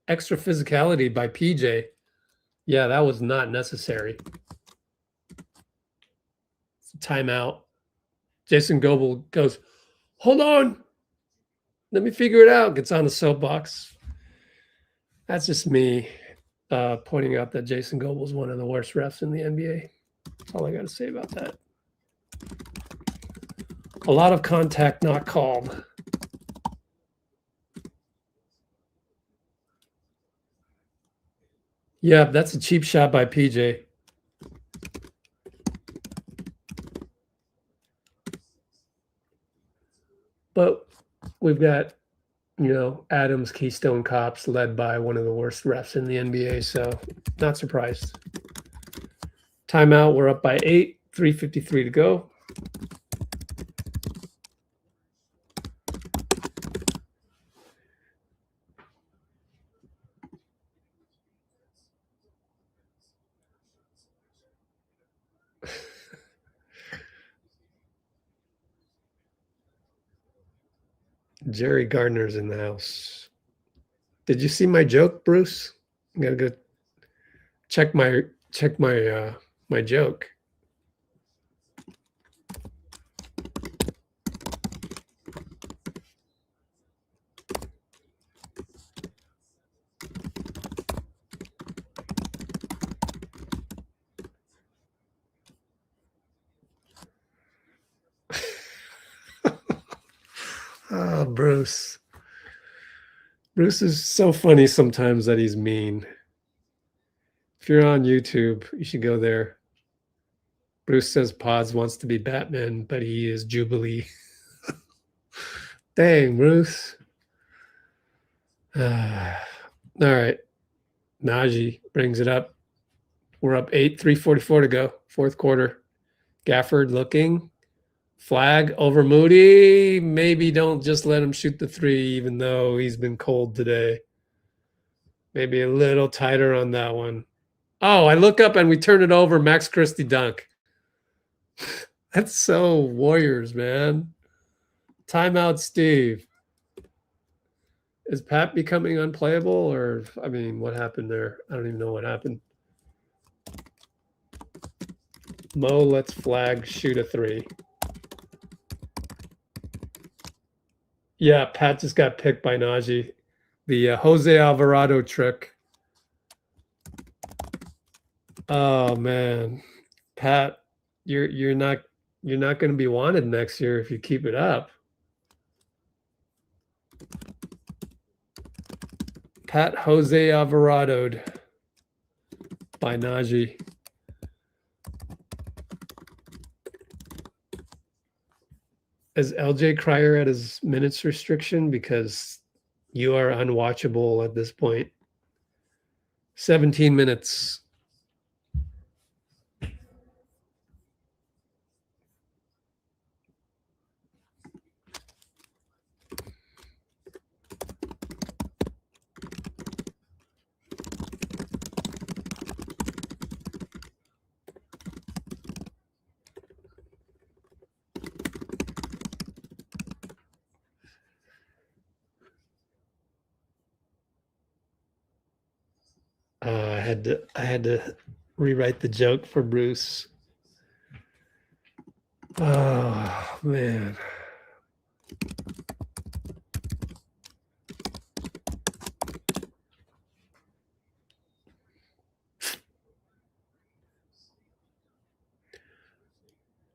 extra physicality by PJ. Yeah, that was not necessary. Timeout. Jason Goble goes, hold on. Let me figure it out. Gets on the soapbox. That's just me pointing out that Jason Goble is one of the worst refs in the NBA. That's all I got to say about that. A lot of contact not called. Yeah, that's a cheap shot by PJ. But we've got, Adams, Keystone Cops led by one of the worst refs in the NBA, so not surprised. Timeout, we're up by 8, 3:53 to go. Jerry Gardner's in the house. Did you see my joke, Bruce? I gotta go check my my joke. Oh, Bruce. Bruce is so funny sometimes that he's mean. If you're on YouTube, you should go there. Bruce says Podz wants to be Batman, but he is Jubilee. Dang, Bruce. All right. Najee brings it up. We're up 8, 3:44 to go. Fourth quarter. Gafford looking. Flag over Moody. Maybe don't just let him shoot the three, even though he's been cold today. Maybe a little tighter on that one. Oh, I look up and we turn it over. Max Christie dunk. That's so Warriors, man. Timeout, Steve. Is Pat becoming unplayable? Or, I mean, what happened there? I don't even know what happened. Mo lets flag shoot a three. Yeah, Pat just got picked by Najee. The Jose Alvarado trick. Oh man, Pat, you're not going to be wanted next year if you keep it up. Pat Jose Alvarado'd by Najee. Is LJ Cryer at his minutes restriction? Because you are unwatchable at this point. 17 minutes. I had to rewrite the joke for Bruce. Oh man.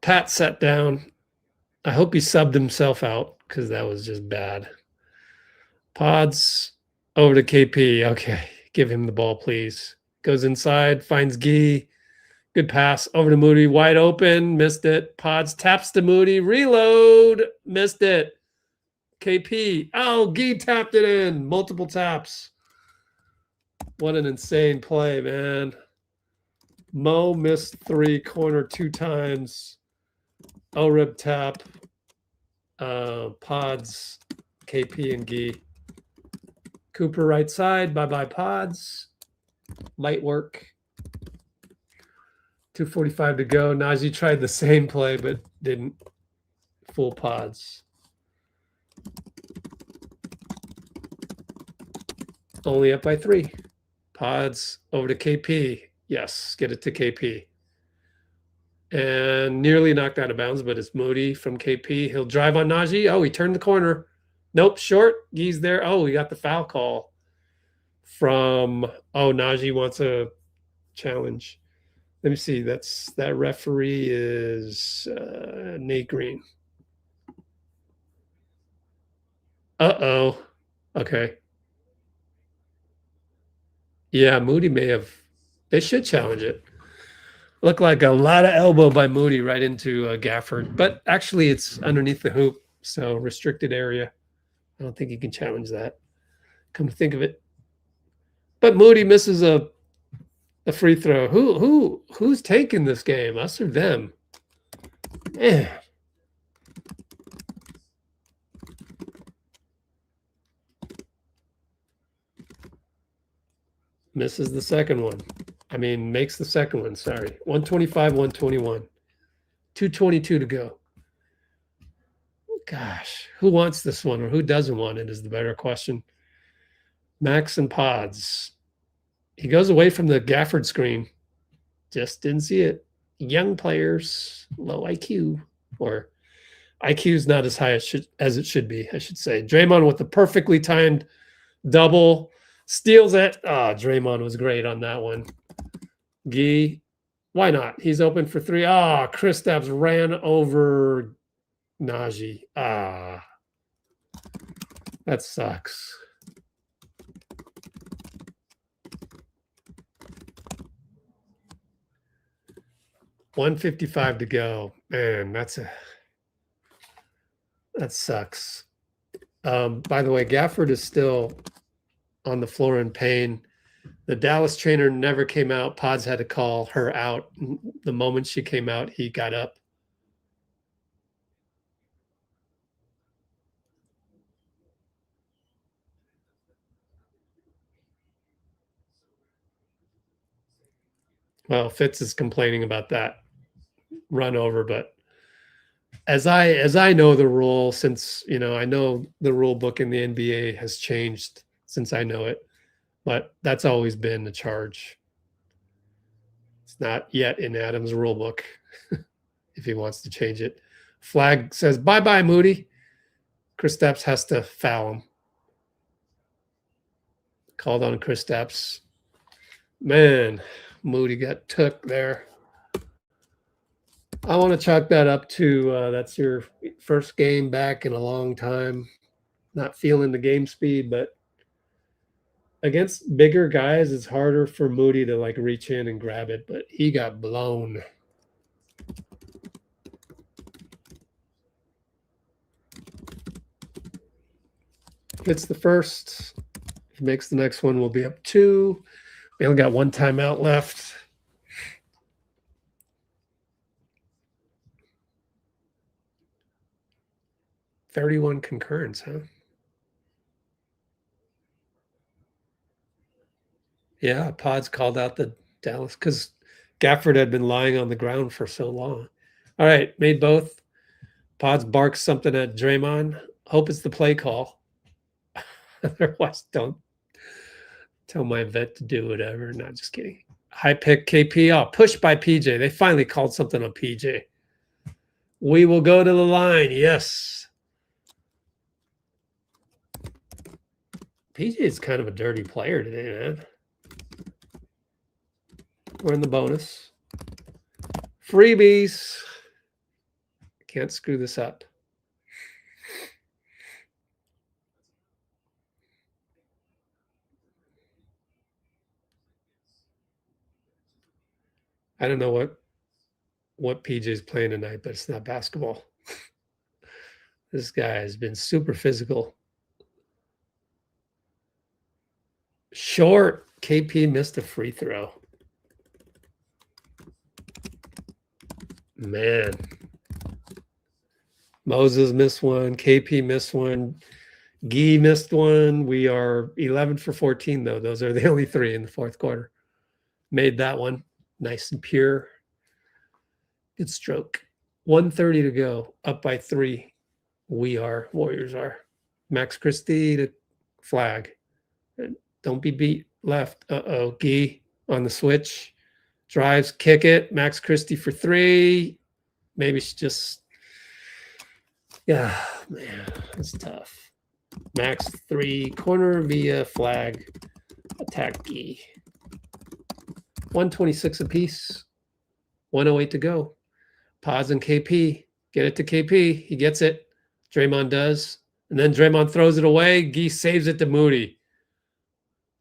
Pat sat down. I hope he subbed himself out because that was just bad. Podz over to KP. Okay, give him the ball, please. Goes inside, finds Gee. Good pass over to Moody. Wide open, missed it. Podz taps to Moody. Reload, missed it. KP. Oh, Gee tapped it in. Multiple taps. What an insane play, man. Mo missed three, corner 2 times. O-rib tap. Podz, KP, and Gee. Cooper right side. Bye-bye, Podz. Light work. 2:45 to go. Najee tried the same play, but didn't. Full Podz. Only up by 3. Podz over to KP. Yes, get it to KP. And nearly knocked out of bounds, but it's Moody from KP. He'll drive on Najee. Oh, he turned the corner. Nope, short. He's there. Oh, we got the foul call from, Najee wants a challenge. Let me see. That referee is Nate Green. Uh-oh. Okay. Yeah, Moody may have. They should challenge it. Looked like a lot of elbow by Moody right into Gafford. But actually, it's underneath the hoop, so restricted area. I don't think he can challenge that. Come to think of it. But Moody misses a free throw. Who's taking this game? Us or them? Man. Misses the second one. I mean, makes the second one, sorry. 125, 121. 2:22 to go. Gosh, who wants this one or who doesn't want it is the better question. Max and Podz. He goes away from the Gafford screen. Just didn't see it. Young players, low IQ, or IQ is not as high as it should be, I should say. Draymond with the perfectly timed double. Steals it. Draymond was great on that one. Gee, why not? He's open for 3. Kristaps ran over Najee. That sucks. $155 to go. Man, that sucks. By the way, Gafford is still on the floor in pain. The Dallas trainer never came out. Podz had to call her out. The moment she came out, he got up. Well, Fitz is complaining about that run over, but as I know the rule, since I know the rule book in the NBA has changed since I know it, but that's always been the charge. It's not yet in Adam's rule book if he wants to change it. Flag says bye-bye, Moody. Kristaps has to foul him. Called on Kristaps. Man, Moody got took there. I want to chalk that up to that's your first game back in a long time. Not feeling the game speed, but against bigger guys, it's harder for Moody to like reach in and grab it, but he got blown. Hits the first. If he makes the next one, we'll be up 2. We only got 1 timeout left. "31 concurrence, huh?" Yeah, Podz called out the Dallas because Gafford had been lying on the ground for so long. All right, made both. Podz barks something at Draymond. Hope it's the play call. Otherwise, don't tell my vet to do whatever. Not just kidding. High pick KP. Oh, pushed by PJ. They finally called something on PJ. We will go to the line. Yes. PJ is kind of a dirty player today, man. We're in the bonus. Freebies. Can't screw this up. I don't know what PJ's playing tonight, but it's not basketball. This guy has been super physical. Short. KP missed a free throw. Man. Moses missed one. KP missed one. Gee missed one. We are 11 for 14, though. Those are the only 3 in the fourth quarter. Made that one. Nice and pure. Good stroke. 1:30 to go. Up by 3. We are. Warriors are. Max Christie to flag. Don't be beat. Left. Uh-oh. Gee on the switch. Drives. Kick it. Max Christie for 3. Maybe she just... Yeah, man. That's tough. Max 3. Corner via flag. Attack Gee. 126 apiece. 108 to go. Podz and KP. Get it to KP. He gets it. Draymond does. And then Draymond throws it away. Gee saves it to Moody.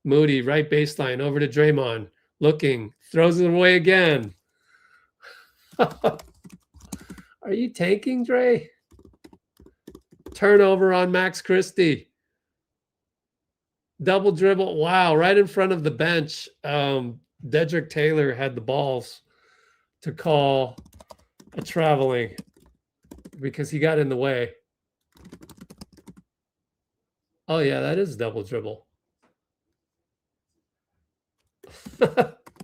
Moody, right baseline, over to Draymond. Looking. Throws it away again. Are you tanking, Dre? Turnover on Max Christie. Double dribble. Wow, right in front of the bench. Dedrick Taylor had the balls to call a traveling because he got in the way. Oh, yeah, that is double dribble.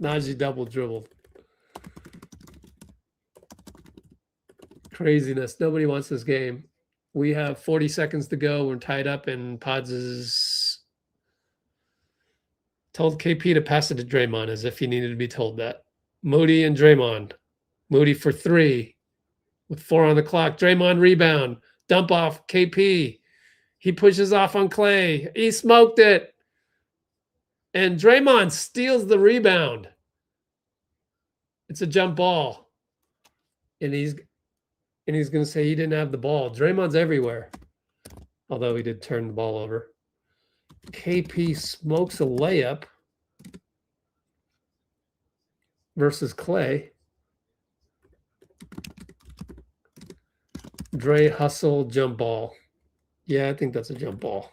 Najee double dribbled. Craziness. Nobody wants this game. We have 40 seconds to go. We're tied up, and Podz is told KP to pass it to Draymond as if he needed to be told that. Moody and Draymond. Moody for 3 with 4 on the clock. Draymond rebound. Dump off KP. He pushes off on Klay. He smoked it. And Draymond steals the rebound. It's a jump ball. And he's going to say he didn't have the ball. Draymond's everywhere. Although he did turn the ball over. KP smokes a layup versus Klay. Dre hustle jump ball. Yeah, I think that's a jump ball.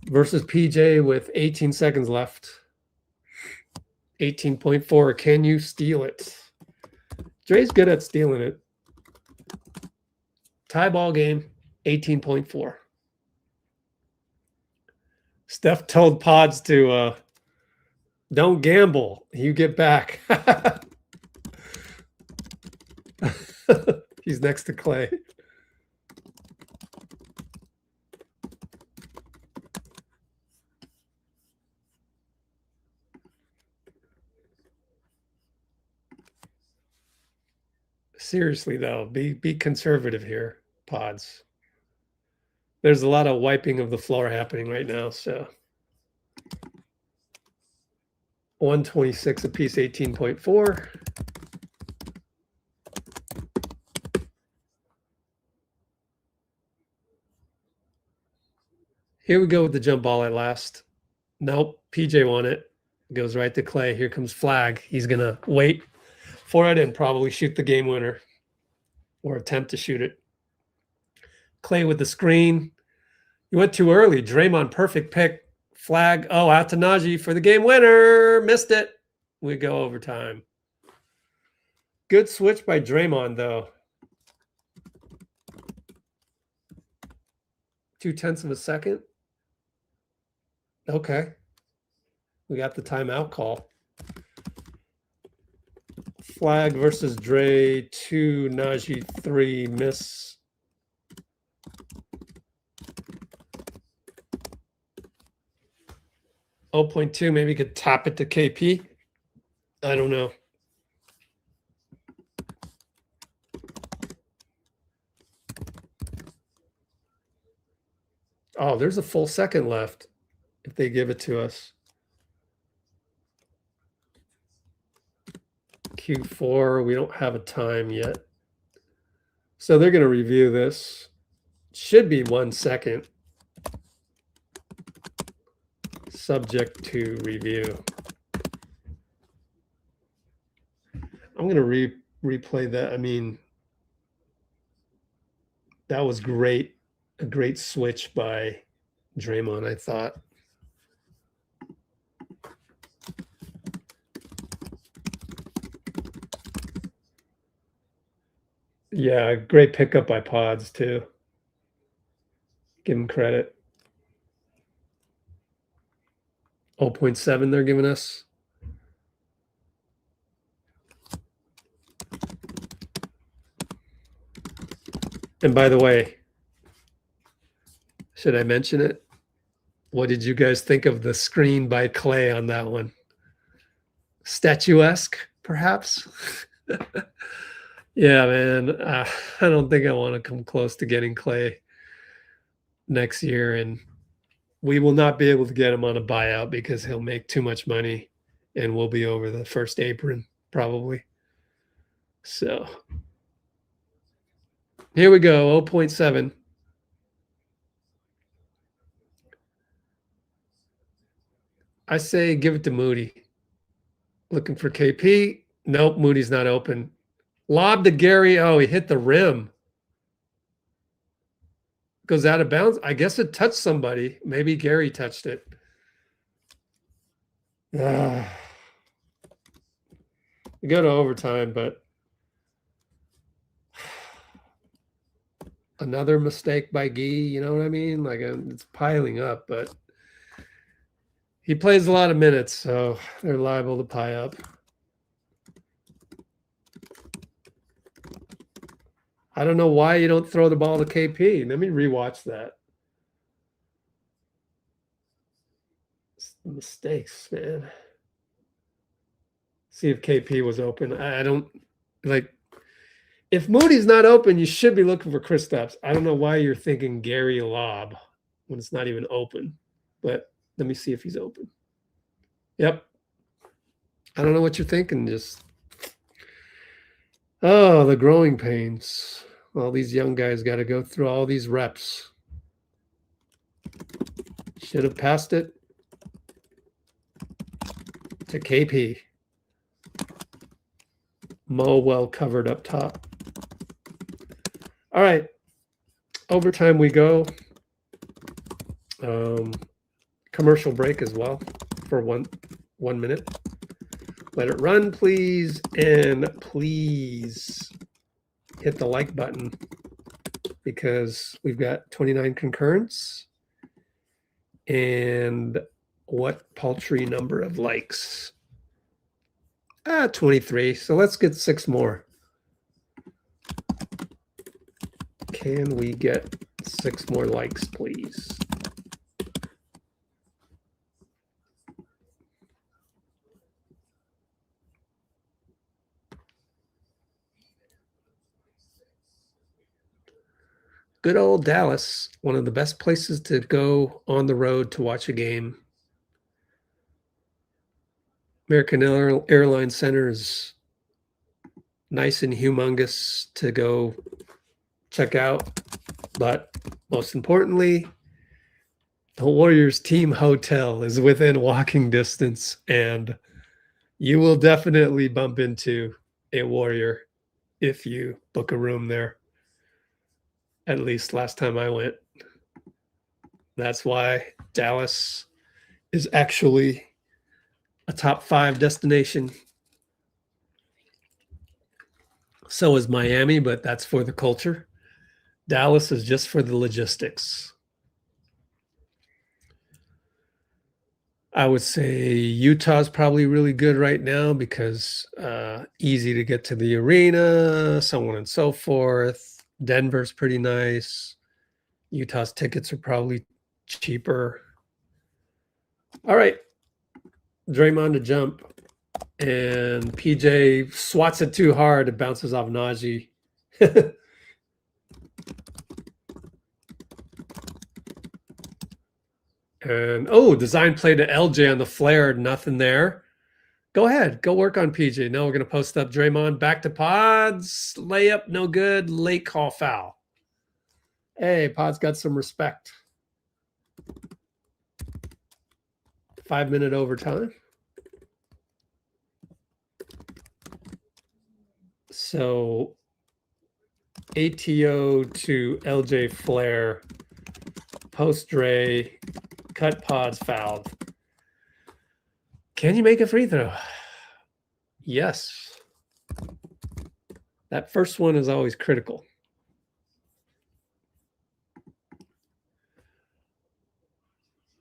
versus PJ with 18 seconds left. 18.4. Can you steal it? Dre's good at stealing it. Tie ball game, 18.4. Steph told Podz to don't gamble. You get back. He's next to Klay. Seriously, though, be conservative here, Podz. There's a lot of wiping of the floor happening right now, so 126 apiece, 18.4. Here we go with the jump ball at last. Nope, PJ won it. Goes right to Klay. Here comes flag. He's going to wait for it and probably shoot the game winner or attempt to shoot it. Klay with the screen. You went too early. Draymond, perfect pick. Flag. Oh, out to Najee for the game winner. Missed it. We go overtime. Good switch by Draymond, though. 0.2 of a second. Okay. We got the timeout call. Flag versus Dre, 2, Najee, 3, miss. Oh, 0.2, maybe could tap it to KP. I don't know. Oh, there's a full second left if they give it to us. Q4, we don't have a time yet. So they're going to review this. Should be 1 second. Subject to review. I'm going to replay that. I mean, that was great. A great switch by Draymond, I thought. Yeah, great pickup by Podz, too. Give him credit. 0.7 they're giving us. And by the way, should I mention it? What did you guys think of the screen by Klay on that one? Statuesque, perhaps? Yeah, man. I don't think I want to come close to getting Klay next year. And we will not be able to get him on a buyout because he'll make too much money and we'll be over the first apron, probably. So here we go, 0.7. I say give it to Moody. Looking for KP. Nope, Moody's not open. Lob to Gary. Oh, he hit the rim. Goes out of bounds. I guess it touched somebody. Maybe Gary touched it. We go to overtime, but another mistake by Gee, you know what I mean? Like it's piling up, but he plays a lot of minutes, so they're liable to pile up. I don't know why you don't throw the ball to KP. Let me rewatch that. Mistakes, man. See if KP was open. I don't like. If Moody's not open, you should be looking for Kristaps. I don't know why you're thinking Gary lob when it's not even open. But let me see if he's open. Yep. I don't know what you're thinking. Just the growing pains. All these young guys got to go through all these reps. Should have passed it to KP. Mo well covered up top. All right. Overtime we go. commercial break as well for one minute. Let it run, please, and please hit the like button because we've got 29 concurrents. And what paltry number of likes? 23. So let's get 6 more. Can we get 6 more likes, please? Good old Dallas, one of the best places to go on the road to watch a game. American Airlines Center is nice and humongous to go check out. But most importantly, the Warriors team hotel is within walking distance, and you will definitely bump into a Warrior if you book a room there. At least last time I went. That's why Dallas is actually a top 5 destination. So is Miami, but that's for the culture. Dallas is just for the logistics. I would say Utah's probably really good right now because easy to get to the arena, so on and so forth. Denver's pretty nice. Utah's tickets are probably cheaper. All right. Draymond to jump. And PJ swats it too hard. It bounces off Najee. And, design play to LJ on the flare. Nothing there. Go ahead. Go work on PJ. Now we're going to post up Draymond. Back to Podz. Layup, no good. Late call foul. Hey, Podz got some respect. 5-minute overtime. So ATO to LJ flare. Post Dre. Cut Podz fouled. Can you make a free throw? Yes. That first one is always critical.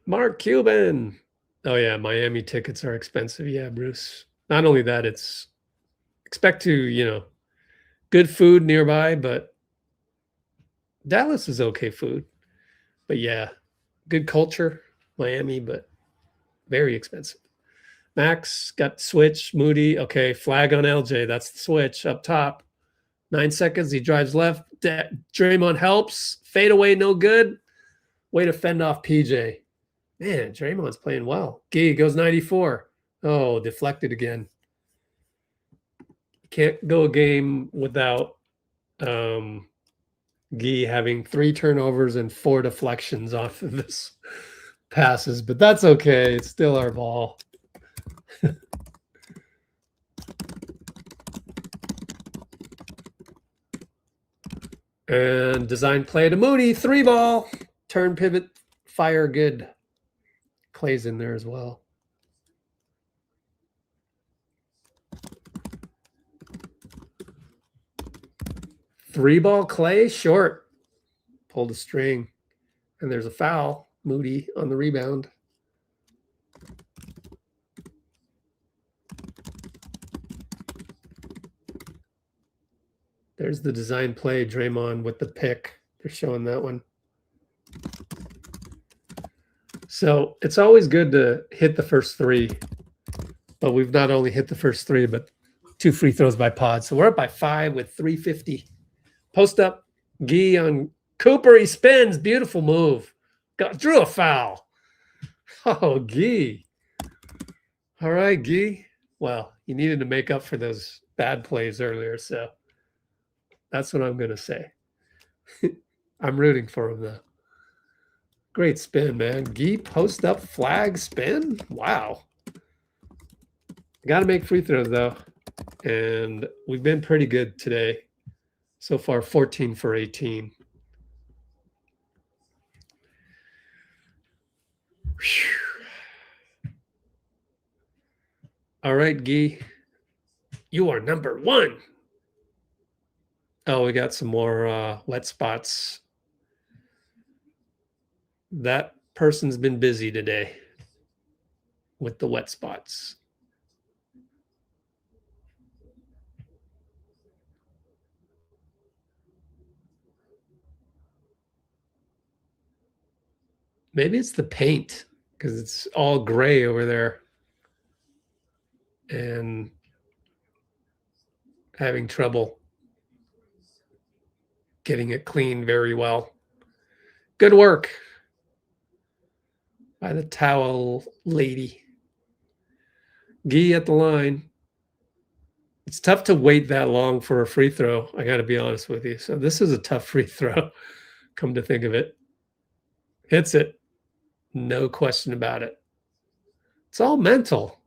Mark Cuban. Oh, yeah, Miami tickets are expensive. Yeah, Bruce. Not only that, it's expect to, good food nearby, but Dallas is okay food. But yeah, good culture, Miami, but very expensive. Max got switch, Moody. Okay, flag on LJ. That's the switch up top. 9 seconds. He drives left. Draymond helps. Fade away, no good. Way to fend off PJ. Man, Draymond's playing well. Gee goes 94. Oh, deflected again. Can't go a game without Gee having 3 turnovers and 4 deflections off of this passes, but that's okay. It's still our ball. And design play to Moody, 3 ball, turn pivot, fire good. Klay's in there as well. Three ball Klay, short. Pulled a string. And there's a foul. Moody on the rebound. There's the design play, Draymond with the pick. They're showing that one. So it's always good to hit the first 3. But we've not only hit the first 3, but 2 free throws by Podz. So we're up by 5 with 3:50. Post up. Gee on Cooper. He spins. Beautiful move. Drew a foul. Oh, Gee. All right, Gee. Well, you needed to make up for those bad plays earlier, so that's what I'm going to say. I'm rooting for him, though. Great spin, man. Gee, post up, flag, spin. Wow. Got to make free throws, though. And we've been pretty good today. So far, 14 for 18. Whew. All right, Guy. You are number one. Oh, we got some more wet spots. That person's been busy today with the wet spots. Maybe it's the paint because it's all gray over there and having trouble getting it clean very well. Good work by the towel lady. Guy at the line. It's tough to wait that long for a free throw. I got to be honest with you. So this is a tough free throw, come to think of it. Hits it. No question about it. It's all mental.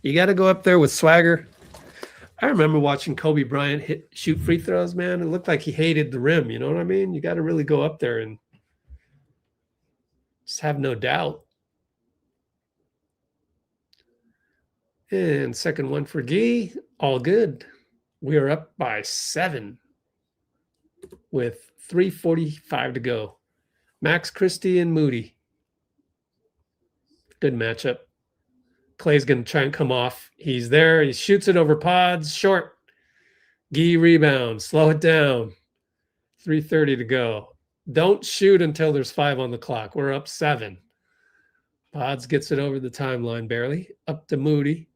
You got to go up there with swagger. I remember watching Kobe Bryant shoot free throws, man. It looked like he hated the rim. You know what I mean? You got to really go up there and just have no doubt. And second one for Guy. All good. We are up by 7 with 3:45 to go. Max Christie and Moody. Good matchup. Klay's going to try and come off. He's there. He shoots it over Podz. Short. Guy rebound. Slow it down. 3:30 to go. Don't shoot until there's 5 on the clock. We're up 7. Podz gets it over the timeline barely. Up to Moody.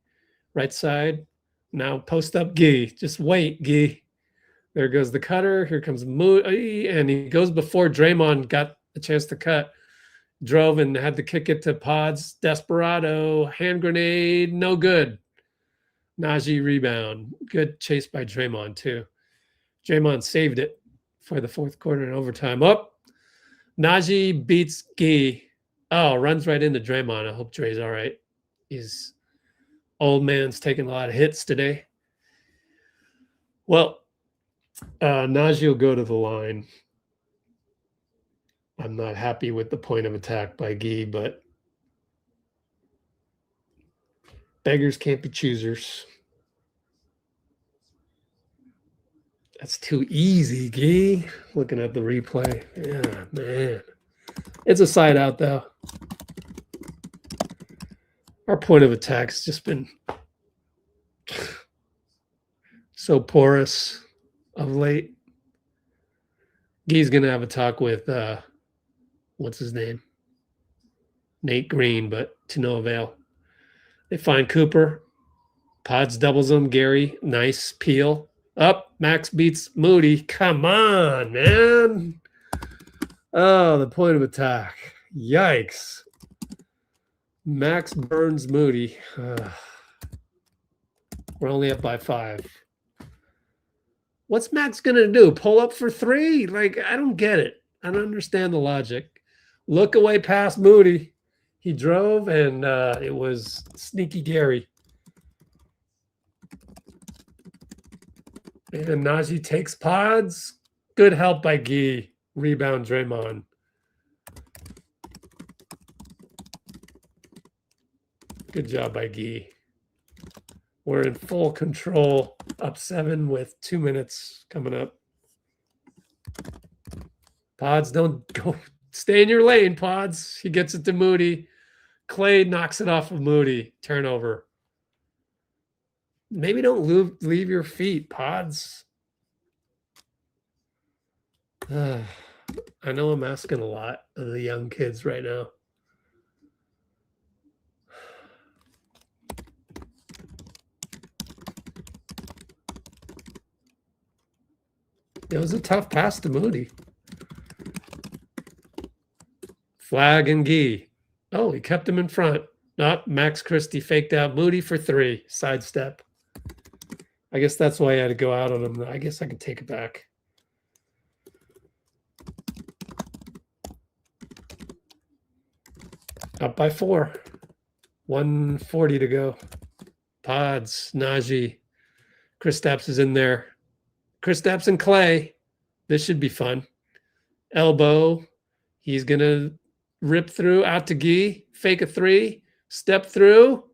Right side. Now post up Guy. Just wait, Guy. There goes the cutter. Here comes Moody. And he goes before Draymond got a chance to cut. Drove and had to kick it to Podz. Desperado. Hand grenade. No good. Najee rebound. Good chase by Draymond, too. Draymond saved it for the fourth quarter in overtime. Up. Najee beats Guy. Oh, runs right into Draymond. I hope Dre's all right. His old man's taking a lot of hits today. Well, Najee will go to the line. I'm not happy with the point of attack by Guy, but beggars can't be choosers. That's too easy, Guy. Looking at the replay. Yeah, man. It's a side out, though. Our point of attack's just been so porous of late. Guy's going to have a talk with, what's his name? Nate Green, but to no avail. They find Cooper. Podz doubles him. Gary, nice peel. Up. Max beats Moody. Come on, man. Oh, the point of attack. Yikes. Max burns Moody. We're only up by 5. What's Max going to do? Pull up for 3? Like, I don't get it. I don't understand the logic. Look away past Moody. He drove, and it was sneaky Gary. And Najee takes Podz. Good help by Guy. Rebound Draymond. Good job by Guy. We're in full control. Up 7 with 2 minutes coming up. Podz, don't go. Stay in your lane, Podz. He gets it to Moody. Klay knocks it off of Moody. Turnover. Maybe don't leave your feet, Podz. I know I'm asking a lot of the young kids right now. It was a tough pass to Moody. Flag and Guy. Oh, he kept him in front. Not Max Christie faked out Moody for 3. Sidestep. I guess that's why I had to go out on him. I guess I can take it back. Up by 4. 1:40 to go. Podz, Najee. Kristaps is in there. Kristaps and Klay. This should be fun. Elbow. He's going to rip through out to Guy. Fake a 3. Step through.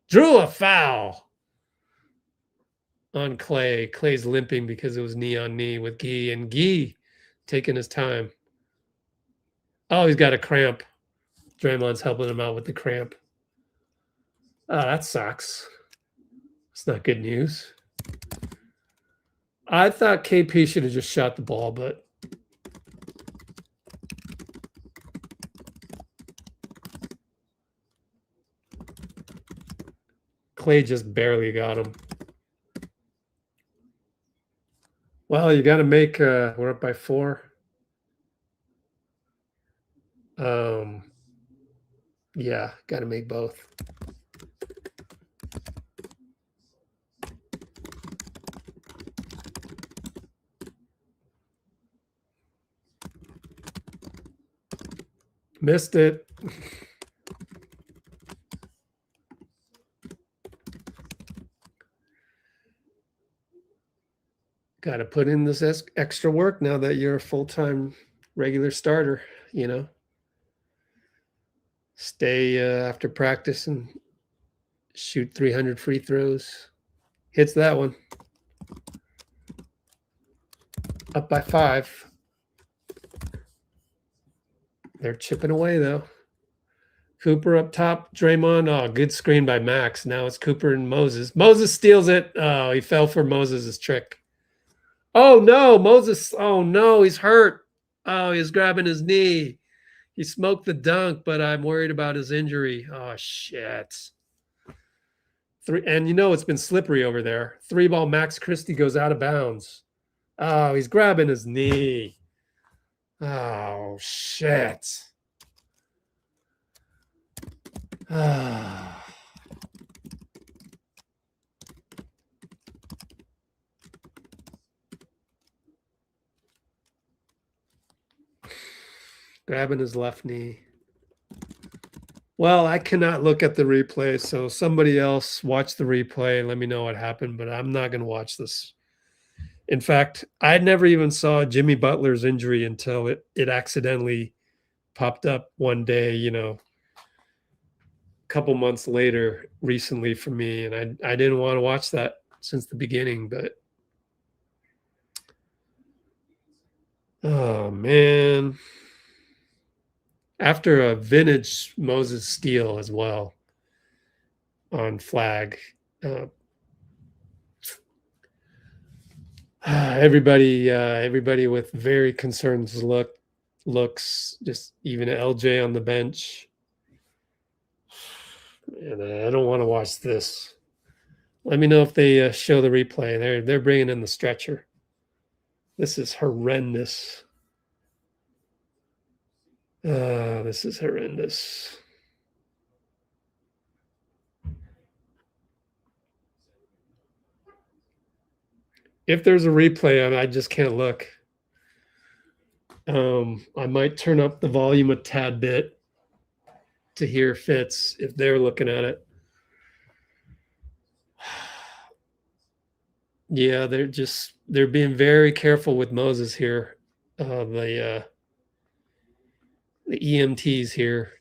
Drew a foul on Klay. Klay's limping because it was knee on knee with Gee, and Gee taking his time. Oh, he's got a cramp. Draymond's helping him out with the cramp. Oh, that sucks. It's not good news. I thought KP should have just shot the ball, but Klay just barely got him. Well, you got to make. We're up by 4. Yeah, got to make both. Missed it. Got to put in this extra work now that you're a full-time regular starter, you know. Stay after practice and shoot 300 free throws. Hits that one. Up by 5. They're chipping away, though. Cooper up top. Draymond. Oh, good screen by Max. Now it's Cooper and Moses. Moses steals it. Oh, he fell for Moses' trick. Oh, no. Moses. Oh, no. He's hurt. Oh, he's grabbing his knee. He smoked the dunk, but I'm worried about his injury. Oh, shit. And you know it's been slippery over there. 3-ball Max Christie goes out of bounds. Oh, he's grabbing his knee. Oh, shit. Grabbing his left knee. Well, I cannot look at the replay, so somebody else watch the replay and let me know what happened, but I'm not going to watch this. In fact, I never even saw Jimmy Butler's injury until it accidentally popped up one day, you know, a couple months later recently for me, and I didn't want to watch that since the beginning, but oh, man. After a vintage Moses steal as well on flag. Everybody with very concerned looks, just even LJ on the bench. And I don't want to watch this. Let me know if they show the replay. They're bringing in the stretcher. This is horrendous. This is horrendous. If there's a replay, I just can't look. I might turn up the volume a tad bit to hear Fitz if they're looking at it. Yeah, they're being very careful with Moses here. The EMTs here.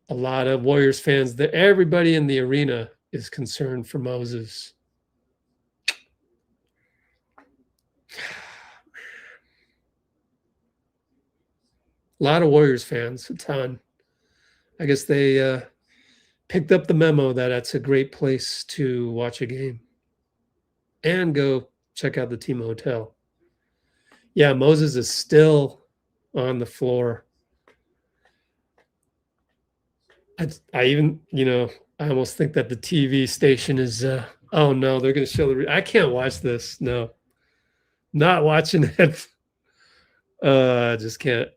A lot of Warriors fans. Everybody in the arena is concerned for Moses. A lot of Warriors fans, a ton. I guess they picked up the memo that that's a great place to watch a game and go check out the team hotel. Yeah, Moses is still on the floor. I even, I almost think that the TV station is, oh no, they're going to show I can't watch this. No, not watching it. I just can't.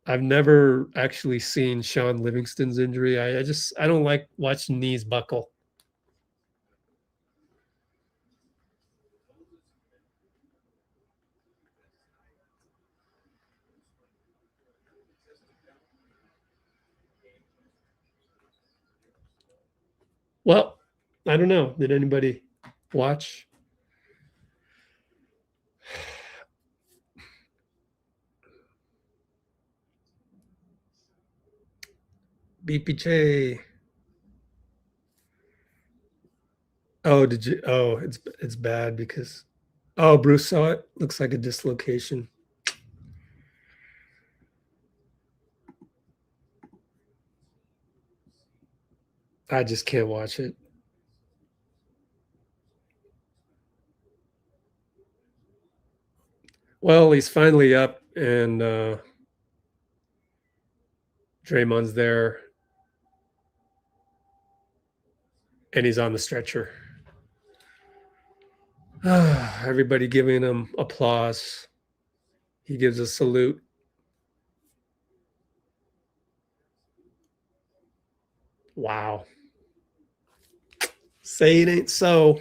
I've never actually seen Sean Livingston's injury. I don't like watching knees buckle. Well, I don't know. Did anybody watch? BPJ. Oh, did you? Oh, it's bad because. Oh, Bruce saw it. Looks like a dislocation. I just can't watch it. Well, he's finally up, and Draymond's there, and he's on the stretcher. Everybody giving him applause. He gives a salute. Wow. Say it ain't so.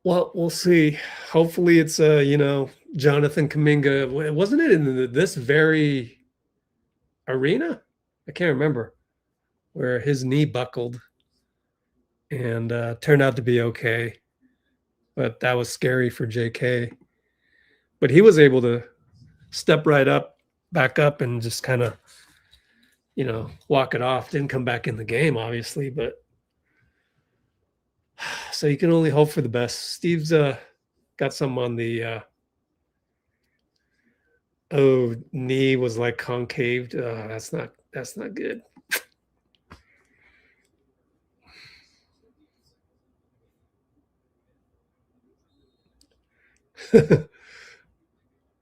Well, we'll see. Hopefully it's Jonathan Kuminga. Wasn't it in this very arena? I can't remember, where his knee buckled and turned out to be okay. But that was scary for JK. But he was able to step right up, back up, and just kind of, walk it off. Didn't come back in the game, obviously, but so you can only hope for the best. Steve's got some on the knee was like concaved. That's not good.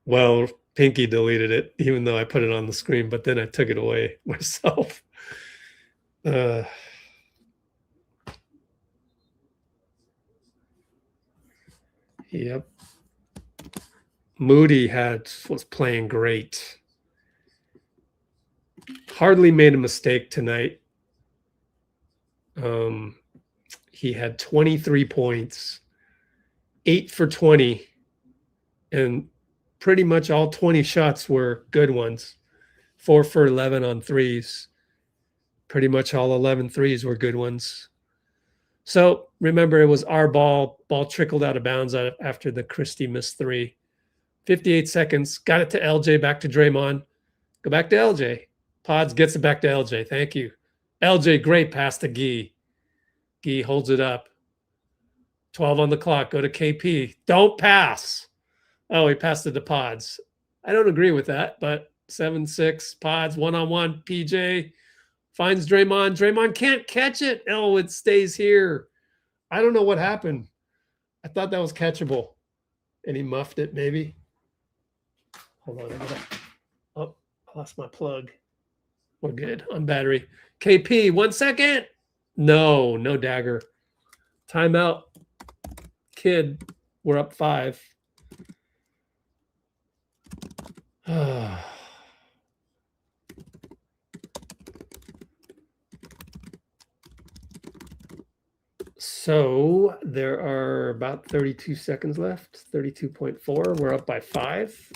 Well, Pinky deleted it, even though I put it on the screen, but then I took it away myself. Yep. Moody was playing great. Hardly made a mistake tonight. He had 23 points, 8 for 20, and pretty much all 20 shots were good ones. 4 for 11 on threes. Pretty much all 11 threes were good ones. So remember, it was our ball. Ball trickled out of bounds after the Christie missed 3. 58 seconds. Got it to LJ, back to Draymond. Go back to LJ. Podz gets it back to LJ. Thank you. LJ, great pass to Gee. Gee holds it up. 12 on the clock. Go to KP. Don't pass. Oh, he passed it to Podz. I don't agree with that, but 7-6. Podz, one-on-one. PJ finds Draymond. Draymond can't catch it. Oh, it stays here. I don't know what happened. I thought that was catchable. And he muffed it, maybe. Hold on. I lost my plug. We're good on battery. KP, 1 second. No dagger. Timeout. Kid, we're up 5. So there are about 32 seconds left. 32.4. We're up by 5.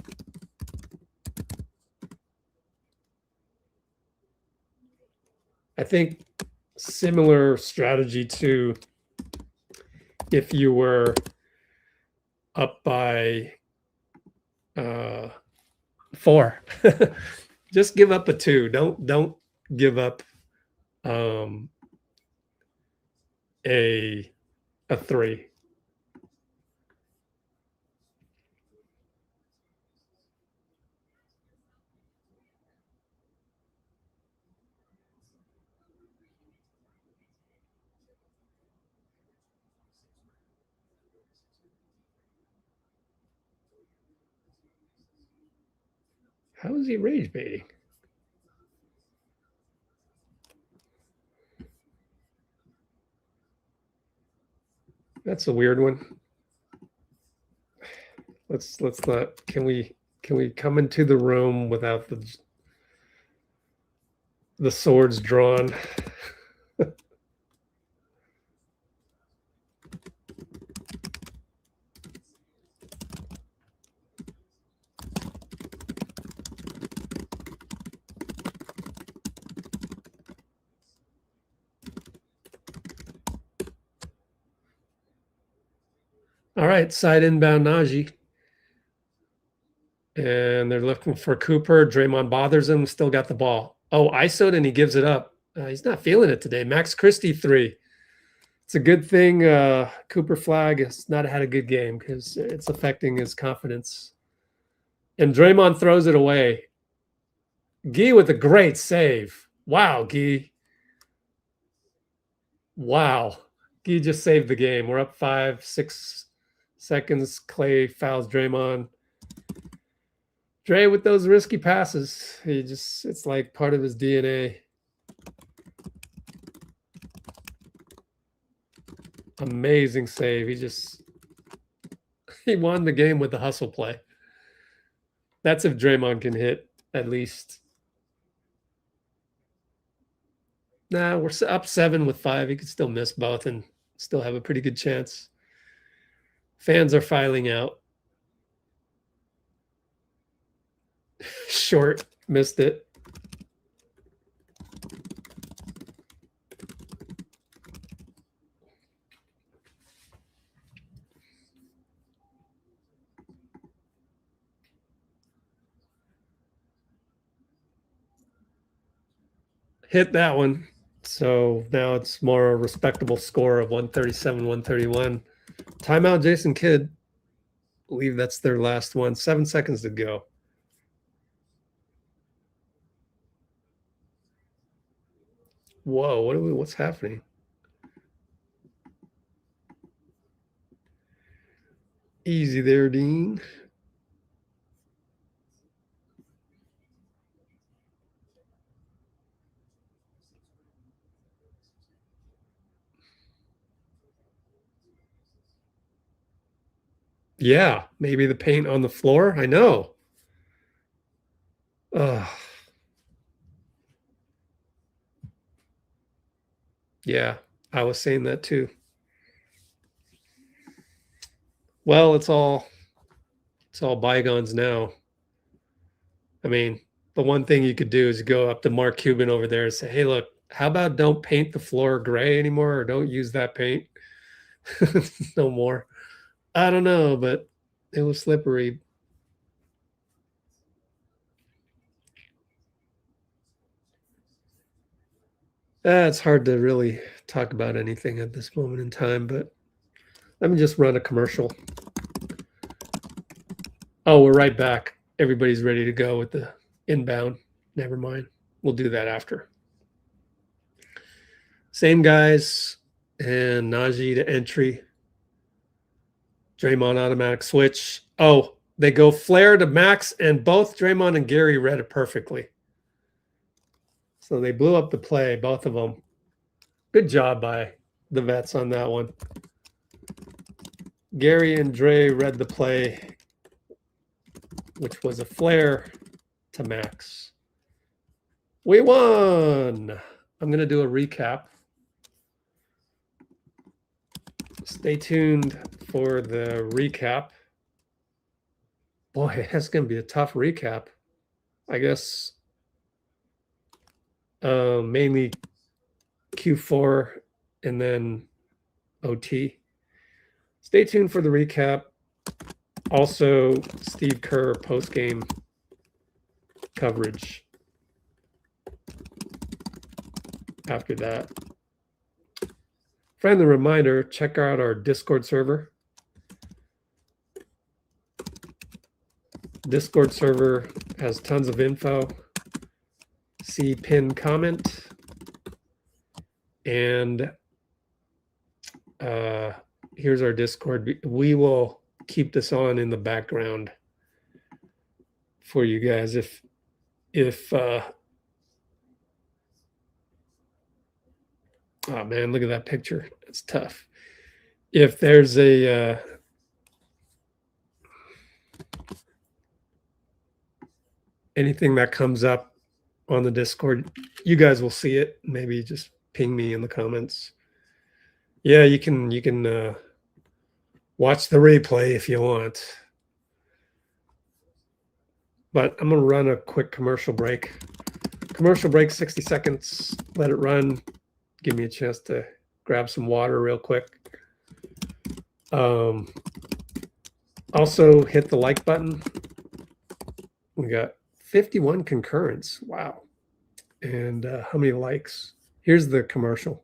I think similar strategy to if you were up by 4. Just give up a 2. Don't give up a 3. How is he rage baiting? That's a weird one. Let's not. Can we come into the room without the swords drawn? All right, side inbound Najee. And they're looking for Cooper. Draymond bothers him, still got the ball. Oh, ISO'd and he gives it up. He's not feeling it today. Max Christie 3. It's a good thing Cooper Flagg has not had a good game because it's affecting his confidence. And Draymond throws it away. Guy with a great save. Wow, Guy. Wow. Guy just saved the game. We're up 5-6 seconds. Klay fouls Draymond. Dre with those risky passes. It's like part of his DNA. Amazing save. He won the game with the hustle play. That's if Draymond can hit at least. Nah, we're up 7 with 5. He could still miss both and still have a pretty good chance. Fans are filing out. Short, missed it. Hit that one. So now it's more a respectable score of 137, 131. Timeout, Jason Kidd. I believe that's their last one. 7 seconds to go. Whoa, what's happening? Easy there, Dean. Yeah, maybe the paint on the floor. I know. Yeah, I was saying that too. Well, it's all bygones now. I mean, the one thing you could do is go up to Mark Cuban over there and say, "Hey, look, how about don't paint the floor gray anymore, or don't use that paint no more." I don't know, but it was slippery. It's hard to really talk about anything at this moment in time, but let me just run a commercial. Oh, we're right back. Everybody's ready to go with the inbound. Never mind. We'll do that after. Same guys and Najee to entry. Draymond automatic switch. Oh, they go flare to Max, and both Draymond and Gary read it perfectly. So they blew up the play, both of them. Good job by the vets on that one. Gary and Dre read the play, which was a flare to Max. We won. I'm going to do a recap. Stay tuned for the recap. Boy, that's going to be a tough recap. I guess mainly Q4 and then OT. Stay tuned for the recap. Also, Steve Kerr postgame coverage after that. Friendly reminder, check out our Discord server. Discord server has tons of info. See pinned comment. And here's our Discord. We will keep this on in the background for you guys if oh man, look at that picture. It's tough. If there's a anything that comes up on the Discord, you guys will see it. Maybe just ping me in the comments. Yeah, you can watch the replay if you want. But I'm going to run a quick commercial break. Commercial break, 60 seconds. Let it run. Give me a chance to grab some water real quick. Also, hit the like button. We got 51 concurrents. Wow. And how many likes? Here's the commercial.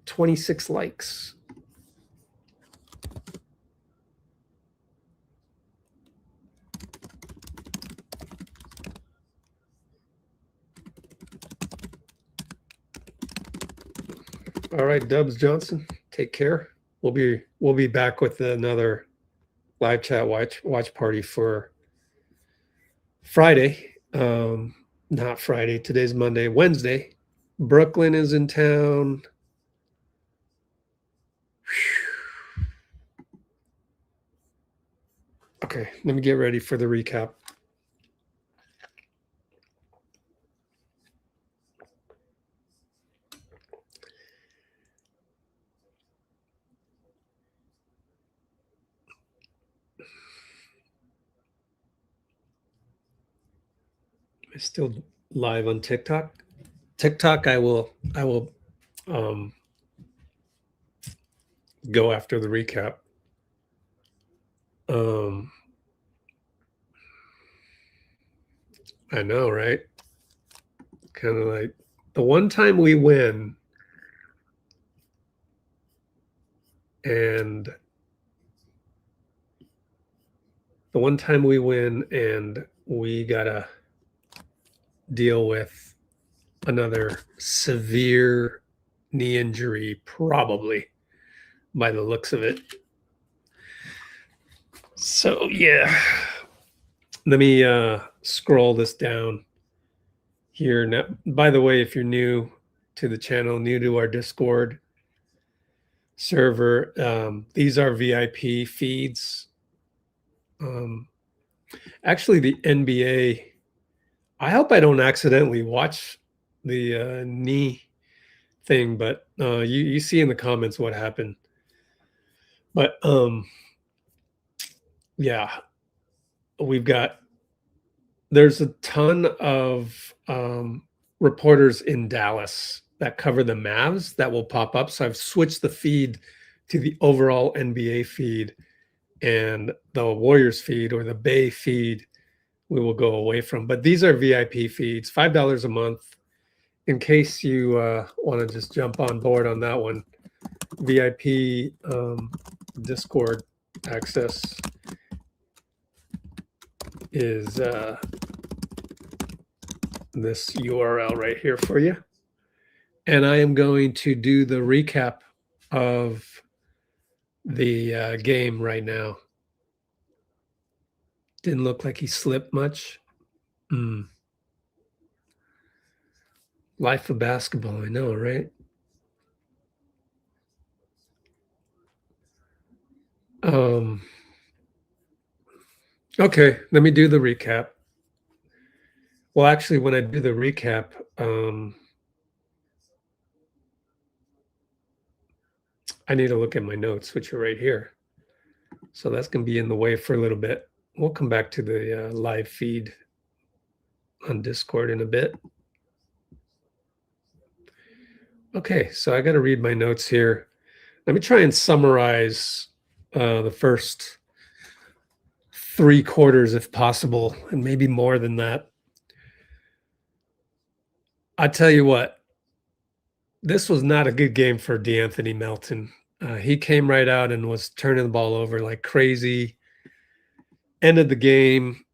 26 likes. All right, Dubs Johnson, take care. We'll be back with another live chat watch party for Friday. Not Friday. Today's Monday. Wednesday. Brooklyn is in town. Okay, let me get ready for the recap. I'm still live on TikTok. I will go after the recap. I know, right? Kind of like the one time we win and we gotta deal with another severe knee injury, probably by the looks of it. So yeah, let me scroll this down here. Now, by the way, if you're new to the channel, new to our Discord server, these are VIP feeds. Actually, the NBA, I hope I don't accidentally watch the knee thing, but you see in the comments what happened. But yeah, there's a ton of reporters in Dallas that cover the Mavs that will pop up. So I've switched the feed to the overall NBA feed, and the Warriors feed or the Bay feed we will go away from. But these are VIP feeds, $5 a month. In case you want to just jump on board on that one, VIP Discord access is this URL right here for you. And I am going to do the recap of the game right now. Didn't look like he slipped much. Life of basketball, I know, right? Okay, let me do the recap. Well, actually, when I do the recap, I need to look at my notes, which are right here. So that's going to be in the way for a little bit. We'll come back to the live feed on Discord in a bit. Okay, so I got to read my notes here. Let me try and summarize the first 3 quarters if possible, and maybe more than that. I tell you what, this was not a good game for De'Anthony Melton. He came right out and was turning the ball over like crazy. Ended the game.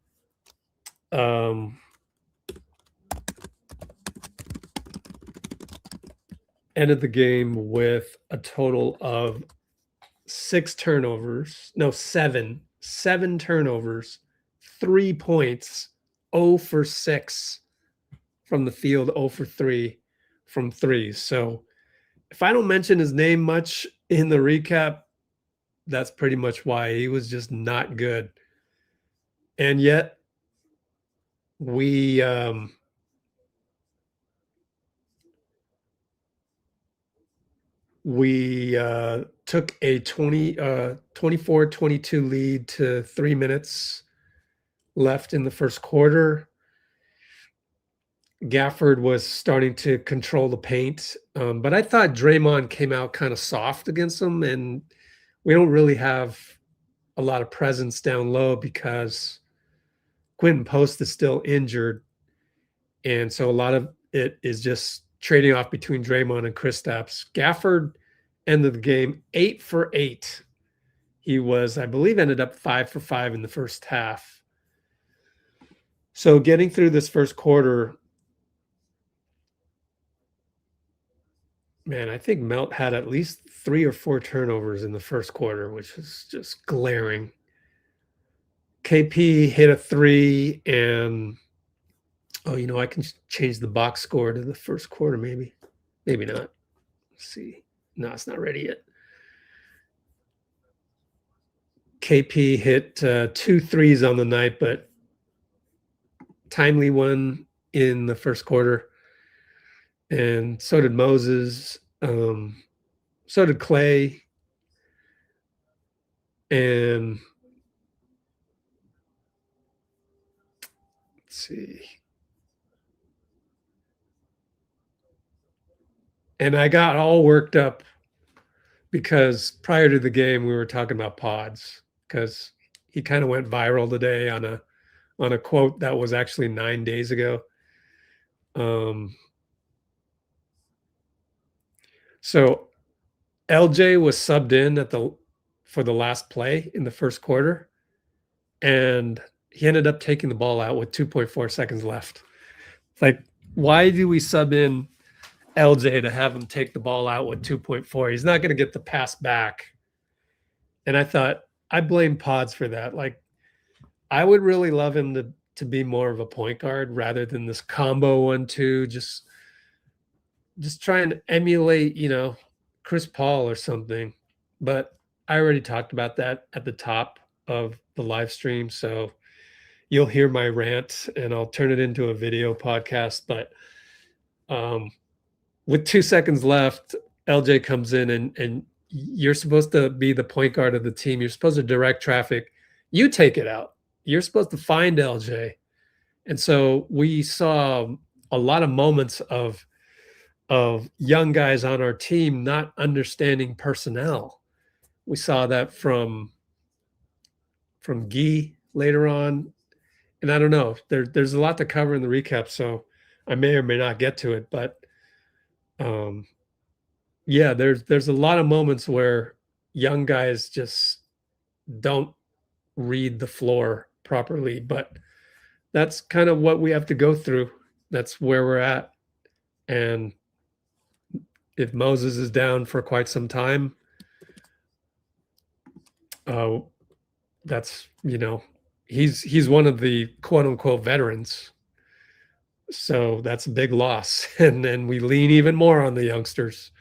Ended the game with a total of 7 turnovers, 3 points, 0 for 6 from the field, 0 for 3 from threes. So if I don't mention his name much in the recap, that's pretty much why. He was just not good. And yet we took a 24-22 lead to 3 minutes left in the first quarter. Gafford was starting to control the paint, but I thought Draymond came out kind of soft against him, and we don't really have a lot of presence down low because Quentin Post is still injured. And so a lot of it is just trading off between Draymond and Kristaps. Gafford ended the game 8 for 8. He was, I believe, ended up 5 for 5 in the first half. So getting through this first quarter, man, I think Melt had at least 3 or 4 turnovers in the first quarter, which was just glaring. KP hit a 3, and I can change the box score to the first quarter, maybe. Maybe not. Let's see. No, it's not ready yet. KP hit 2 threes on the night, but timely one in the first quarter. And so did Moses. So did Klay. And let's see. And I got all worked up because prior to the game, we were talking about Podz because he kind of went viral today on a quote that was actually 9 days ago. So LJ was subbed in for the last play in the first quarter, and he ended up taking the ball out with 2.4 seconds left. Like, why do we sub in LJ to have him take the ball out with 2.4? He's not going to get the pass back. And I thought, I blame Podz for that. Like, I would really love him to be more of a point guard rather than this combo 1-2, just trying to emulate, Chris Paul or something. But I already talked about that at the top of the live stream. So you'll hear my rant and I'll turn it into a video podcast. But with 2 seconds left, LJ comes in and you're supposed to be the point guard of the team. You're supposed to direct traffic. You take it out. You're supposed to find LJ. And so we saw a lot of moments of young guys on our team not understanding personnel. We saw that from Guy later on. And I don't know, there's a lot to cover in the recap, so I may or may not get to it. But yeah, there's a lot of moments where young guys just don't read the floor properly. But that's kind of what we have to go through. That's where we're at. And if Moses is down for quite some time, that's, he's one of the quote unquote veterans. So that's a big loss. And then we lean even more on the youngsters.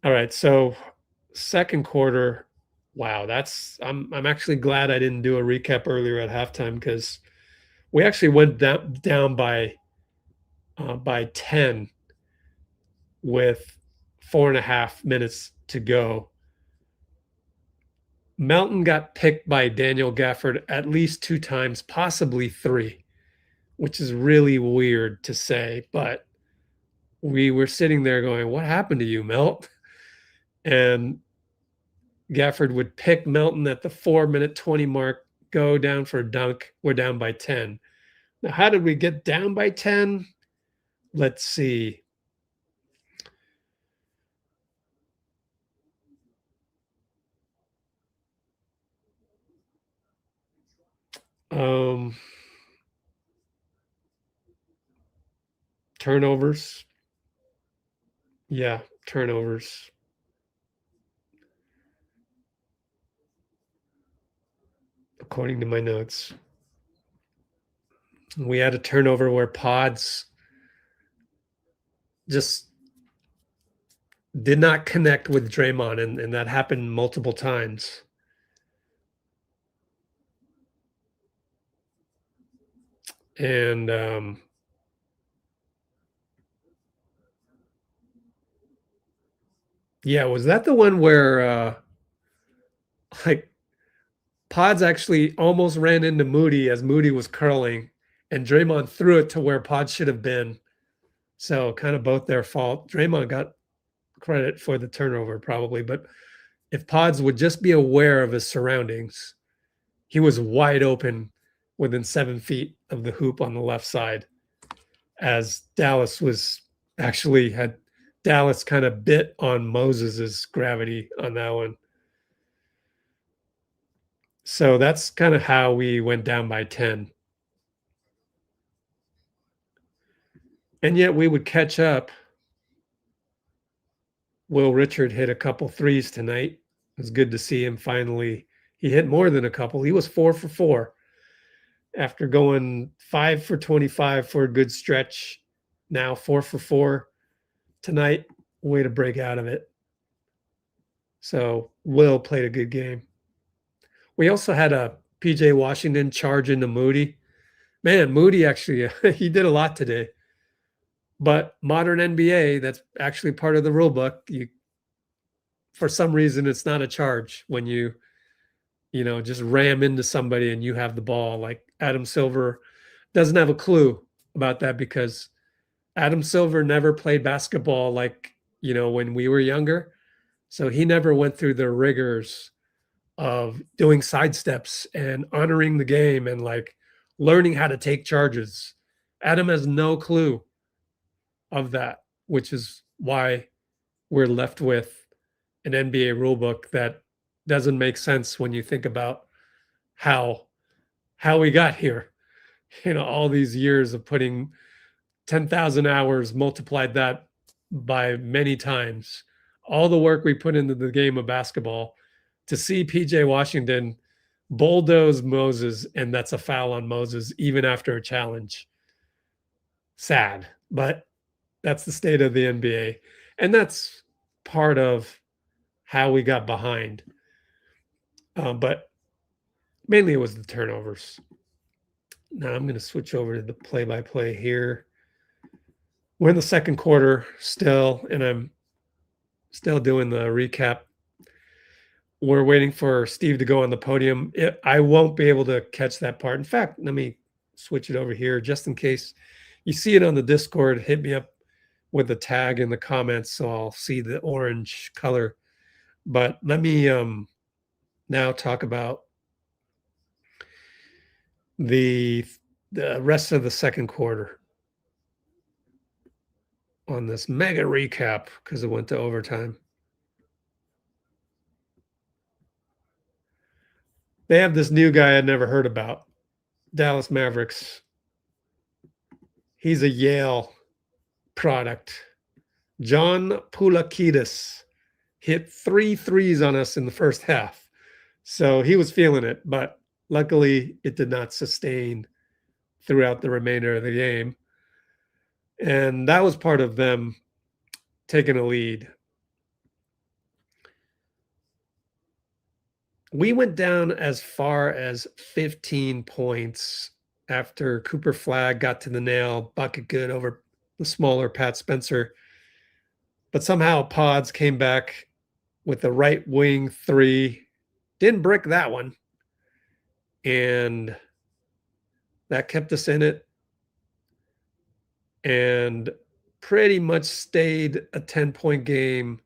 All right. So second quarter, wow, I'm actually glad I didn't do a recap earlier at halftime because we actually went down by 10 with 4.5 minutes to go. Melton got picked by Daniel Gafford at least 2 times, possibly 3, which is really weird to say, but we were sitting there going, what happened to you, Melt? And Gafford would pick Melton at the 4-minute 20 mark, go down for a dunk. We're down by 10. Now, how did we get down by 10? Let's see. Turnovers. Yeah, turnovers. According to my notes. We had a turnover where Podz just did not connect with Draymond, and that happened multiple times. And yeah, was that the one where like Podz actually almost ran into Moody as Moody was curling, and Draymond threw it to where Podz should have been. So kind of both their fault. Draymond got credit for the turnover probably, but if Podz would just be aware of his surroundings, he was wide open within 7 feet of the hoop on the left side. as Dallas had Dallas kind of bit on Moses's gravity on that one. So that's kind of how we went down by 10. And yet we would catch up. Will Richard hit a couple threes tonight. It was good to see him finally. He hit more than a couple. He was 4 for 4 after going 5 for 25 for a good stretch. Now 4 for 4 tonight. Way to break out of it. So Will played a good game. We also had a PJ Washington charge into Moody. Man, Moody actually, he did a lot today. But modern NBA, that's actually part of the rule book. For some reason, it's not a charge when you just ram into somebody and you have the ball. Like Adam Silver doesn't have a clue about that because Adam Silver never played basketball when we were younger. So he never went through the rigors of doing sidesteps and honoring the game and learning how to take charges. Adam has no clue of that, which is why we're left with an NBA rulebook that doesn't make sense when you think about how we got here. All these years of putting 10,000 hours, multiplied that by many times, all the work we put into the game of basketball to see PJ Washington bulldoze Moses, and that's a foul on Moses even after a challenge. Sad, but that's the state of the NBA. And that's part of how we got behind. But mainly it was the turnovers. Now I'm going to switch over to the play-by-play here. We're in the second quarter still, and I'm still doing the recap. We're waiting for Steve to go on the podium. I won't be able to catch that part. In fact, let me switch it over here just in case you see it on the Discord. Hit me up with the tag in the comments so I'll see the orange color. But let me now talk about the rest of the second quarter on this mega recap because it went to overtime. They have this new guy I'd never heard about, Dallas Mavericks. He's a Yale product. John Pulakidis hit 3 threes on us in the first half. So he was feeling it, but luckily it did not sustain throughout the remainder of the game. And that was part of them taking a lead. We went down as far as 15 points after Cooper Flagg got to the nail, bucket good over the smaller Pat Spencer. But somehow Podz came back with the right wing 3. Didn't brick that one. And that kept us in it. And pretty much stayed a 10-point game.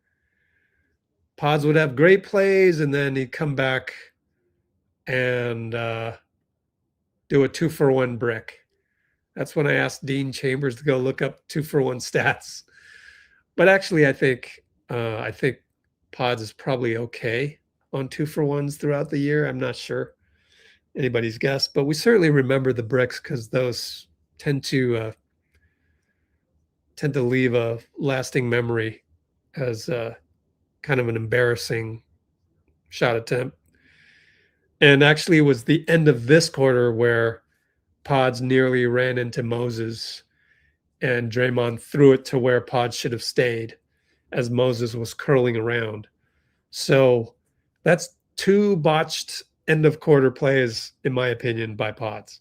Podz would have great plays, and then he'd come back and do a 2-for-1 brick. That's when I asked Dean Chambers to go look up 2-for-1 stats. But actually, I think Podz is probably okay on 2-for-1s throughout the year. I'm not sure. Anybody's guess, but we certainly remember the bricks because those tend to leave a lasting memory as kind of an embarrassing shot attempt. And actually, it was the end of this quarter where Podz nearly ran into Moses, and Draymond threw it to where Podz should have stayed as Moses was curling around. So that's 2 botched end of quarter plays, in my opinion, by Podz.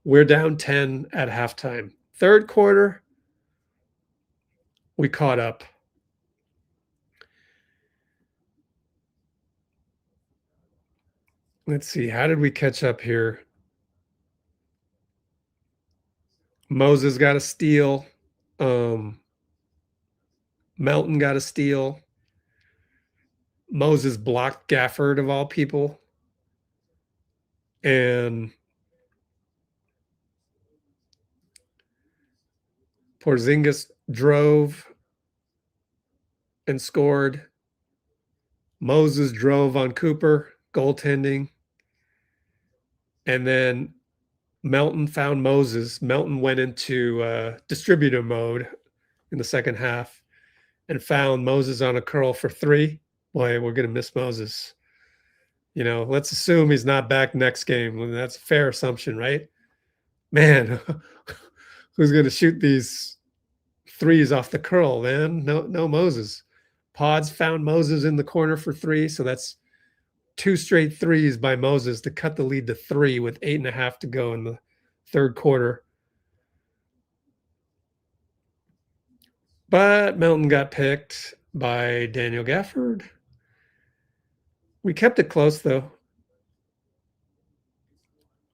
We're down 10 at halftime. Third quarter, we caught up. Let's see. How did we catch up here? Moses got a steal. Melton got a steal. Moses blocked Gafford of all people. And Porzingis drove and scored. Moses drove on Cooper, goaltending. And then Melton found Moses. Melton went into distributor mode in the second half and found Moses on a curl for 3. Boy, we're going to miss Moses. Let's assume he's not back next game. That's a fair assumption, right? Man, who's going to shoot these threes off the curl, man? No Moses. Podz found Moses in the corner for 3, so that's 2 straight threes by Moses to cut the lead to 3 with 8.5 to go in the third quarter. But Melton got picked by Daniel Gafford. We kept it close, though.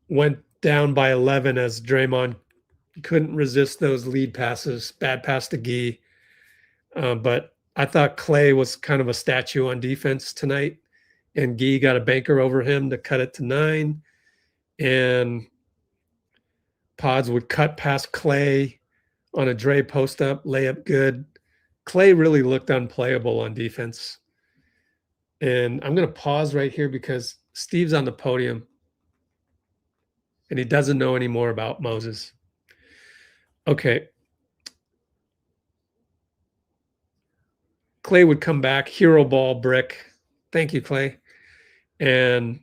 Went down by 11 as Draymond couldn't resist those lead passes. Bad pass to Gee. But I thought Klay was kind of a statue on defense tonight. And Gee got a banker over him to cut it to 9. And Podz would cut past Klay on a Dre post-up, layup good. Klay really looked unplayable on defense. And I'm going to pause right here because Steve's on the podium and he doesn't know any more about Moses. Okay. Klay would come back, hero ball, brick. Thank you, Klay. And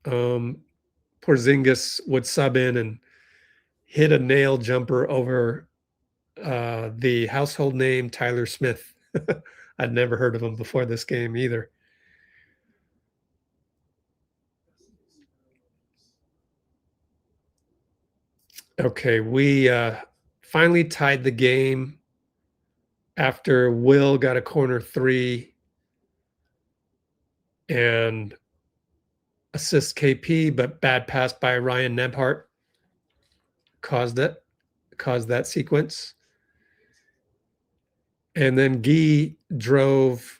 Porzingis would sub in and hit a nail jumper over the household name Tyler Smith. I'd never heard of him before this game either. Okay, we finally tied the game after Will got a corner 3 and assist KP, but bad pass by Ryan Nebhart caused that sequence. And then Gee drove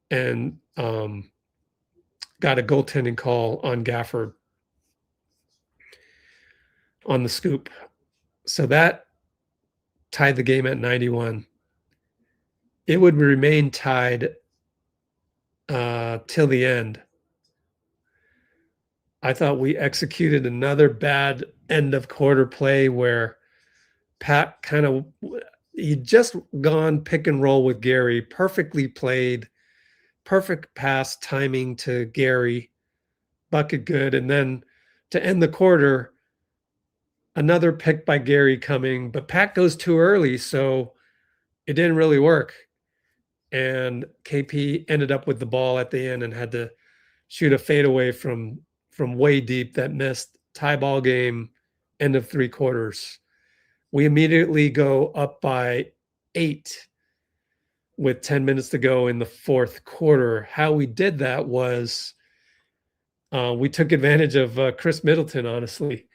and got a goaltending call on Gafford on the scoop. So that tied the game at 91. It would remain tied till the end. I thought we executed another bad end of quarter play where Pat he'd just gone pick and roll with Gary, perfectly played, perfect pass timing to Gary, bucket good. And then to end the quarter, another pick by Gary coming, but Pat goes too early, so it didn't really work. And KP ended up with the ball at the end and had to shoot a fadeaway from way deep that missed. Tie ball game, end of 3 quarters. We immediately go up by 8 with 10 minutes to go in the fourth quarter. How we did that was we took advantage of Chris Middleton, honestly.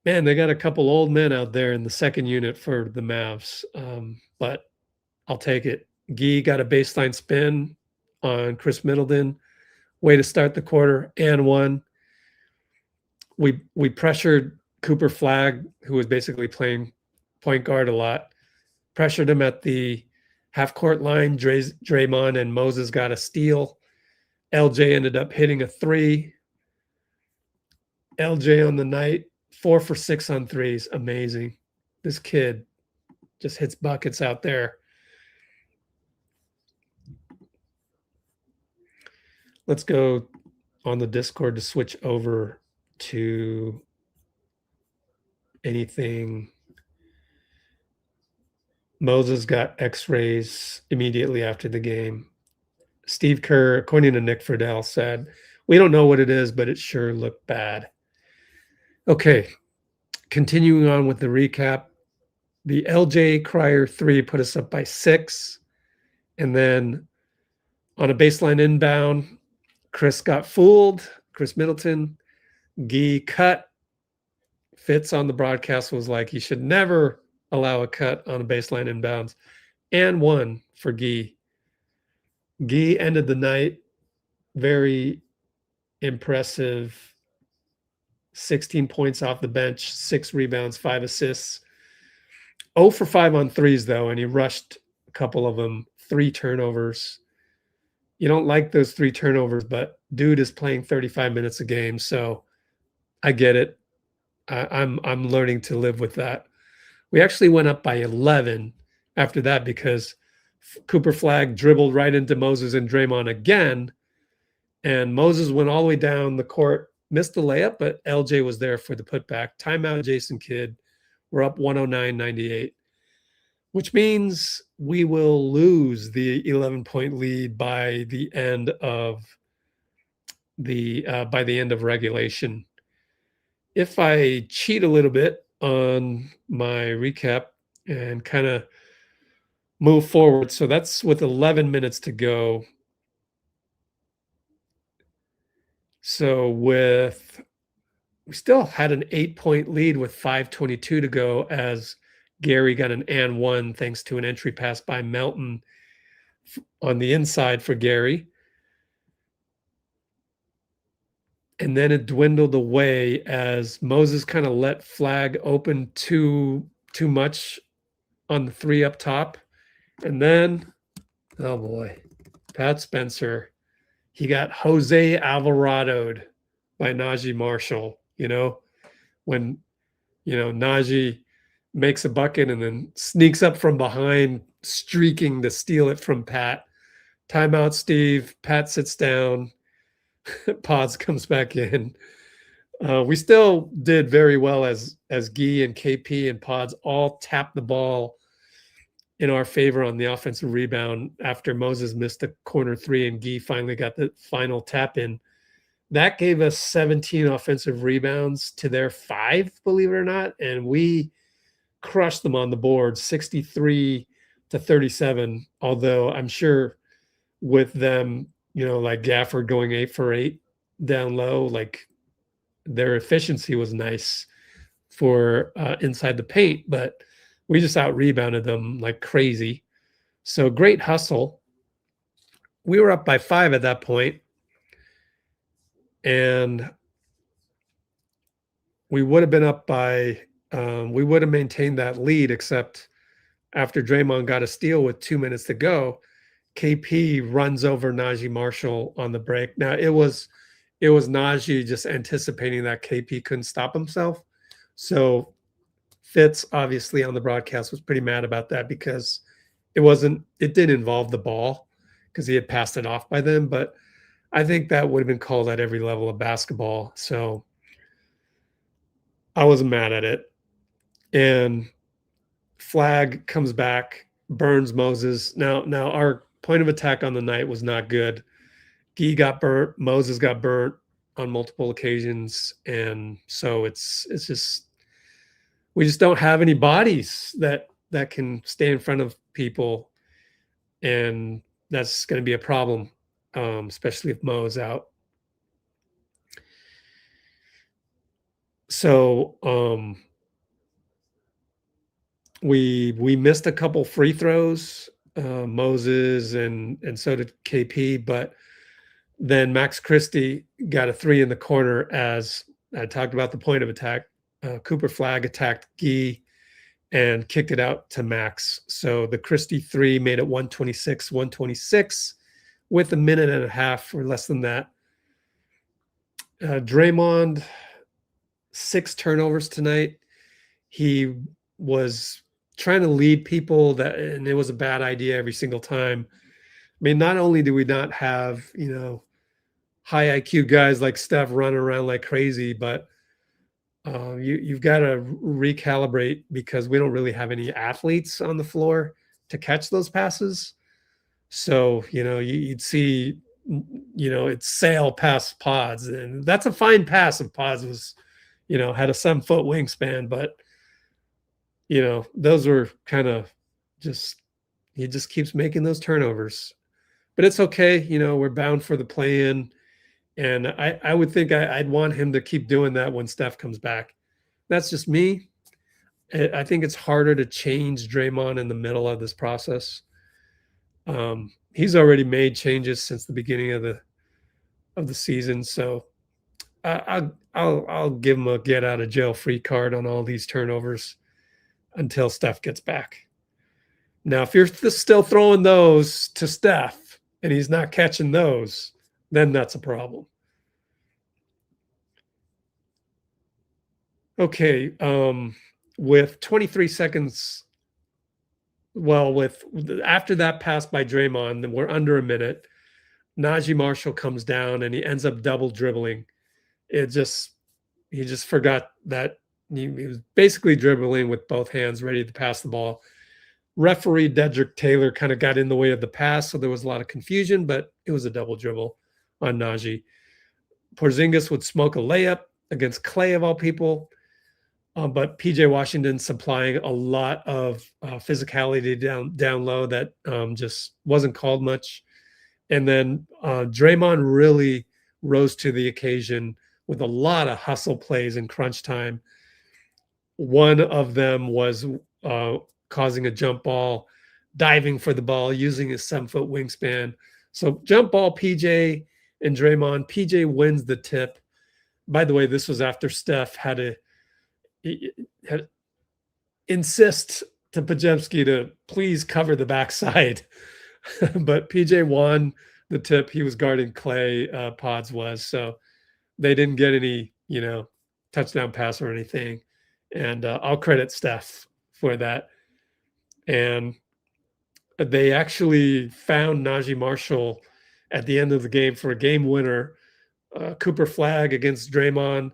Man, they got a couple old men out there in the second unit for the Mavs, but I'll take it. Gee got a baseline spin on Chris Middleton. Way to start the quarter and 1. We pressured Cooper Flagg, who was basically playing point guard a lot, pressured him at the half-court line. Draymond and Moses got a steal. LJ ended up hitting a 3. LJ on the night, 4 for 6 on threes. Amazing. This kid just hits buckets out there. Let's go on the Discord to switch over to anything. Moses got x-rays immediately after the game. Steve Kerr, according to Nick Friedel, said, "We don't know what it is, but it sure looked bad." Okay, continuing on with the recap. The LJ Cryer 3 put us up by 6. And then on a baseline inbound, Chris got fooled. Chris Middleton. Gee cut. Fitz on the broadcast was like, you should never allow a cut on a baseline inbounds. And 1 for Gee. Gee ended the night. Very impressive 16 points off the bench, 6 rebounds, 5 assists. 0 for 5 on threes, though, and he rushed a couple of them, 3 turnovers. You don't like those 3 turnovers, but dude is playing 35 minutes a game, so I get it. I'm learning to live with that. We actually went up by 11 after that because Cooper Flagg dribbled right into Moses and Draymond again, and Moses went all the way down the court, missed the layup, but LJ was there for the putback. Timeout, Jason Kidd. We're up 109-98, which means we will lose the 11-point lead by the end of regulation. If I cheat a little bit on my recap and kind of move forward, so that's with 11 minutes to go. So we still had an 8-point lead with 5:22 to go as Gary got an and one thanks to an entry pass by Melton on the inside for Gary. And then it dwindled away as Moses kind of let Flagg open too much on the 3 up top. And then, oh boy, Pat Spencer, he got Jose Alvarado'd by Najee Marshall, when, Najee makes a bucket and then sneaks up from behind, streaking to steal it from Pat. Timeout, Steve. Pat sits down. Podz comes back in. We still did very well as Guy and KP and Podz all tapped the ball in our favor on the offensive rebound after Moses missed the corner 3 and Guy finally got the final tap in. That gave us 17 offensive rebounds to their 5, believe it or not, and we crushed them on the board, 63-37, although I'm sure with them, like Gafford going 8 for 8 down low, like their efficiency was nice for inside the paint, but we just out-rebounded them like crazy. So great hustle. We were up by 5 at that point, and we would have been up by we would have maintained that lead, except after Draymond got a steal with 2 minutes to go, KP runs over Najee Marshall on the break. Now it was Najee just anticipating that KP couldn't stop himself. So Fitz obviously on the broadcast was pretty mad about that because it didn't involve the ball because he had passed it off by them. But I think that would have been called at every level of basketball. So I wasn't mad at it. And Flagg comes back, burns Moses. Now our point of attack on the night was not good. Guy got burnt, Moses got burnt on multiple occasions, and so it's just we just don't have any bodies that can stay in front of people, and that's going to be a problem, especially if Mo's out. So we missed a couple free throws, Moses and so did KP, but then Max Christie got a 3 in the corner as I talked about the point of attack. Cooper Flagg attacked Guy and kicked it out to Max. So the Christie 3 made it 126 with a minute and a half or less than that. Draymond, 6 turnovers tonight. He was trying to lead people and it was a bad idea every single time. I mean, not only do we not have, high IQ guys like Steph running around like crazy, but you've got to recalibrate because we don't really have any athletes on the floor to catch those passes. So, you'd see, it's sail past Podz, and that's a fine pass if Podz was, had a 7-foot wingspan, but those were kind of he just keeps making those turnovers. But it's okay. We're bound for the play-in. And I would think I'd want him to keep doing that when Steph comes back. That's just me. I think it's harder to change Draymond in the middle of this process. He's already made changes since the beginning of the season. So I'll give him a get out of jail free card on all these turnovers until Steph gets back. Now, if you're still throwing those to Steph and he's not catching those, then that's a problem. Okay, with 23 seconds, with after that pass by Draymond, then we're under a minute. Najee Marshall comes down and he ends up double dribbling. He just forgot that he was basically dribbling with both hands, ready to pass the ball. Referee Dedrick Taylor kind of got in the way of the pass, so there was a lot of confusion, but it was a double dribble on Najee. Porzingis would smoke a layup against Klay, of all people, but PJ Washington supplying a lot of physicality down low that just wasn't called much. And then Draymond really rose to the occasion with a lot of hustle plays in crunch time. One of them was causing a jump ball, diving for the ball, using his 7-foot wingspan. So jump ball, PJ and Draymond. PJ wins the tip. By the way, this was after Steph had insist to Podziemski to please cover the backside. But PJ won the tip. He was guarding Klay, Podz was. So they didn't get any, touchdown pass or anything. And I'll credit Steph for that. And they actually found Najee Marshall at the end of the game for a game winner. Cooper flag against Draymond.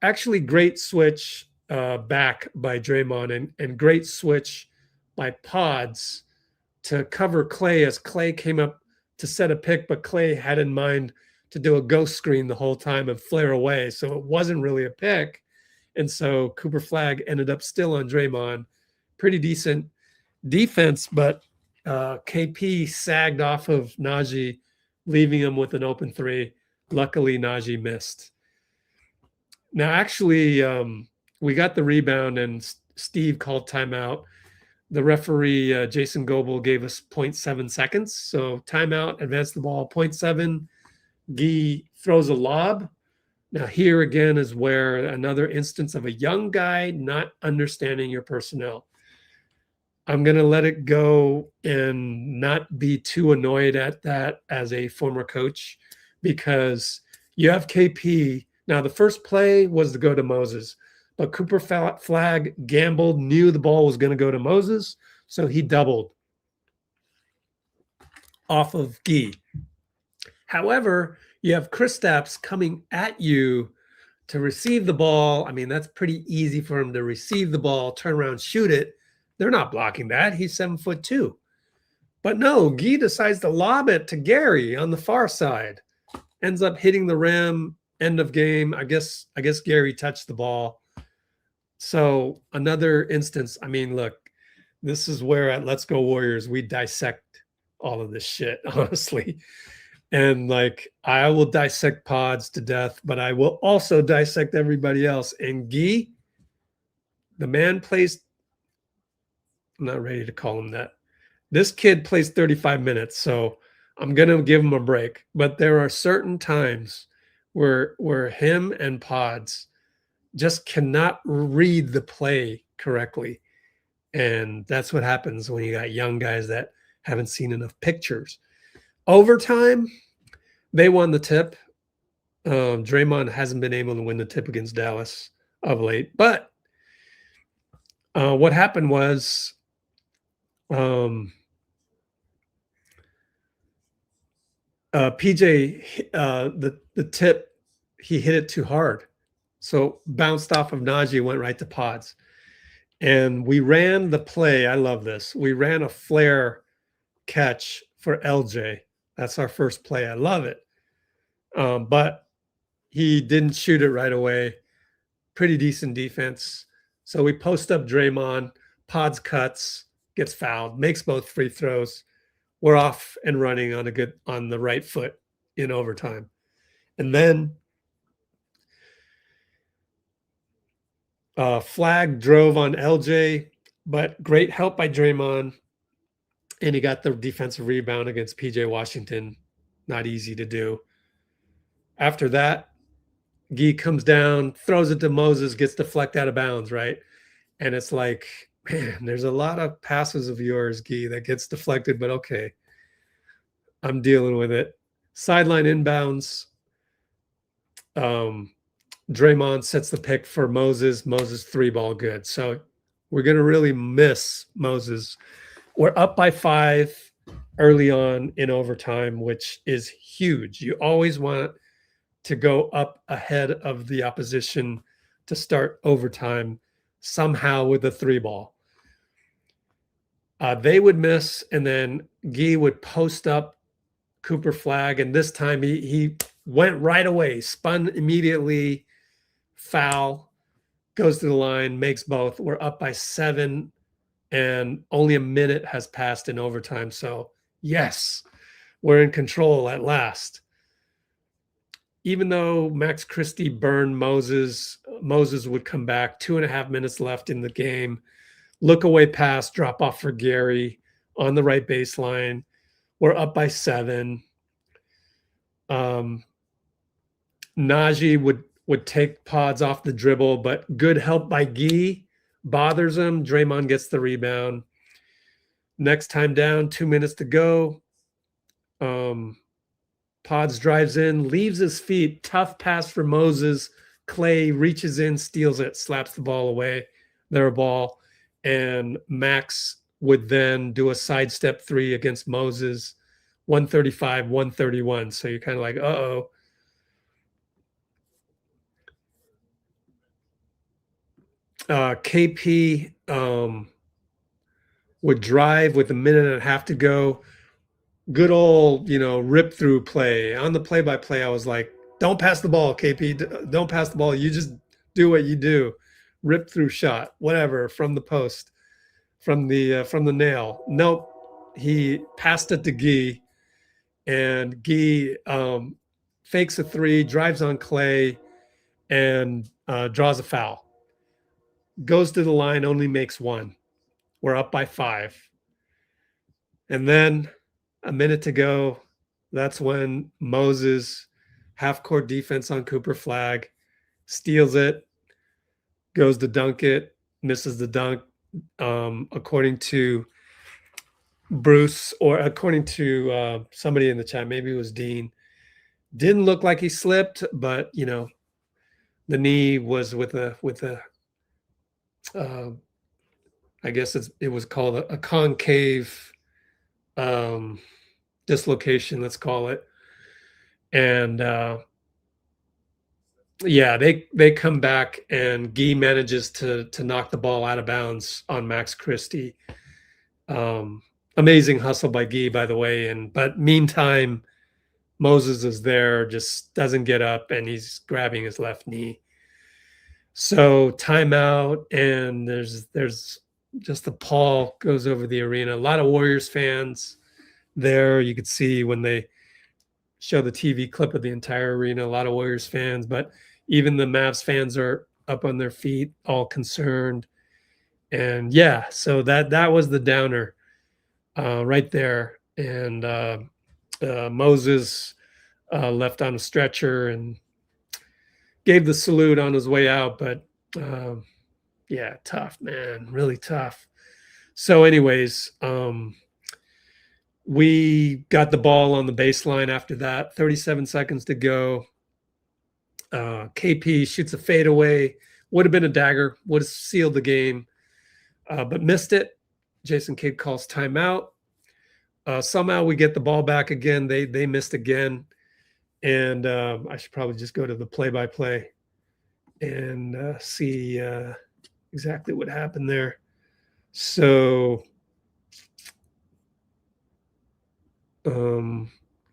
Actually, great switch back by Draymond and great switch by Podz to cover Klay as Klay came up to set a pick, but Klay had in mind to do a ghost screen the whole time and flare away. So it wasn't really a pick. And so Cooper flag ended up still on Draymond. Pretty decent defense, but KP sagged off of Najee, leaving him with an open three. Luckily, Najee missed. Now, actually, we got the rebound and Steve called timeout. The referee, Jason Goebel, gave us 0.7 seconds. So timeout, advance the ball, 0.7. Guy throws a lob. Now, here again is where another instance of a young guy not understanding your personnel. I'm going to let it go and not be too annoyed at that as a former coach, because you have KP. Now, the first play was to go to Moses, but Cooper flag gambled, knew the ball was going to go to Moses, so he doubled off of Guy. However, you have Kristaps coming at you to receive the ball. I mean, that's pretty easy for him to receive the ball, turn around, shoot it. They're not blocking that. He's 7'2". But no, Guy decides to lob it to Gary on the far side. Ends up hitting the rim. End of game. I guess Gary touched the ball. So another instance. I mean, look, this is where at Let's Go Warriors we dissect all of this shit, honestly. And like, I will dissect Podz to death, but I will also dissect everybody else. And Guy, the man plays. I'm not ready to call him that. This kid plays 35 minutes, so I'm going to give him a break. But there are certain times where him and Podz just cannot read the play correctly. And that's what happens when you got young guys that haven't seen enough pictures. Overtime, they won the tip. Draymond hasn't been able to win the tip against Dallas of late. But what happened was PJ, the tip, he hit it too hard. So bounced off of Najee, went right to Podz. And we ran the play. I love this. We ran a flare catch for LJ. That's our first play. I love it. But he didn't shoot it right away. Pretty decent defense. So we post up Draymond. Podz cuts, gets fouled, makes both free throws. We're off and running on the right foot in overtime. And then flag drove on LJ, but great help by Draymond. And he got the defensive rebound against PJ Washington. Not easy to do. After that, Gee comes down, throws it to Moses, gets deflected out of bounds, right? And it's like, man, there's a lot of passes of yours, Gee, that gets deflected, but okay, I'm dealing with it. Sideline inbounds. Draymond sets the pick for Moses. Moses 3-ball good. So we're going to really miss Moses. We're up by 5 early on in overtime, which is huge. You always want to go up ahead of the opposition to start overtime somehow with a 3-ball. They would miss, and then Guy would post up Cooper flag, and this time he went right away, spun immediately, foul, goes to the line, makes both. We're up by 7, and only a minute has passed in overtime. So, yes, we're in control at last. Even though Max Christie burned Moses, Moses would come back. 2.5 minutes left in the game. Look away pass, drop off for Gary on the right baseline. We're up by 7. Najee would take Podz off the dribble, but good help by Gee bothers him. Draymond gets the rebound. Next time down, 2 minutes to go. Podz drives in, leaves his feet. Tough pass for Moses. Klay reaches in, steals it, slaps the ball away. Their ball. And Max would then do a sidestep 3 against Moses. 135, 131. So you're kind of like, uh-oh. KP would drive with 1.5 minutes to go. Good old, rip through play. On the play-by-play, I was like, don't pass the ball, KP. Don't pass the ball. You just do what you do. Rip through shot, whatever, from the post, from the nail. Nope. He passed it to Guy, and Guy fakes a 3, drives on Klay, and draws a foul. Goes to the line, only makes 1. We're up by 5. And then a minute to go. That's when Moses, half-court defense on Cooper flag, steals it, goes to dunk it, misses the dunk. According to Bruce, or according to somebody in the chat, maybe it was Dean, didn't look like he slipped, but, the knee was with a I guess it was called a concave dislocation, let's call it. And they come back, and Guy manages to knock the ball out of bounds on Max Christie. Amazing hustle by Guy, by the way. But meantime, Moses is there, just doesn't get up, and he's grabbing his left knee. So timeout, and there's just the pall goes over the arena. A lot of Warriors fans there. You could see when they show the TV clip of the entire arena, a lot of Warriors fans, but even the Mavs fans are up on their feet, all concerned. And yeah, so that was the downer right there. And Moses left on a stretcher and gave the salute on his way out, but yeah, tough, man, really tough. So anyways, we got the ball on the baseline after that, 37 seconds to go. KP shoots a fadeaway, would have been a dagger, would have sealed the game, but missed it. Jason Kidd calls timeout. Somehow we get the ball back again. They missed again. And I should probably just go to the play-by-play and see exactly what happened there. So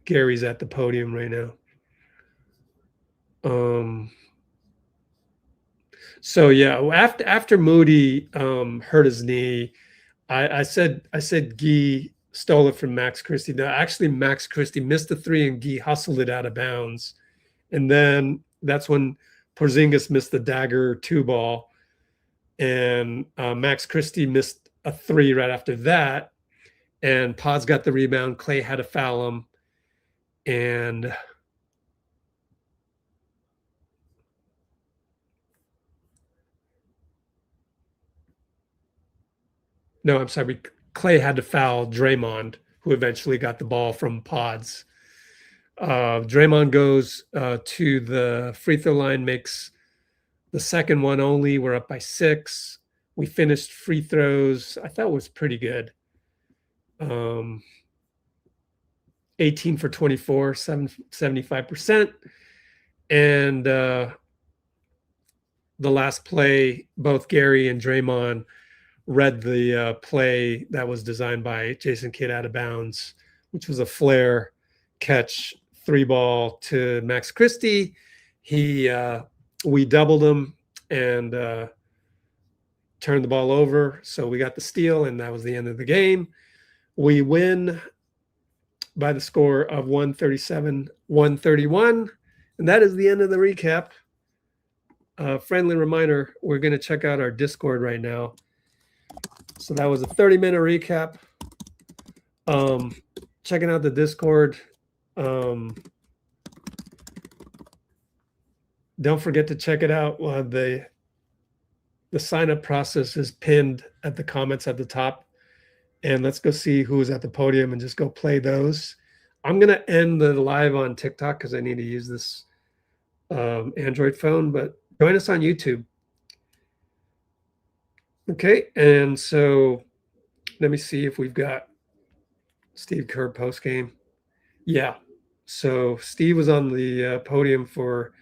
Gary's at the podium right now. So yeah, after Moody hurt his knee, I said Guy stole it from Max Christie. Now, actually, Max Christie missed the 3 and Guy hustled it out of bounds. And then that's when Porzingis missed the dagger 2 ball. And Max Christie missed a 3 right after that. And Podz got the rebound. Klay had to foul him. And No, I'm sorry. Klay had to foul Draymond, who eventually got the ball from Podz. Draymond goes to the free throw line, makes the second one only. We're up by 6. We finished free throws. I thought was pretty good. 18 for 24, 75%. And the last play, both Gary and Draymond read the play that was designed by Jason Kidd out of bounds, which was a flare catch 3-ball to Max Christie. We doubled him and turned the ball over. So we got the steal, and that was the end of the game. We win by the score of 137-131. And that is the end of the recap. Friendly reminder, we're going to check out our Discord right now. So that was a 30-minute recap. Checking out the Discord. Don't forget to check it out. The sign-up process is pinned at the comments at the top. And let's go see who's at the podium and just go play those. I'm going to end the live on TikTok because I need to use this Android phone, but join us on YouTube. Okay, and so let me see if we've got Steve Kerr postgame. Yeah, so Steve was on the podium for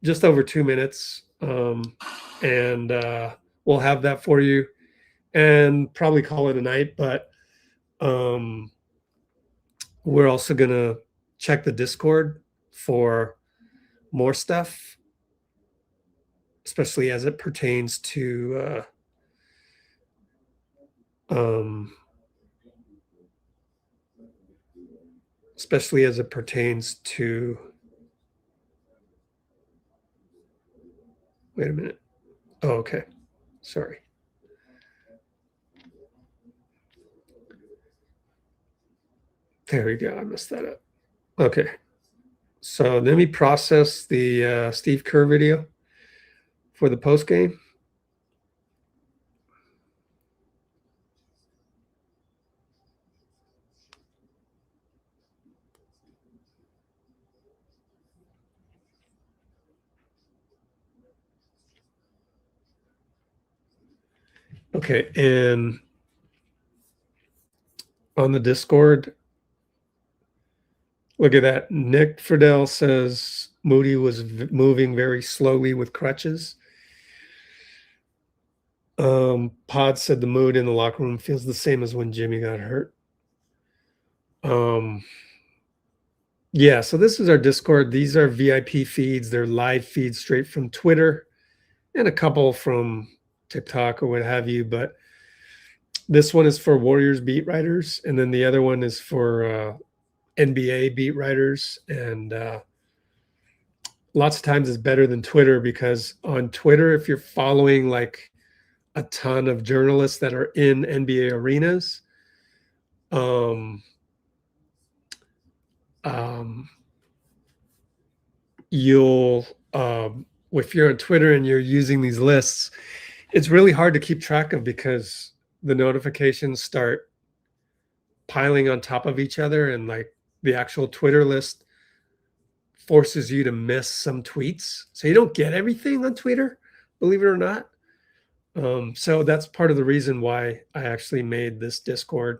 just over 2 minutes, and we'll have that for you and probably call it a night, but we're also going to check the Discord for more stuff, especially as it pertains to wait a minute. Oh, okay. Sorry. There we go. I messed that up. Okay. So let me process the Steve Kerr video for the post game. Okay, and on the Discord, look at that. Nick Friedel says Moody was moving very slowly with crutches. Podz said the mood in the locker room feels the same as when Jimmy got hurt. Yeah, so this is our Discord. These are VIP feeds. They're live feeds straight from Twitter and a couple from TikTok or what have you. But this one is for Warriors beat writers, and then the other one is for NBA beat writers. And lots of times it's better than Twitter because on Twitter, if you're following like a ton of journalists that are in NBA arenas, you'll if you're on Twitter and you're using these lists, it's really hard to keep track of because the notifications start piling on top of each other, and like the actual Twitter list forces you to miss some tweets. So you don't get everything on Twitter, believe it or not. So that's part of the reason why I actually made this Discord.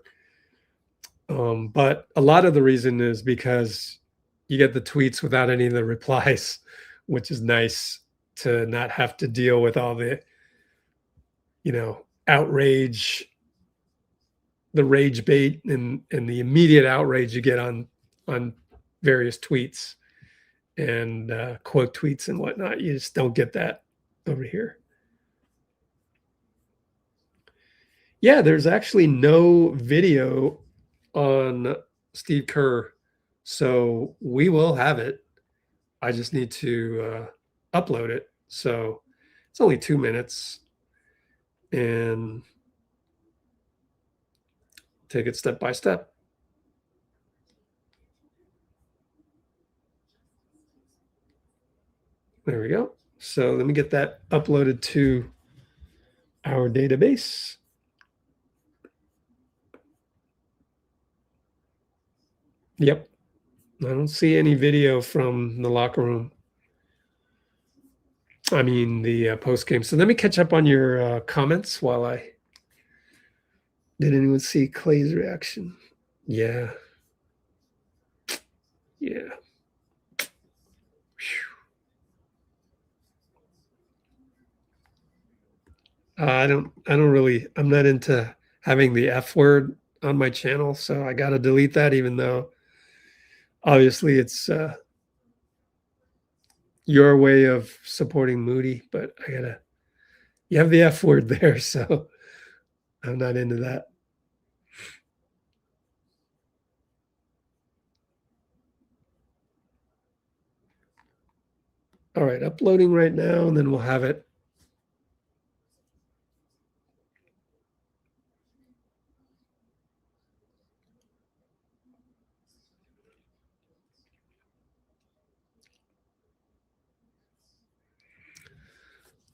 But a lot of the reason is because you get the tweets without any of the replies, which is nice to not have to deal with all the, outrage, the rage bait and the immediate outrage you get on various tweets and quote tweets and whatnot. You just don't get that over here. Yeah, there's actually no video on Steve Kerr, so we will have it. I just need to upload it. So it's only 2 minutes, and take it step by step. There we go. So let me get that uploaded to our database. Yep. I don't see any video from the locker room. I mean, the post game. So let me catch up on your comments while I. Did anyone see Klay's reaction? Yeah. Yeah. I'm not into having the F word on my channel, so I got to delete that, even though obviously it's your way of supporting Moody, but you have the F word there, so I'm not into that. All right, uploading right now, and then we'll have it.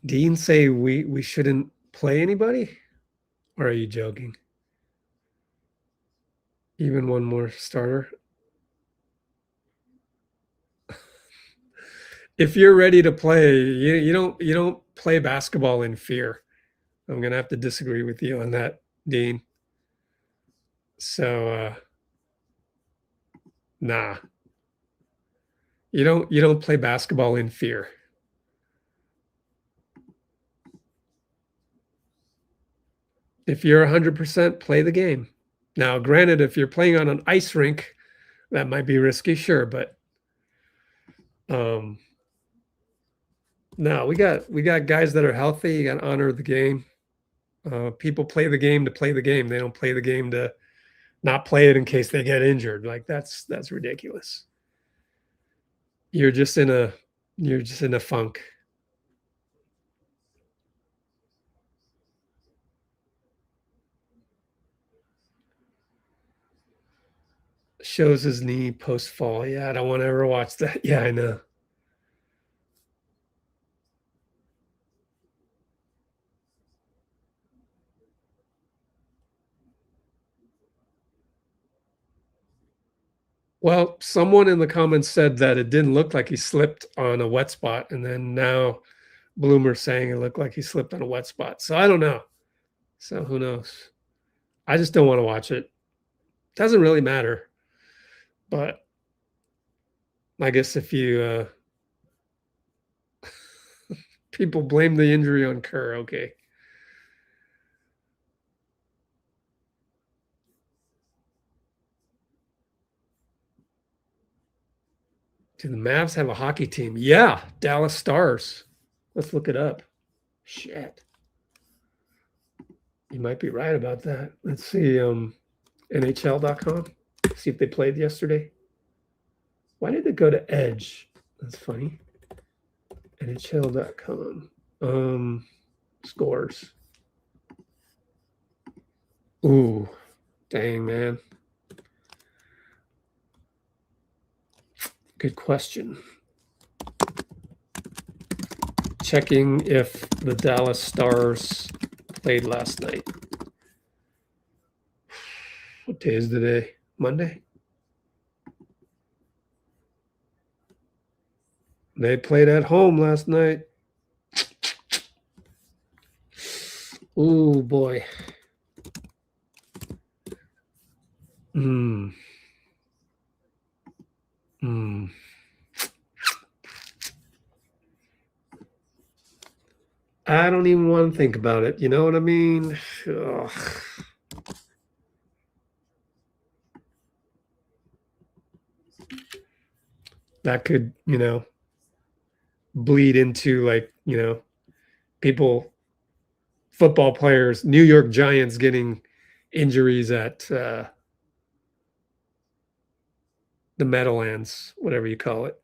Dean say we shouldn't play anybody? Or are you joking? Even one more starter? If you're ready to play, you don't play basketball in fear. I'm gonna have to disagree with you on that, Dean. So nah. You don't play basketball in fear. If you're 100%, play the game. Now, granted, if you're playing on an ice rink, that might be risky, sure, but no, we got guys that are healthy. You got to honor the game. People play the game to play the game. They don't play the game to not play it in case they get injured. Like that's ridiculous. You're just in a funk. Shows his knee post fall. Yeah, I don't want to ever watch that. Yeah, I know. Well, someone in the comments said that it didn't look like he slipped on a wet spot, and then now Bloomer's saying it looked like he slipped on a wet spot. So I don't know. So who knows? I just don't want to watch it. Doesn't really matter. But I guess if you people blame the injury on Kerr, okay. Do the Mavs have a hockey team? Yeah, Dallas Stars. Let's look it up. Shit. You might be right about that. Let's see. NHL.com. See if they played yesterday. Why did it go to Edge? That's funny. NHL.com. Scores. Ooh, dang, man. Good question. Checking if the Dallas Stars played last night. What day is today? Monday? They played at home last night. Ooh, boy. I don't even want to think about it. You know what I mean? Ugh. That could, bleed into people, football players, New York Giants getting injuries at the Meadowlands, whatever you call it.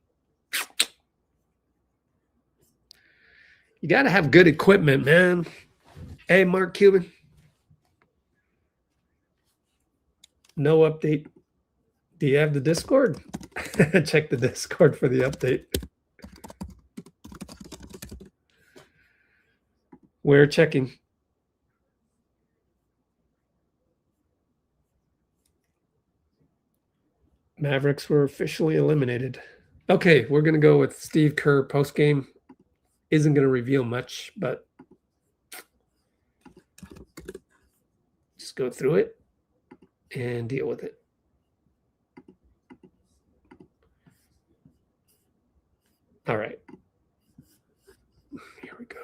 You got to have good equipment, man. Hey, Mark Cuban. No update. Do you have the Discord? Check the Discord for the update. We're checking. Mavericks were officially eliminated. Okay, we're going to go with Steve Kerr postgame. Isn't going to reveal much, but just go through it and deal with it. All right. Here we go.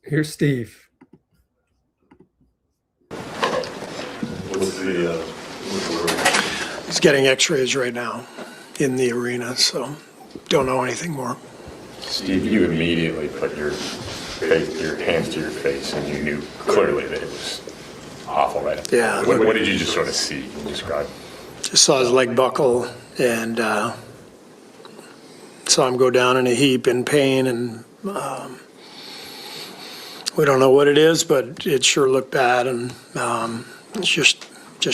Here's Steve. He's getting x-rays right now in the arena, so don't know anything more. Steve, you immediately put your hands to your face, and you knew clearly that it was awful, right? Yeah. What did you just sort of see and describe? Just saw his leg buckle and saw him go down in a heap in pain, and we don't know what it is, but it sure looked bad, and just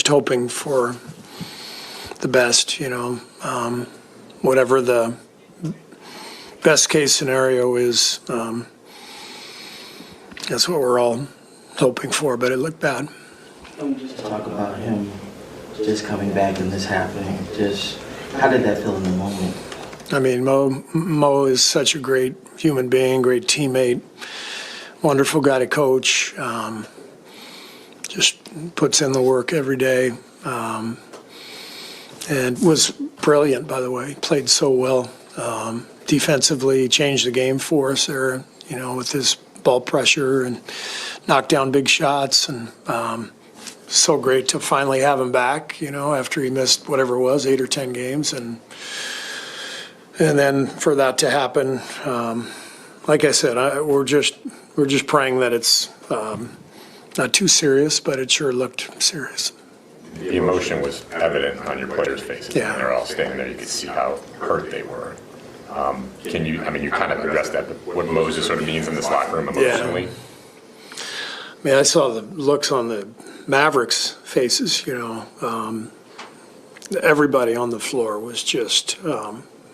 hoping for the best, whatever the best case scenario is. That's what we're all hoping for, but it looked bad. Just talk about him just coming back and this happening. Just how did that feel in the moment? I mean, Mo is such a great human being, great teammate, wonderful guy to coach. Just puts in the work every day, and was brilliant, by the way. Played so well defensively, changed the game for us there, with his ball pressure and knocked down big shots, and so great to finally have him back, after he missed whatever it was, 8 or 10 games, and then for that to happen, like I said, we're just praying that it's not too serious, but it sure looked serious. The emotion was evident on your players' faces. Yeah. They're all standing there. You could see how hurt they were. You kind of addressed that, but what Moses sort of means in this locker room emotionally? Yeah. I mean, I saw the looks on the Mavericks' faces, everybody on the floor was just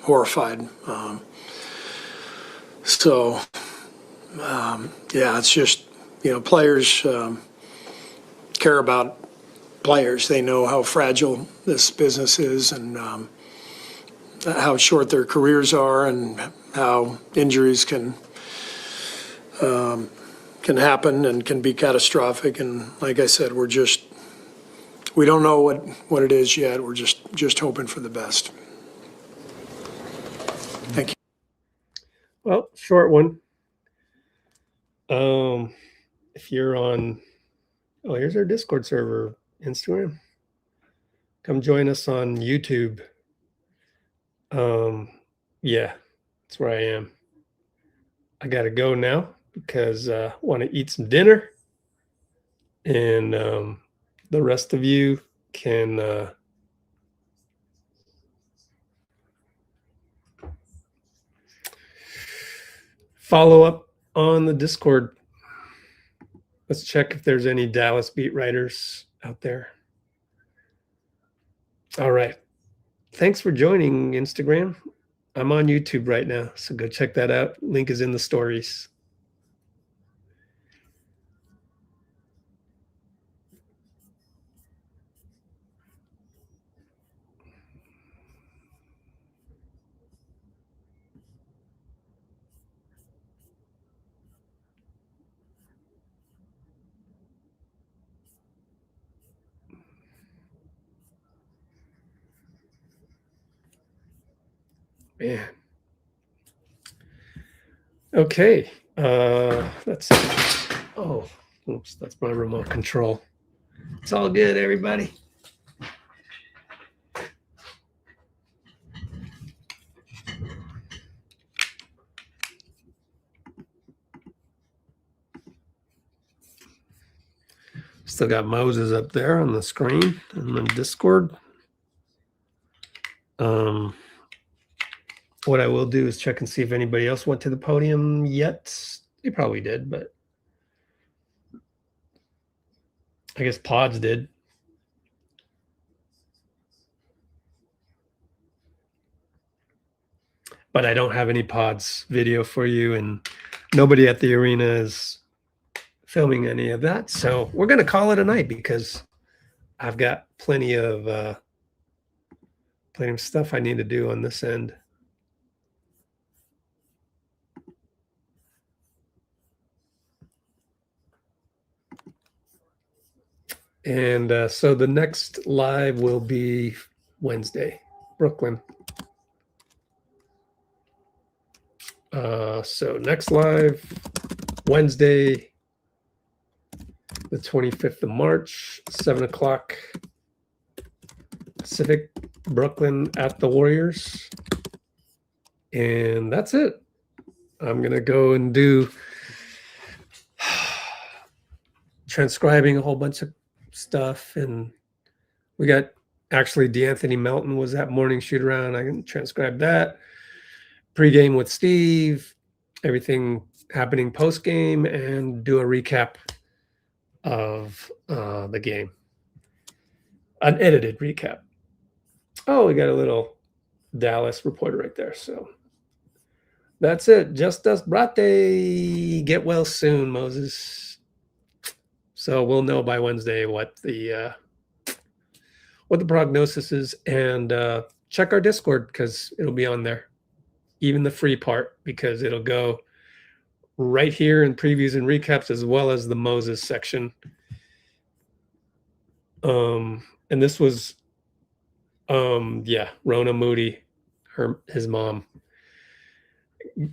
horrified. It's just, players care about players. They know how fragile this business is, and how short their careers are, and how injuries can happen and can be catastrophic. And like I said, we don't know what it is yet. We're just hoping for the best. Thank you. Well, short one. If you're on, here's our Discord server, Instagram. Come join us on YouTube. That's where I am. I gotta go now because I want to eat some dinner, and the rest of you can follow up on the Discord. Let's check if there's any Dallas beat writers out there. All right. Thanks for joining, Instagram. I'm on YouTube right now, so go check that out. Link is in the stories. Man. Okay. That's my remote control. It's all good, everybody. Still got Moses up there on the screen and then Discord. What I will do is check and see if anybody else went to the podium yet. They probably did, but I guess Podz did. but I don't have any Podz video for you, and nobody at the arena is filming any of that. So we're going to call it a night because I've got plenty of stuff I need to do on this end. And so the next live will be Wednesday, Brooklyn. So next live, Wednesday, the 25th of March, 7 o'clock Pacific, Brooklyn at the Warriors. And that's it. I'm going to go and do transcribing a whole bunch of stuff. And we got actually De'Anthony Melton was that morning shoot around. I can transcribe that. Pre-game with Steve, everything happening post-game, and do a recap of the game. An edited recap. Oh, we got a little Dallas reporter right there. So that's it. Just us, brate. Get well soon, Moses. So we'll know by Wednesday what the prognosis is, and check our Discord because it'll be on there, even the free part, because it'll go right here in previews and recaps as well as the Moses section. And this was, Rona Moody, his mom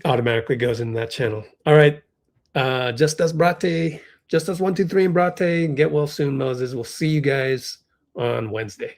automatically goes in that channel. All right. Just us, brate. Just us 1, 2, 3 and brate. Get well soon, Moses. We'll see you guys on Wednesday.